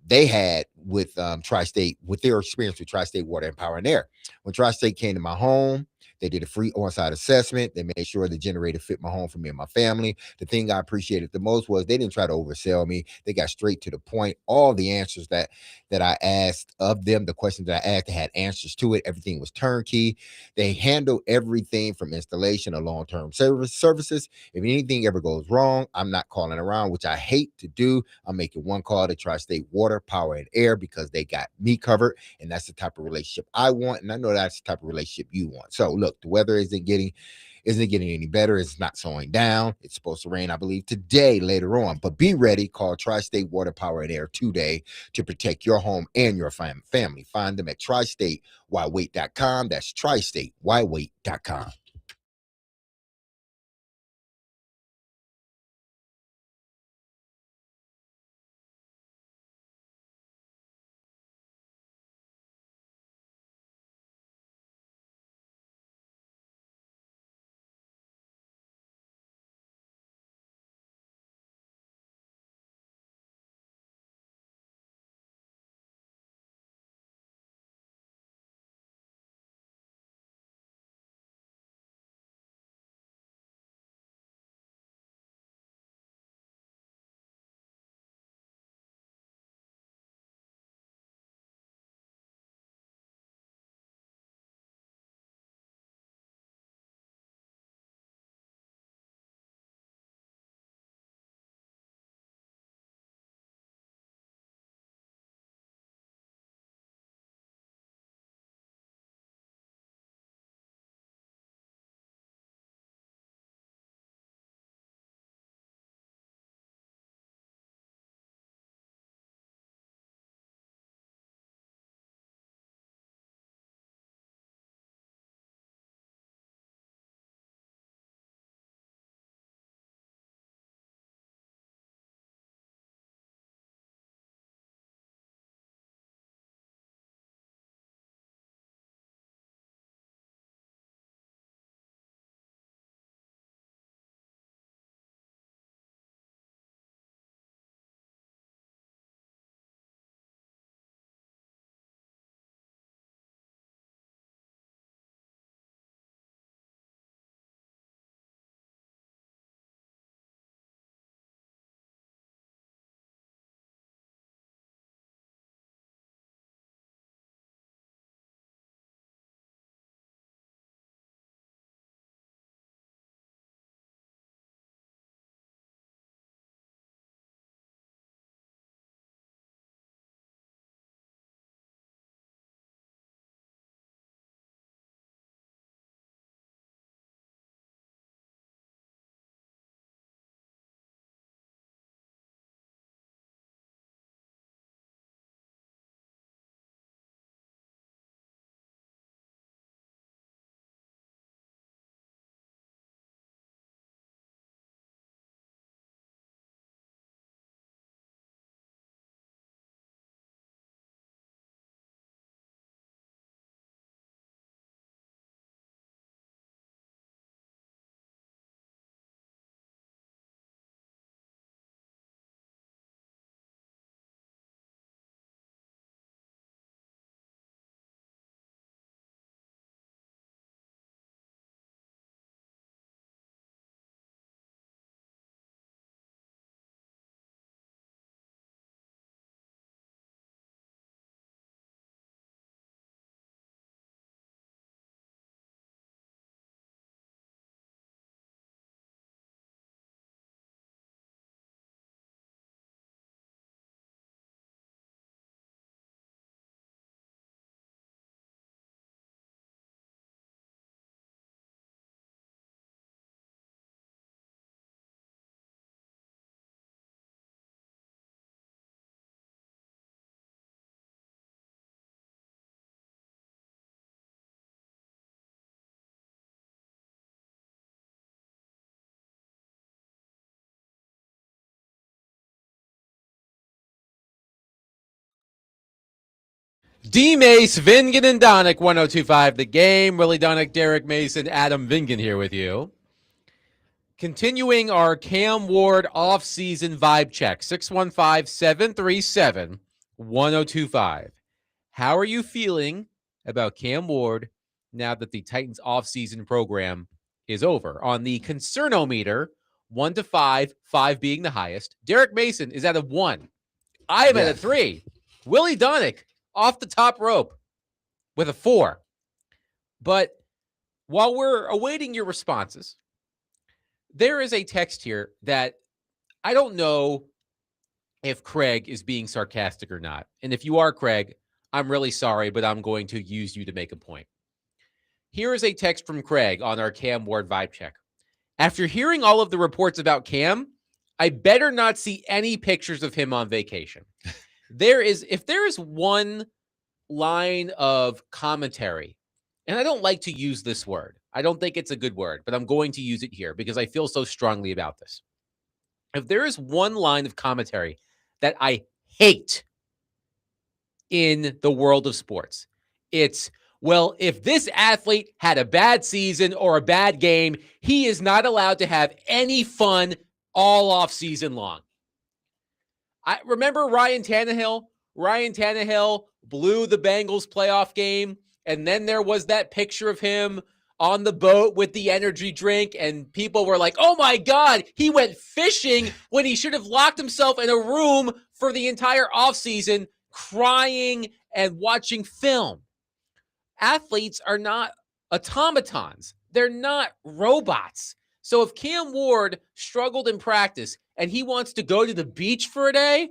they had with Tri-State, with their experience with Tri-State Water and Power and Air. When Tri-State came to my home, they did a free on-site assessment. They made sure the generator fit my home for me and my family. The thing I appreciated the most was they didn't try to oversell me. They got straight to the point. All the answers that I asked of them, the questions that I asked, they had answers to it. Everything was turnkey. They handled everything from installation to long-term services. If anything ever goes wrong, I'm not calling around, which I hate to do. I'm making one call to Tri-State Water, Power, and Air because they got me covered, and that's the type of relationship I want, and I know that's the type of relationship you want. So look, the weather isn't getting any better. It's not slowing down. It's supposed to rain, I believe, today later on. But be ready. Call Tri-State Water, Power, and Air today to protect your home and your family. Find them at tristatewhywait.com. That's tristatewhywait.com. DMase, Vingan, and Donick, 102.5 The Game. Willie Donick, Derek Mason, Adam Vingan here with you. Continuing our Cam Ward off-season vibe check, 615-737-1025. How are you feeling about Cam Ward now that the Titans off-season program is over? On the concernometer, 1 to 5, 5 being the highest. Derek Mason is at a 1. I am at a 3. Willie Donick off the top rope with a 4. But while we're awaiting your responses, there is a text here that I don't know if Craig is being sarcastic or not. And if you are, Craig, I'm really sorry, but I'm going to use you to make a point. Here is a text from Craig on our Cam Ward vibe check. After hearing all of the reports about Cam, I better not see any pictures of him on vacation. If there is one line of commentary, and I don't like to use this word. I don't think it's a good word, but I'm going to use it here because I feel so strongly about this. If there is one line of commentary that I hate in the world of sports, it's, well, if this athlete had a bad season or a bad game, he is not allowed to have any fun all off season long. I remember Ryan Tannehill. Ryan Tannehill blew the Bengals playoff game, and then there was that picture of him on the boat with the energy drink, and people were like, oh my God, he went fishing when he should have locked himself in a room for the entire offseason, crying and watching film. Athletes are not automatons. They're not robots. So if Cam Ward struggled in practice and he wants to go to the beach for a day,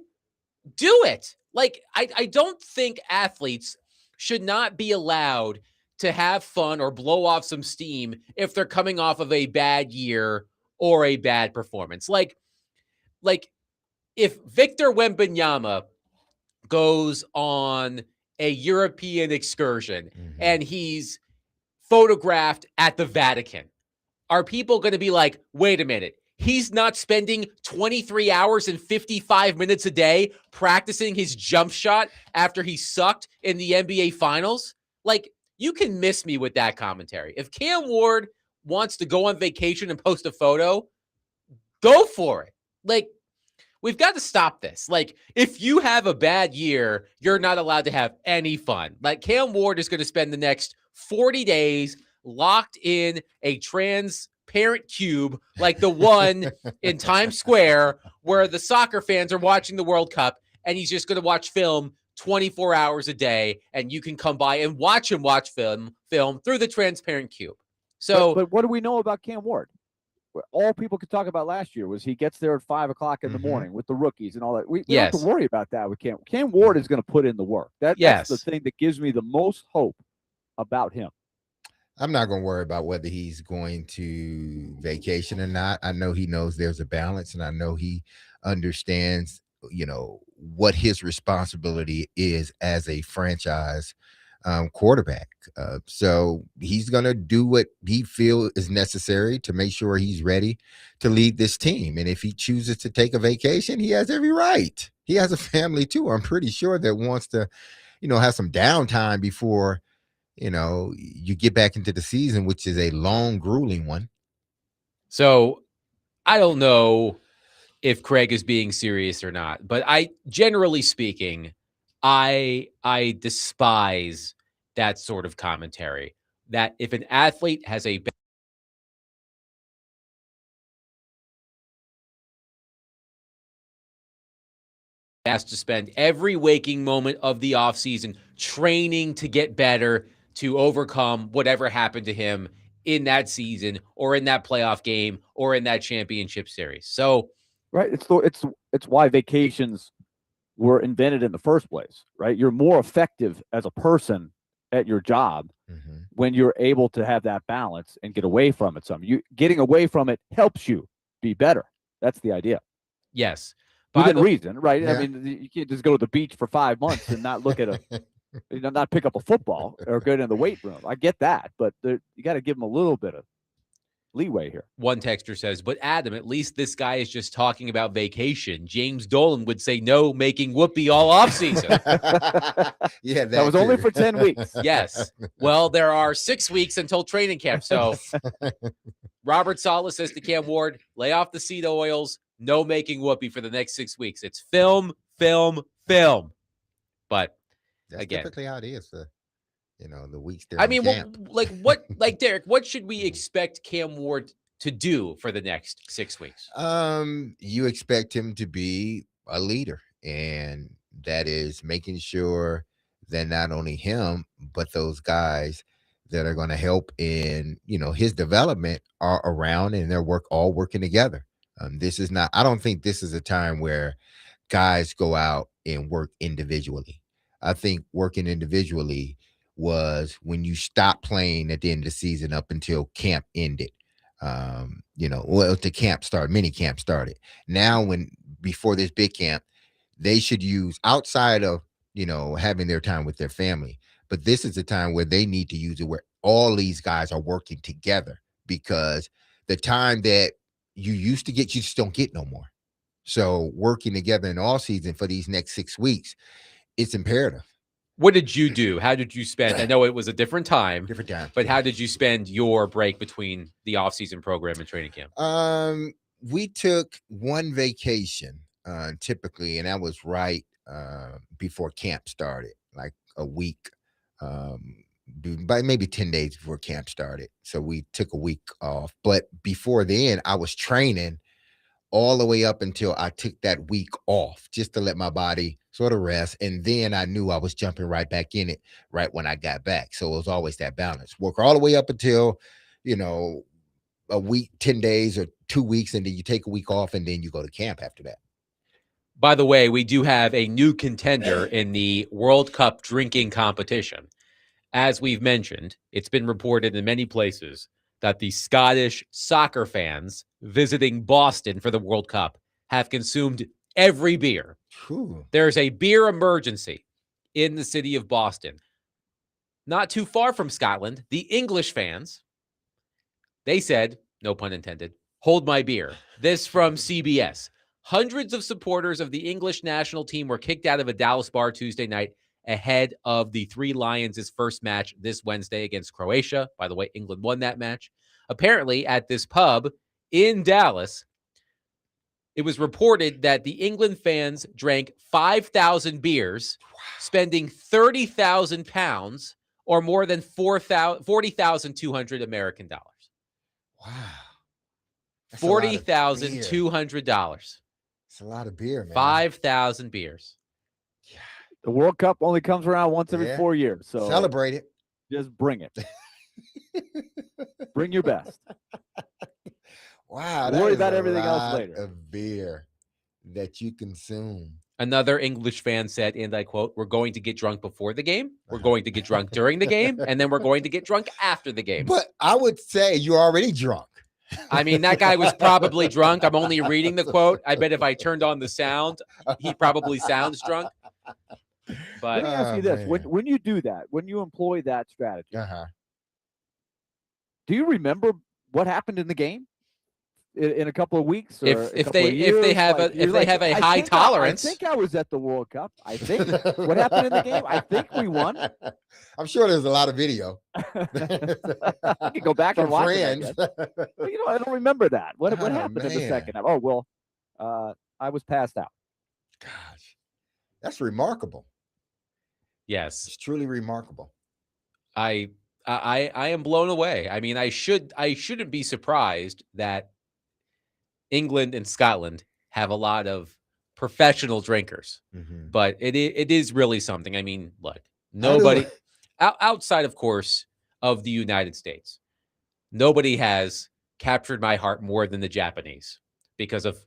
do it. Like, I don't think athletes should not be allowed to have fun or blow off some steam if they're coming off of a bad year or a bad performance. Like if Victor Wembanyama goes on a European excursion and he's photographed at the Vatican, are people going to be like, wait a minute, he's not spending 23 hours and 55 minutes a day practicing his jump shot after he sucked in the NBA Finals? Like, you can miss me with that commentary. If Cam Ward wants to go on vacation and post a photo, go for it. Like, we've got to stop this. Like, if you have a bad year, you're not allowed to have any fun. Like, Cam Ward is going to spend the next 40 days locked in a transparent cube like the one in Times Square where the soccer fans are watching the World Cup, and he's just going to watch film 24 hours a day, and you can come by and watch him watch film through the transparent cube. So, but what do we know about Cam Ward? All people could talk about last year was he gets there at 5 o'clock in the morning with the rookies and all that. We don't have to worry about that with Cam. Cam Ward is going to put in the work. That's the thing that gives me the most hope about him. I'm not going to worry about whether he's going to vacation or not. I know he knows there's a balance, and I know he understands, what his responsibility is as a franchise quarterback. So he's going to do what he feels is necessary to make sure he's ready to lead this team. And if he chooses to take a vacation, he has every right. He has a family too, I'm pretty sure, that wants to, have some downtime before, you get back into the season, which is a long, grueling one. So I don't know if Craig is being serious or not, but generally speaking, I despise that sort of commentary, that if an athlete has has to spend every waking moment of the offseason training to get better, to overcome whatever happened to him in that season or in that playoff game or in that championship series. So, right. It's why vacations were invented in the first place, right? You're more effective as a person at your job when you're able to have that balance and get away from it. Getting away from it helps you be better. That's the idea. Yes. Within reason, right? Yeah. I mean, you can't just go to the beach for 5 months and not look at not pick up a football or go to the weight room. I get that, but you got to give them a little bit of leeway here. One texter says, but Adam, at least this guy is just talking about vacation. James Dolan would say no, making whoopee all offseason. Yeah, That was only for 10 weeks. Yes. Well, there are 6 weeks until training camp. So Robert Saleh says to Cam Ward, lay off the seed oils, no making whoopee for the next 6 weeks. It's film, film, film. But that's again, typically how it is. The weeks there. I mean, like Derek, what should we expect Cam Ward to do for the next 6 weeks? You expect him to be a leader, and that is making sure that not only him, but those guys that are going to help in, his development are around and they're all working together. I don't think this is a time where guys go out and work individually. I think working individually was when you stopped playing at the end of the season up until camp ended. The camp started, mini camp started. Now, before this big camp, they should use outside of, having their time with their family. But this is the time where they need to use it where all these guys are working together, because the time that you used to get, you just don't get no more. So working together in all season for these next 6 weeks, it's imperative. What did you do? How did you spend? I know it was a different time, but how did you spend your break between the off-season program and training camp? We took one vacation, typically, and that was right before camp started, like a week, by maybe 10 days before camp started. So we took a week off. But before then, I was training all the way up until I took that week off, just to let my body sort of rest. And then I knew I was jumping right back in it right when I got back. So it was always that balance. Work all the way up until, a week, 10 days or 2 weeks, and then you take a week off, and then you go to camp after that. By the way, we do have a new contender in the World Cup drinking competition. As we've mentioned, it's been reported in many places that the Scottish soccer fans visiting Boston for the World Cup have consumed every beer. Ooh. There's a beer emergency in the city of Boston. Not too far from Scotland, the English fans, they said, no pun intended, hold my beer. This from CBS. Hundreds of supporters of the English national team were kicked out of a Dallas bar Tuesday night ahead of the Three Lions' first match this Wednesday against Croatia. By the way, England won that match. Apparently, at this pub in Dallas, it was reported that the England fans drank 5,000 beers, spending 30,000 pounds or more than 40,200 American dollars. Wow. $40,200. It's a lot of beer, man. 5,000 beers. The World Cup only comes around once every 4 years. So celebrate it. Just bring it. Bring your best. Wow. Don't worry about everything else later. Of beer that you consume. Another English fan said, and I quote, "We're going to get drunk before the game. We're going to get drunk during the game. And then we're going to get drunk after the game." But I would say you're already drunk. I mean, that guy was probably drunk. I'm only reading the quote. I bet if I turned on the sound, he probably sounds drunk. But let me ask you this. When you do that, when you employ that strategy, do you remember what happened in the game in a couple of weeks? Or if they have a high tolerance. I think I was at the World Cup. I think what happened in the game. I think we won. I'm sure there's a lot of video. I can go back and watch it. I don't remember that. What happened in the second half? Oh well, I was passed out. Gosh, that's remarkable. Yes, it's truly remarkable. I am blown away. I mean, I shouldn't be surprised that England and Scotland have a lot of professional drinkers, but it is really something. I mean, look, nobody outside, of course, of the United States, nobody has captured my heart more than the Japanese because of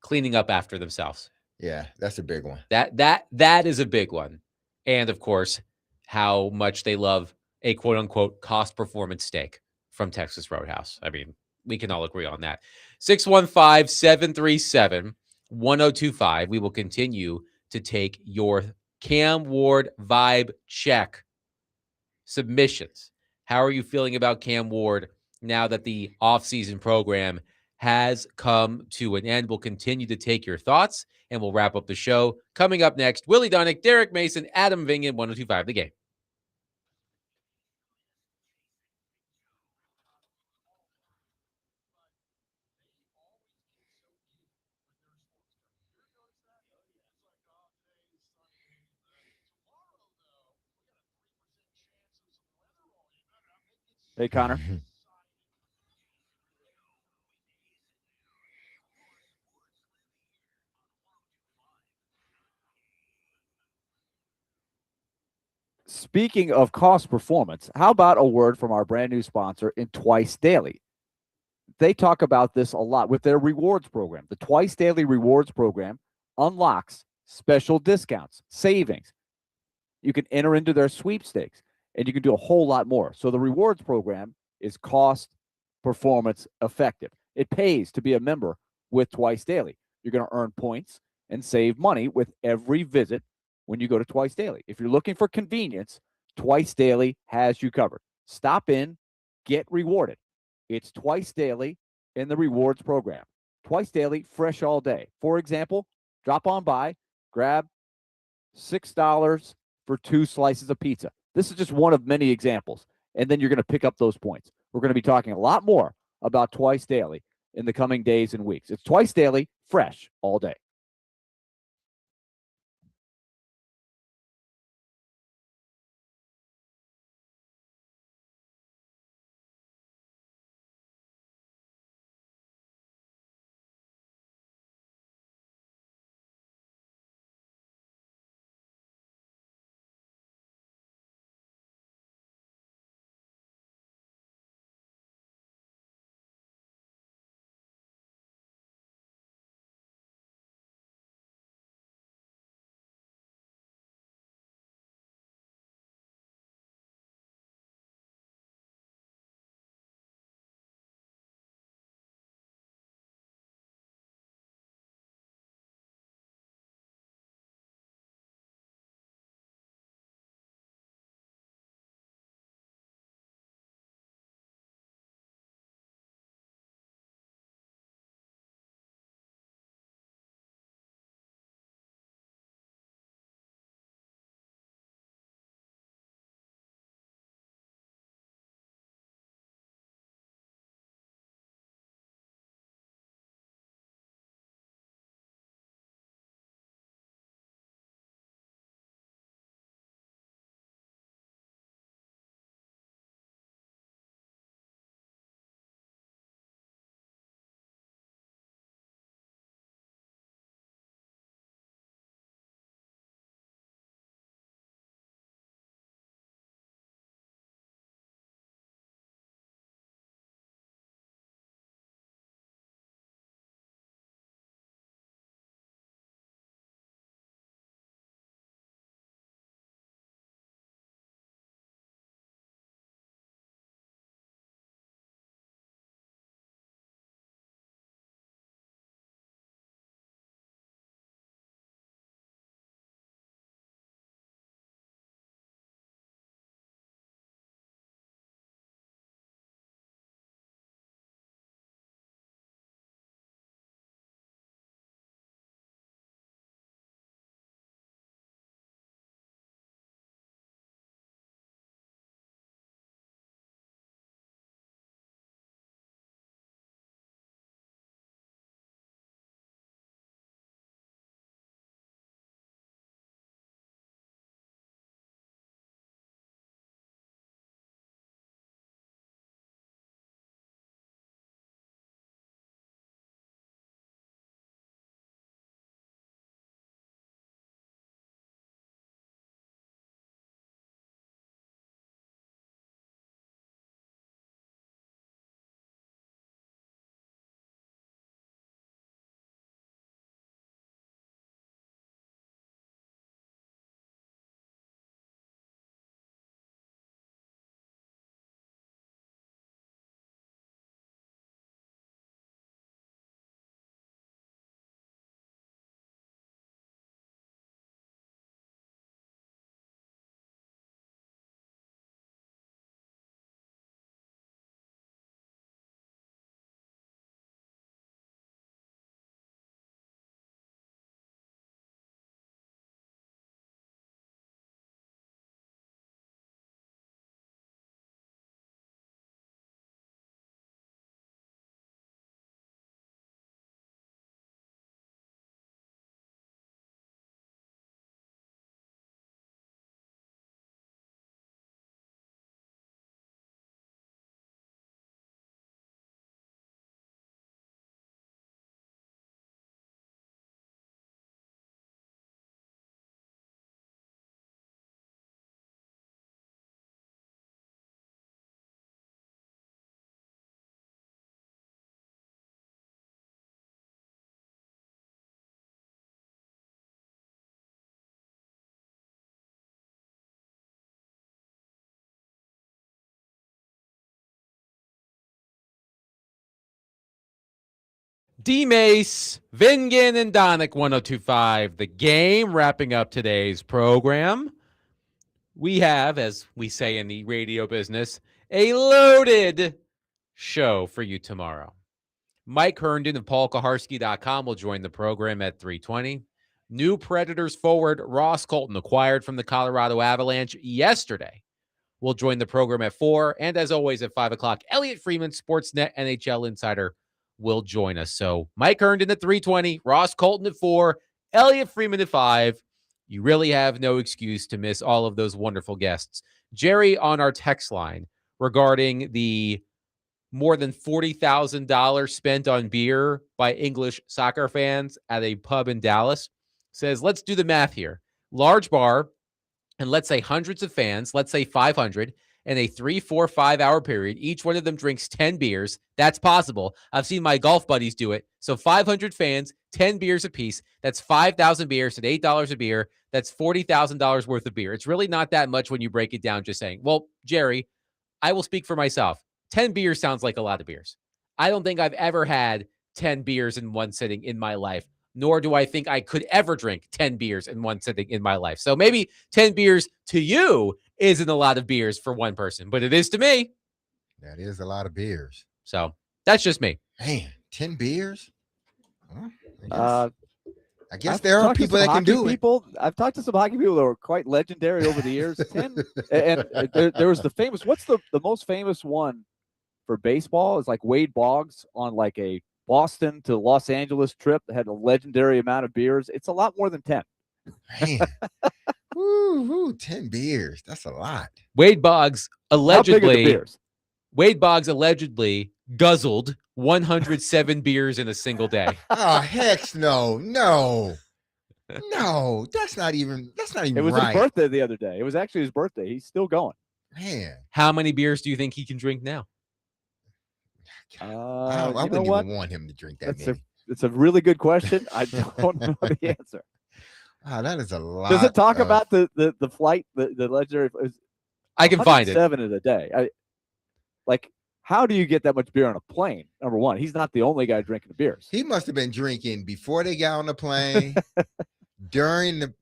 cleaning up after themselves. Yeah, that's a big one. That is a big one. And of course, how much they love a quote unquote cost performance steak from Texas Roadhouse. I mean, we can all agree on that. 615-737-1025. We will continue to take your Cam Ward vibe check submissions. How are you feeling about Cam Ward now that the off-season program has come to an end. We'll continue to take your thoughts, and we'll wrap up the show. Coming up next, Willy Dunnick, Derek Mason, Adam Vingan, 102.5 The Game. Hey, Connor. Speaking of cost performance, how about a word from our brand new sponsor in Twice Daily? They talk about this a lot with their rewards program. The Twice Daily Rewards program unlocks special discounts, savings. You can enter into their sweepstakes, and you can do a whole lot more. So the rewards program is cost performance effective. It pays to be a member with Twice Daily. You're going to earn points and save money with every visit when you go to Twice Daily. If you're looking for convenience, Twice Daily has you covered. Stop in, get rewarded. It's Twice Daily in the rewards program. Twice Daily, fresh all day. For example, drop on by, grab $6 for 2 slices of pizza. This is just one of many examples. And then you're going to pick up those points. We're going to be talking a lot more about Twice Daily in the coming days and weeks. It's Twice Daily, fresh all day. DMase, Vingan, and Donick 1025. The Game, wrapping up today's program. We have, as we say in the radio business, a loaded show for you tomorrow. Mike Herndon of PaulKaharski.com will join the program at 3:20. New Predators forward Ross Colton, acquired from the Colorado Avalanche yesterday, will join the program at 4. And as always, at 5 o'clock, Elliot Freeman, Sportsnet NHL Insider, will join us. So Mike Herndon at 3:20, Ross Colton at 4, Elliot Freeman at 5. You really have no excuse to miss all of those wonderful guests. Jerry on our text line regarding the more than $40,000 spent on beer by English soccer fans at a pub in Dallas says, let's do the math here. Large bar, and let's say hundreds of fans, let's say 500, in a 3, 4, 5 hour period. Each one of them drinks 10 beers. That's possible. I've seen my golf buddies do it. So 500 fans, 10 beers apiece. That's 5,000 beers at $8 a beer. That's $40,000 worth of beer. It's really not that much when you break it down, just saying. Well, Jerry, I will speak for myself. 10 beers sounds like a lot of beers. I don't think I've ever had 10 beers in one sitting in my life, nor do I think I could ever drink 10 beers in one sitting in my life. So maybe 10 beers to you isn't a lot of beers for one person, but it is to me. That is a lot of beers. So that's just me. Man, 10 beers? I guess there are people that can do it. I've talked to some hockey people that were quite legendary over the years. 10, and there was the famous, what's the most famous one for baseball is like Wade Boggs on like a Boston to Los Angeles trip that had a legendary amount of beers. It's a lot more than 10. Man. Woo, 10 beers. That's a lot. Wade Boggs allegedly How guzzled 107 beers in a single day. Oh, heck no. That's not even It was right. his birthday the other day. It was actually his birthday. He's still going. Man. How many beers do you think he can drink now? I wouldn't even want him to drink that many. It's a really good question. I don't know the answer. Oh, that is a lot. Does it talk about the flight, the legendary? I can find it. 7 in a day. How do you get that much beer on a plane? Number one, he's not the only guy drinking beers. He must have been drinking before they got on the plane, during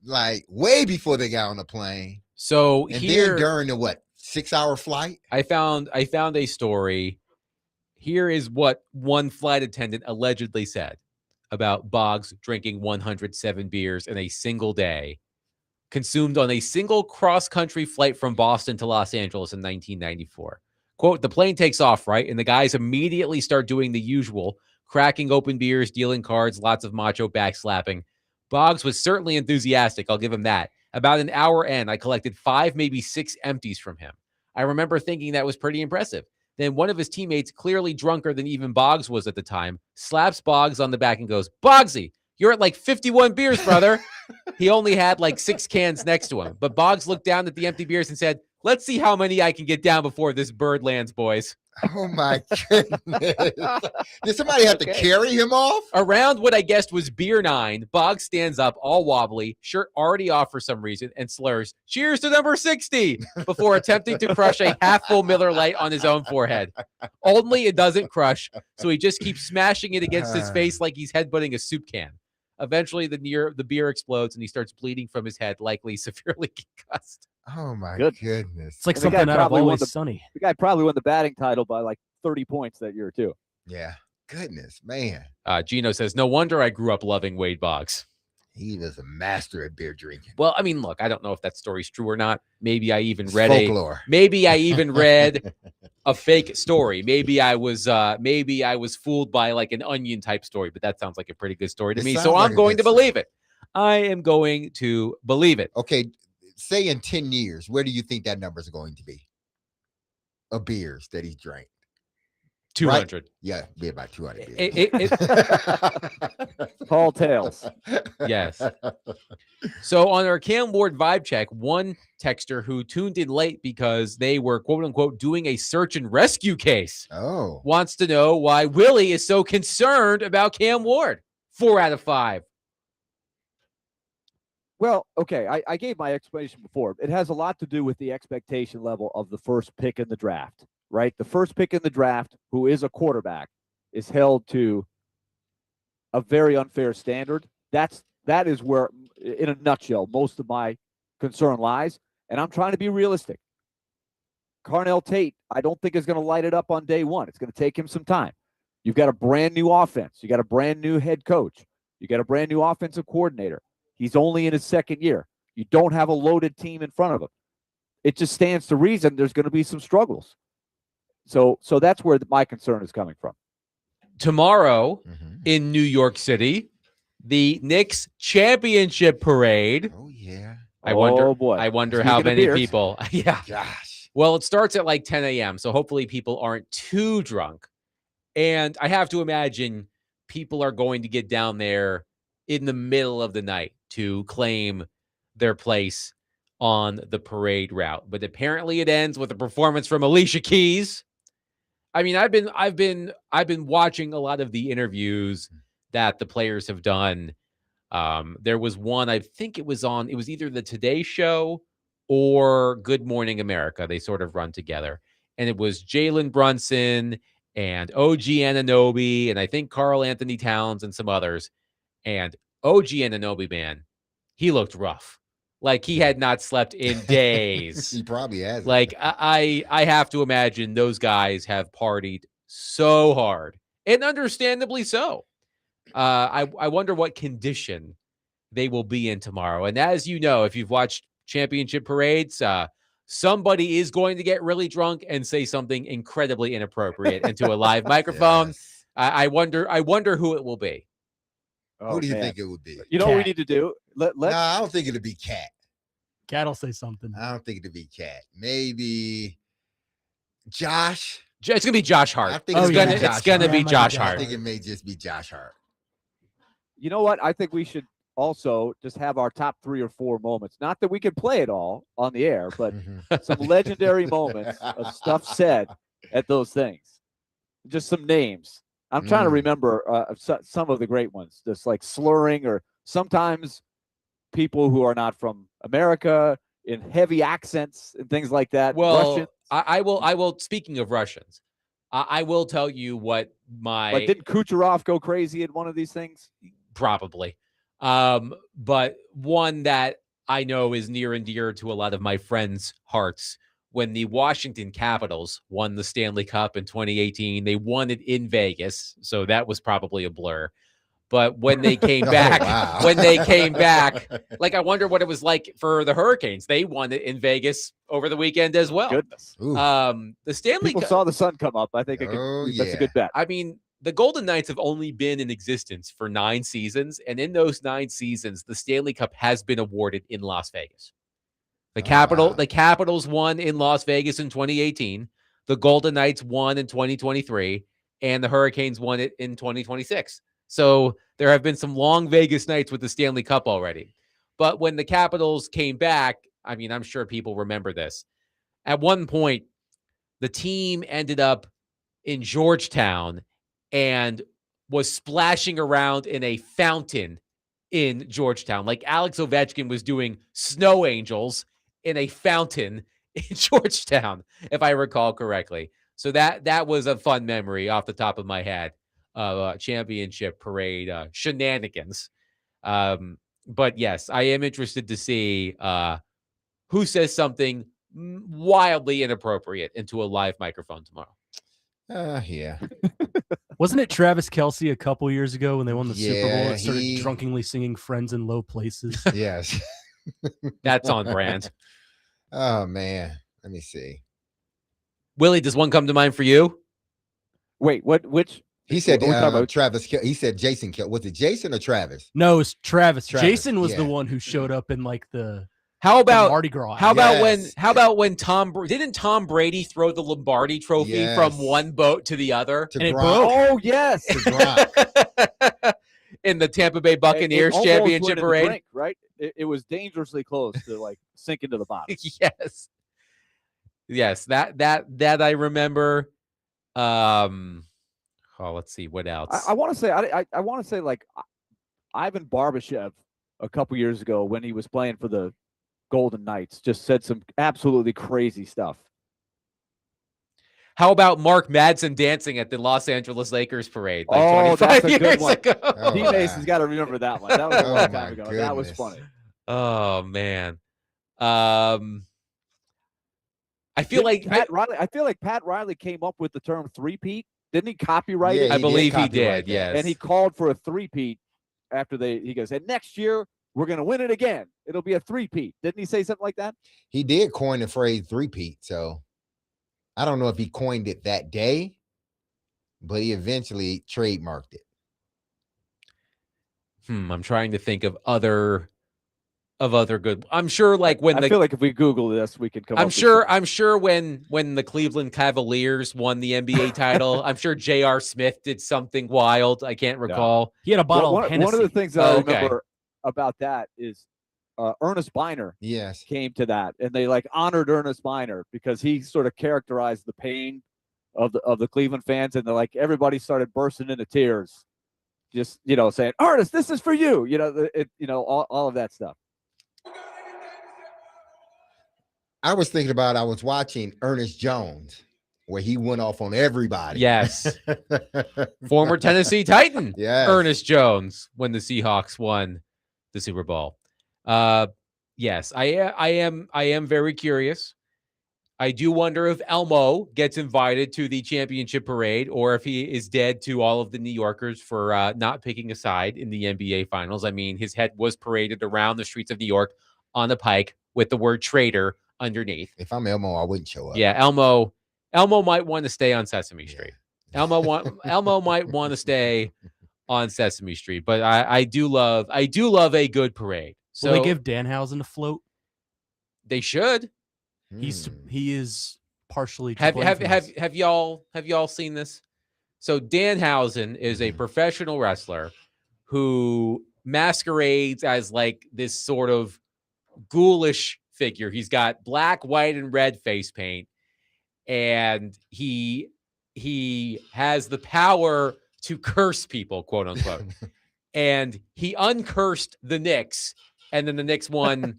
way before they got on the plane. So and here, then during the 6-hour flight? I found a story. Here is what one flight attendant allegedly said about Boggs drinking 107 beers in a single day, consumed on a single cross-country flight from Boston to Los Angeles in 1994. Quote, the plane takes off, right? And the guys immediately start doing the usual, cracking open beers, dealing cards, lots of macho backslapping. Boggs was certainly enthusiastic, I'll give him that. About an hour in, I collected 5, maybe 6 empties from him. I remember thinking that was pretty impressive. Then one of his teammates, clearly drunker than even Boggs was at the time, slaps Boggs on the back and goes, Boggsy, you're at 51 beers, brother. He only had 6 cans next to him. But Boggs looked down at the empty beers and said, let's see how many I can get down before this bird lands, boys. Oh, my goodness. Did somebody have to carry him off? Around what I guessed was beer 9, Boggs stands up, all wobbly, shirt already off for some reason, and slurs, cheers to number 60, before attempting to crush a half-full Miller Lite on his own forehead. Only it doesn't crush, so he just keeps smashing it against his face like he's headbutting a soup can. Eventually, the beer explodes, and he starts bleeding from his head, likely severely concussed. Oh, my goodness. It's like something out of Always Sunny. The guy probably won the batting title by 30 points that year, too. Yeah. Goodness, man. Gino says, no wonder I grew up loving Wade Boggs. He was a master at beer drinking. Well, I mean, look, I don't know if that story's true or not. Maybe I even read a fake story. Maybe I was fooled by an Onion type story, but that sounds like a pretty good story to me. So I'm going to believe it. I am going to believe it. Okay. Say in 10 years, where do you think that number is going to be? Of beers that he drank. 200. Right? Yeah, be about 200 beers. Tall tales. Yes. So on our Cam Ward vibe check, one texter who tuned in late because they were, quote unquote, doing a search and rescue case wants to know why Willy is so concerned about Cam Ward. 4 out of 5. Well, okay, I gave my explanation before. It has a lot to do with the expectation level of the first pick in the draft, right? The first pick in the draft, who is a quarterback, is held to a very unfair standard. That is where, in a nutshell, most of my concern lies. And I'm trying to be realistic. Carnell Tate, I don't think is going to light it up on day one. It's going to take him some time. You've got a brand new offense. You got a brand new head coach. You got a brand new offensive coordinator. He's only in his second year. You don't have a loaded team in front of him. It just stands to reason there's going to be some struggles. So that's where my concern is coming from. Tomorrow in New York City, the Knicks championship parade. Oh yeah. I wonder Speaking how of many beers. people. Yeah. Gosh. Well, it starts at like 10 a.m. So hopefully people aren't too drunk. And I have to imagine people are going to get down there in the middle of the night to claim their place on the parade route. But apparently it ends with a performance from Alicia Keys. I mean, I've been watching a lot of the interviews that the players have done. There was one, I think it was either the Today Show or Good Morning America. They sort of run together. And it was Jalen Brunson and OG Anunoby, and I think Karl Anthony Towns and some others. And OG Anunoby, man, he looked rough. Like he had not slept in days. He probably has. Like I have to imagine those guys have partied so hard, and understandably so. I wonder what condition they will be in tomorrow. And as you know, if you've watched championship parades, somebody is going to get really drunk and say something incredibly inappropriate into a live microphone. Yes. I wonder who it will be. Who do you think it would be? You know what we Cat. need to do? No, I don't think it'll be Cat. Cat'll say something. I don't think it'll be Cat. Maybe Josh. It's gonna be Josh Hart. I think Oh, it's yeah. gonna be It's Josh gonna Hart. be Josh I Hart. think it may just be Josh Hart. You know what? I think we should also just have our top 3 or 4 moments. Not that we can play it all on the air, but some legendary moments of stuff said at those things. Just some names. I'm trying to remember some of the great ones, just like slurring, or sometimes people who are not from America in heavy accents and things like that. Well, Russian. I will. Speaking of Russians, I will tell you what Like, didn't Kucherov go crazy at one of these things? probably. But one that I know is near and dear to a lot of my friends' hearts. When the Washington Capitals won the Stanley Cup in 2018, they won it in Vegas, so that was probably a blur. But when they came back, like I wonder what it was like for the Hurricanes. They won it in Vegas over the weekend as well. Goodness. The Stanley People Cup. saw the sun come up. I think that's a good bet. I mean, the Golden Knights have only been in existence for 9 seasons, and in those 9 seasons, the Stanley Cup has been awarded in Las Vegas. The Capitals won in Las Vegas in 2018. The Golden Knights won in 2023, and the Hurricanes won it in 2026. So there have been some long Vegas nights with the Stanley Cup already. But when the Capitals came back, I mean, I'm sure people remember this. At one point, the team ended up in Georgetown and was splashing around in a fountain in Georgetown. Like Alex Ovechkin was doing snow angels in a fountain in Georgetown, if I recall correctly. So that was a fun memory off the top of my head. Championship parade shenanigans. But yes, I am interested to see who says something wildly inappropriate into a live microphone tomorrow. Yeah. Wasn't it Travis Kelce a couple years ago when they won the Super Bowl Yeah, and started he- drunkenly singing "Friends in Low Places"? Yes. That's on brand. Oh man. Let me see. Willie, does one come to mind for you? Wait, which? He said What are we talking about? Travis. He said Jason. Was it Jason or Travis? No, it's Travis. Travis, Jason was the yeah. one who showed up in like the How about Mardi Gras. How about when? Yes. How about when didn't Tom Brady throw the Lombardi Trophy Yes. from one boat to the other To And it Gronk. broke. Oh yes. To Gronk. in the Tampa Bay Buccaneers It almost championship went in the parade? drink, right? It was dangerously close to like sink into the bottom. Yes, that I remember. Let's see what else. I want to say I want to say like Ivan Barbashev a couple years ago when he was playing for the Golden Knights just said some absolutely crazy stuff. How about Mark Madsen dancing at the Los Angeles Lakers parade? Like Oh, 25 that's a years good one. ago. Oh, DMase wow. has got to remember that one. That was a Oh, long my time ago. That was goodness. funny. Oh man. I feel Didn't like I feel like Pat Riley came up with the term three-peat. Didn't he copyright Yeah, it? I he did believe he copyright did. that. Yes. And he called for a three-peat after he goes, and next year we're going to win it again. It'll be a three-peat. Didn't he say something like that? He did coin the phrase three-peat. So I don't know if he coined it that day, but he eventually trademarked it. I'm trying to think of other good. I'm sure like when I feel like if we Google this, we could come up with I'm sure when the Cleveland Cavaliers won the NBA title, I'm sure J.R. Smith did something wild. I can't recall. He had a bottle of Hennessy. one of the things that I Oh, okay. remember about that is Ernest Biner Yes. came to that, and they like honored Ernest Biner because he sort of characterized the pain of the Cleveland fans, and like everybody started bursting into tears, just saying, "Ernest, this is for you," all of that stuff. I was thinking about, I was watching Ernest Jones, where he went off on everybody. Yes. Former Tennessee Titan, Yes. Ernest Jones, when the Seahawks won the Super Bowl. Yes, I am very curious. I do wonder if Elmo gets invited to the championship parade, or if he is dead to all of the New Yorkers for not picking a side in the NBA Finals. I mean, his head was paraded around the streets of New York on the pike with the word traitor underneath. If I'm Elmo, I wouldn't show up. Yeah, Elmo might want to stay on Sesame Street. Elmo might want to stay on Sesame Street, but I do love a good parade. So Will they give Danhausen a float? they should. He is partially to Have blame for this. y'all seen this? So Danhausen is a professional wrestler who masquerades as like this sort of ghoulish figure. He's got black, white, and red face paint, and he has the power to curse people, quote unquote. And he uncursed the Knicks, and then the Knicks won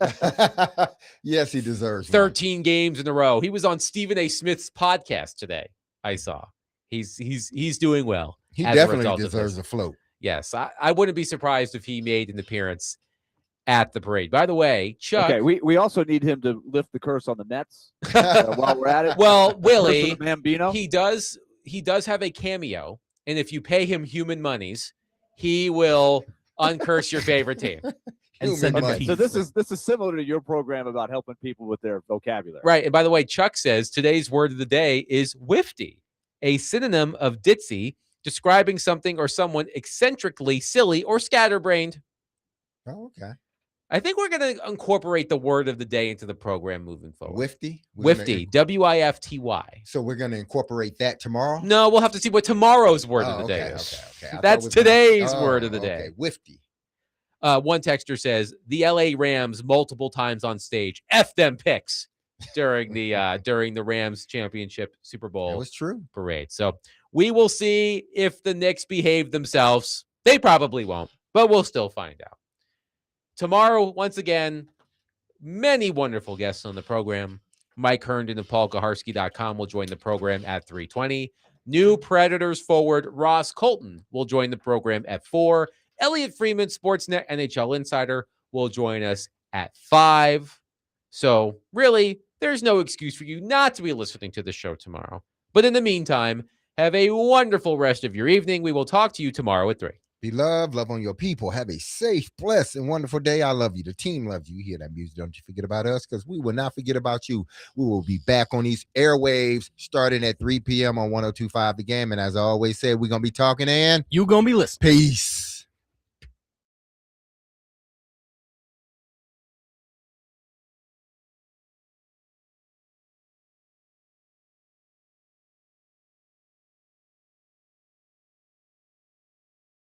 Yes, he deserves 13 games in a row. He was on Stephen A. Smith's podcast today. I saw. He's doing well. He as a definitely result of deserves this. a float. Yes, I wouldn't be surprised if he made an appearance at the parade. By the way, Chuck. Okay, we also need him to lift the curse on the Nets while we're at it. Well, Curse Willy, of the Bambino. he does have a cameo, and if you pay him human monies, he will uncurse your favorite team. And Human send him money. teeth. So this is similar to your program about helping people with their vocabulary. Right. And by the way, Chuck says today's word of the day is whifty, a synonym of ditzy, describing something or someone eccentrically silly or scatterbrained. Oh, okay. I think we're going to incorporate the word of the day into the program moving forward. Whifty. We're gonna- Whifty, W-I-F-T-Y. So we're going to incorporate that tomorrow? No, we'll have to see what tomorrow's word Oh, of the day okay, is. okay. I thought That's it was gonna- today's word of the okay. day. Whifty. One texter says the LA Rams multiple times on stage F them picks during the Rams championship Super That Bowl was true. parade. So we will see if the Knicks behave themselves. They probably won't, but we'll still find out. Tomorrow, once again, many wonderful guests on the program. Mike Herndon of PaulKaharski.com will join the program at 3:20. New Predators forward Ross Colton will join the program at 4. Elliot Freeman, Sportsnet NHL Insider, will join us at 5. So really, there's no excuse for you not to be listening to the show tomorrow. But in the meantime, have a wonderful rest of your evening. We will talk to you tomorrow at 3. Be loved, love on your people. Have a safe, blessed, and wonderful day. I love you. The team loves you. You hear that music? Don't you forget about us, because we will not forget about you. We will be back on these airwaves starting at 3 p.m. on 102.5 The Game. And as I always said, we're going to be talking, and You gonna be listening. peace.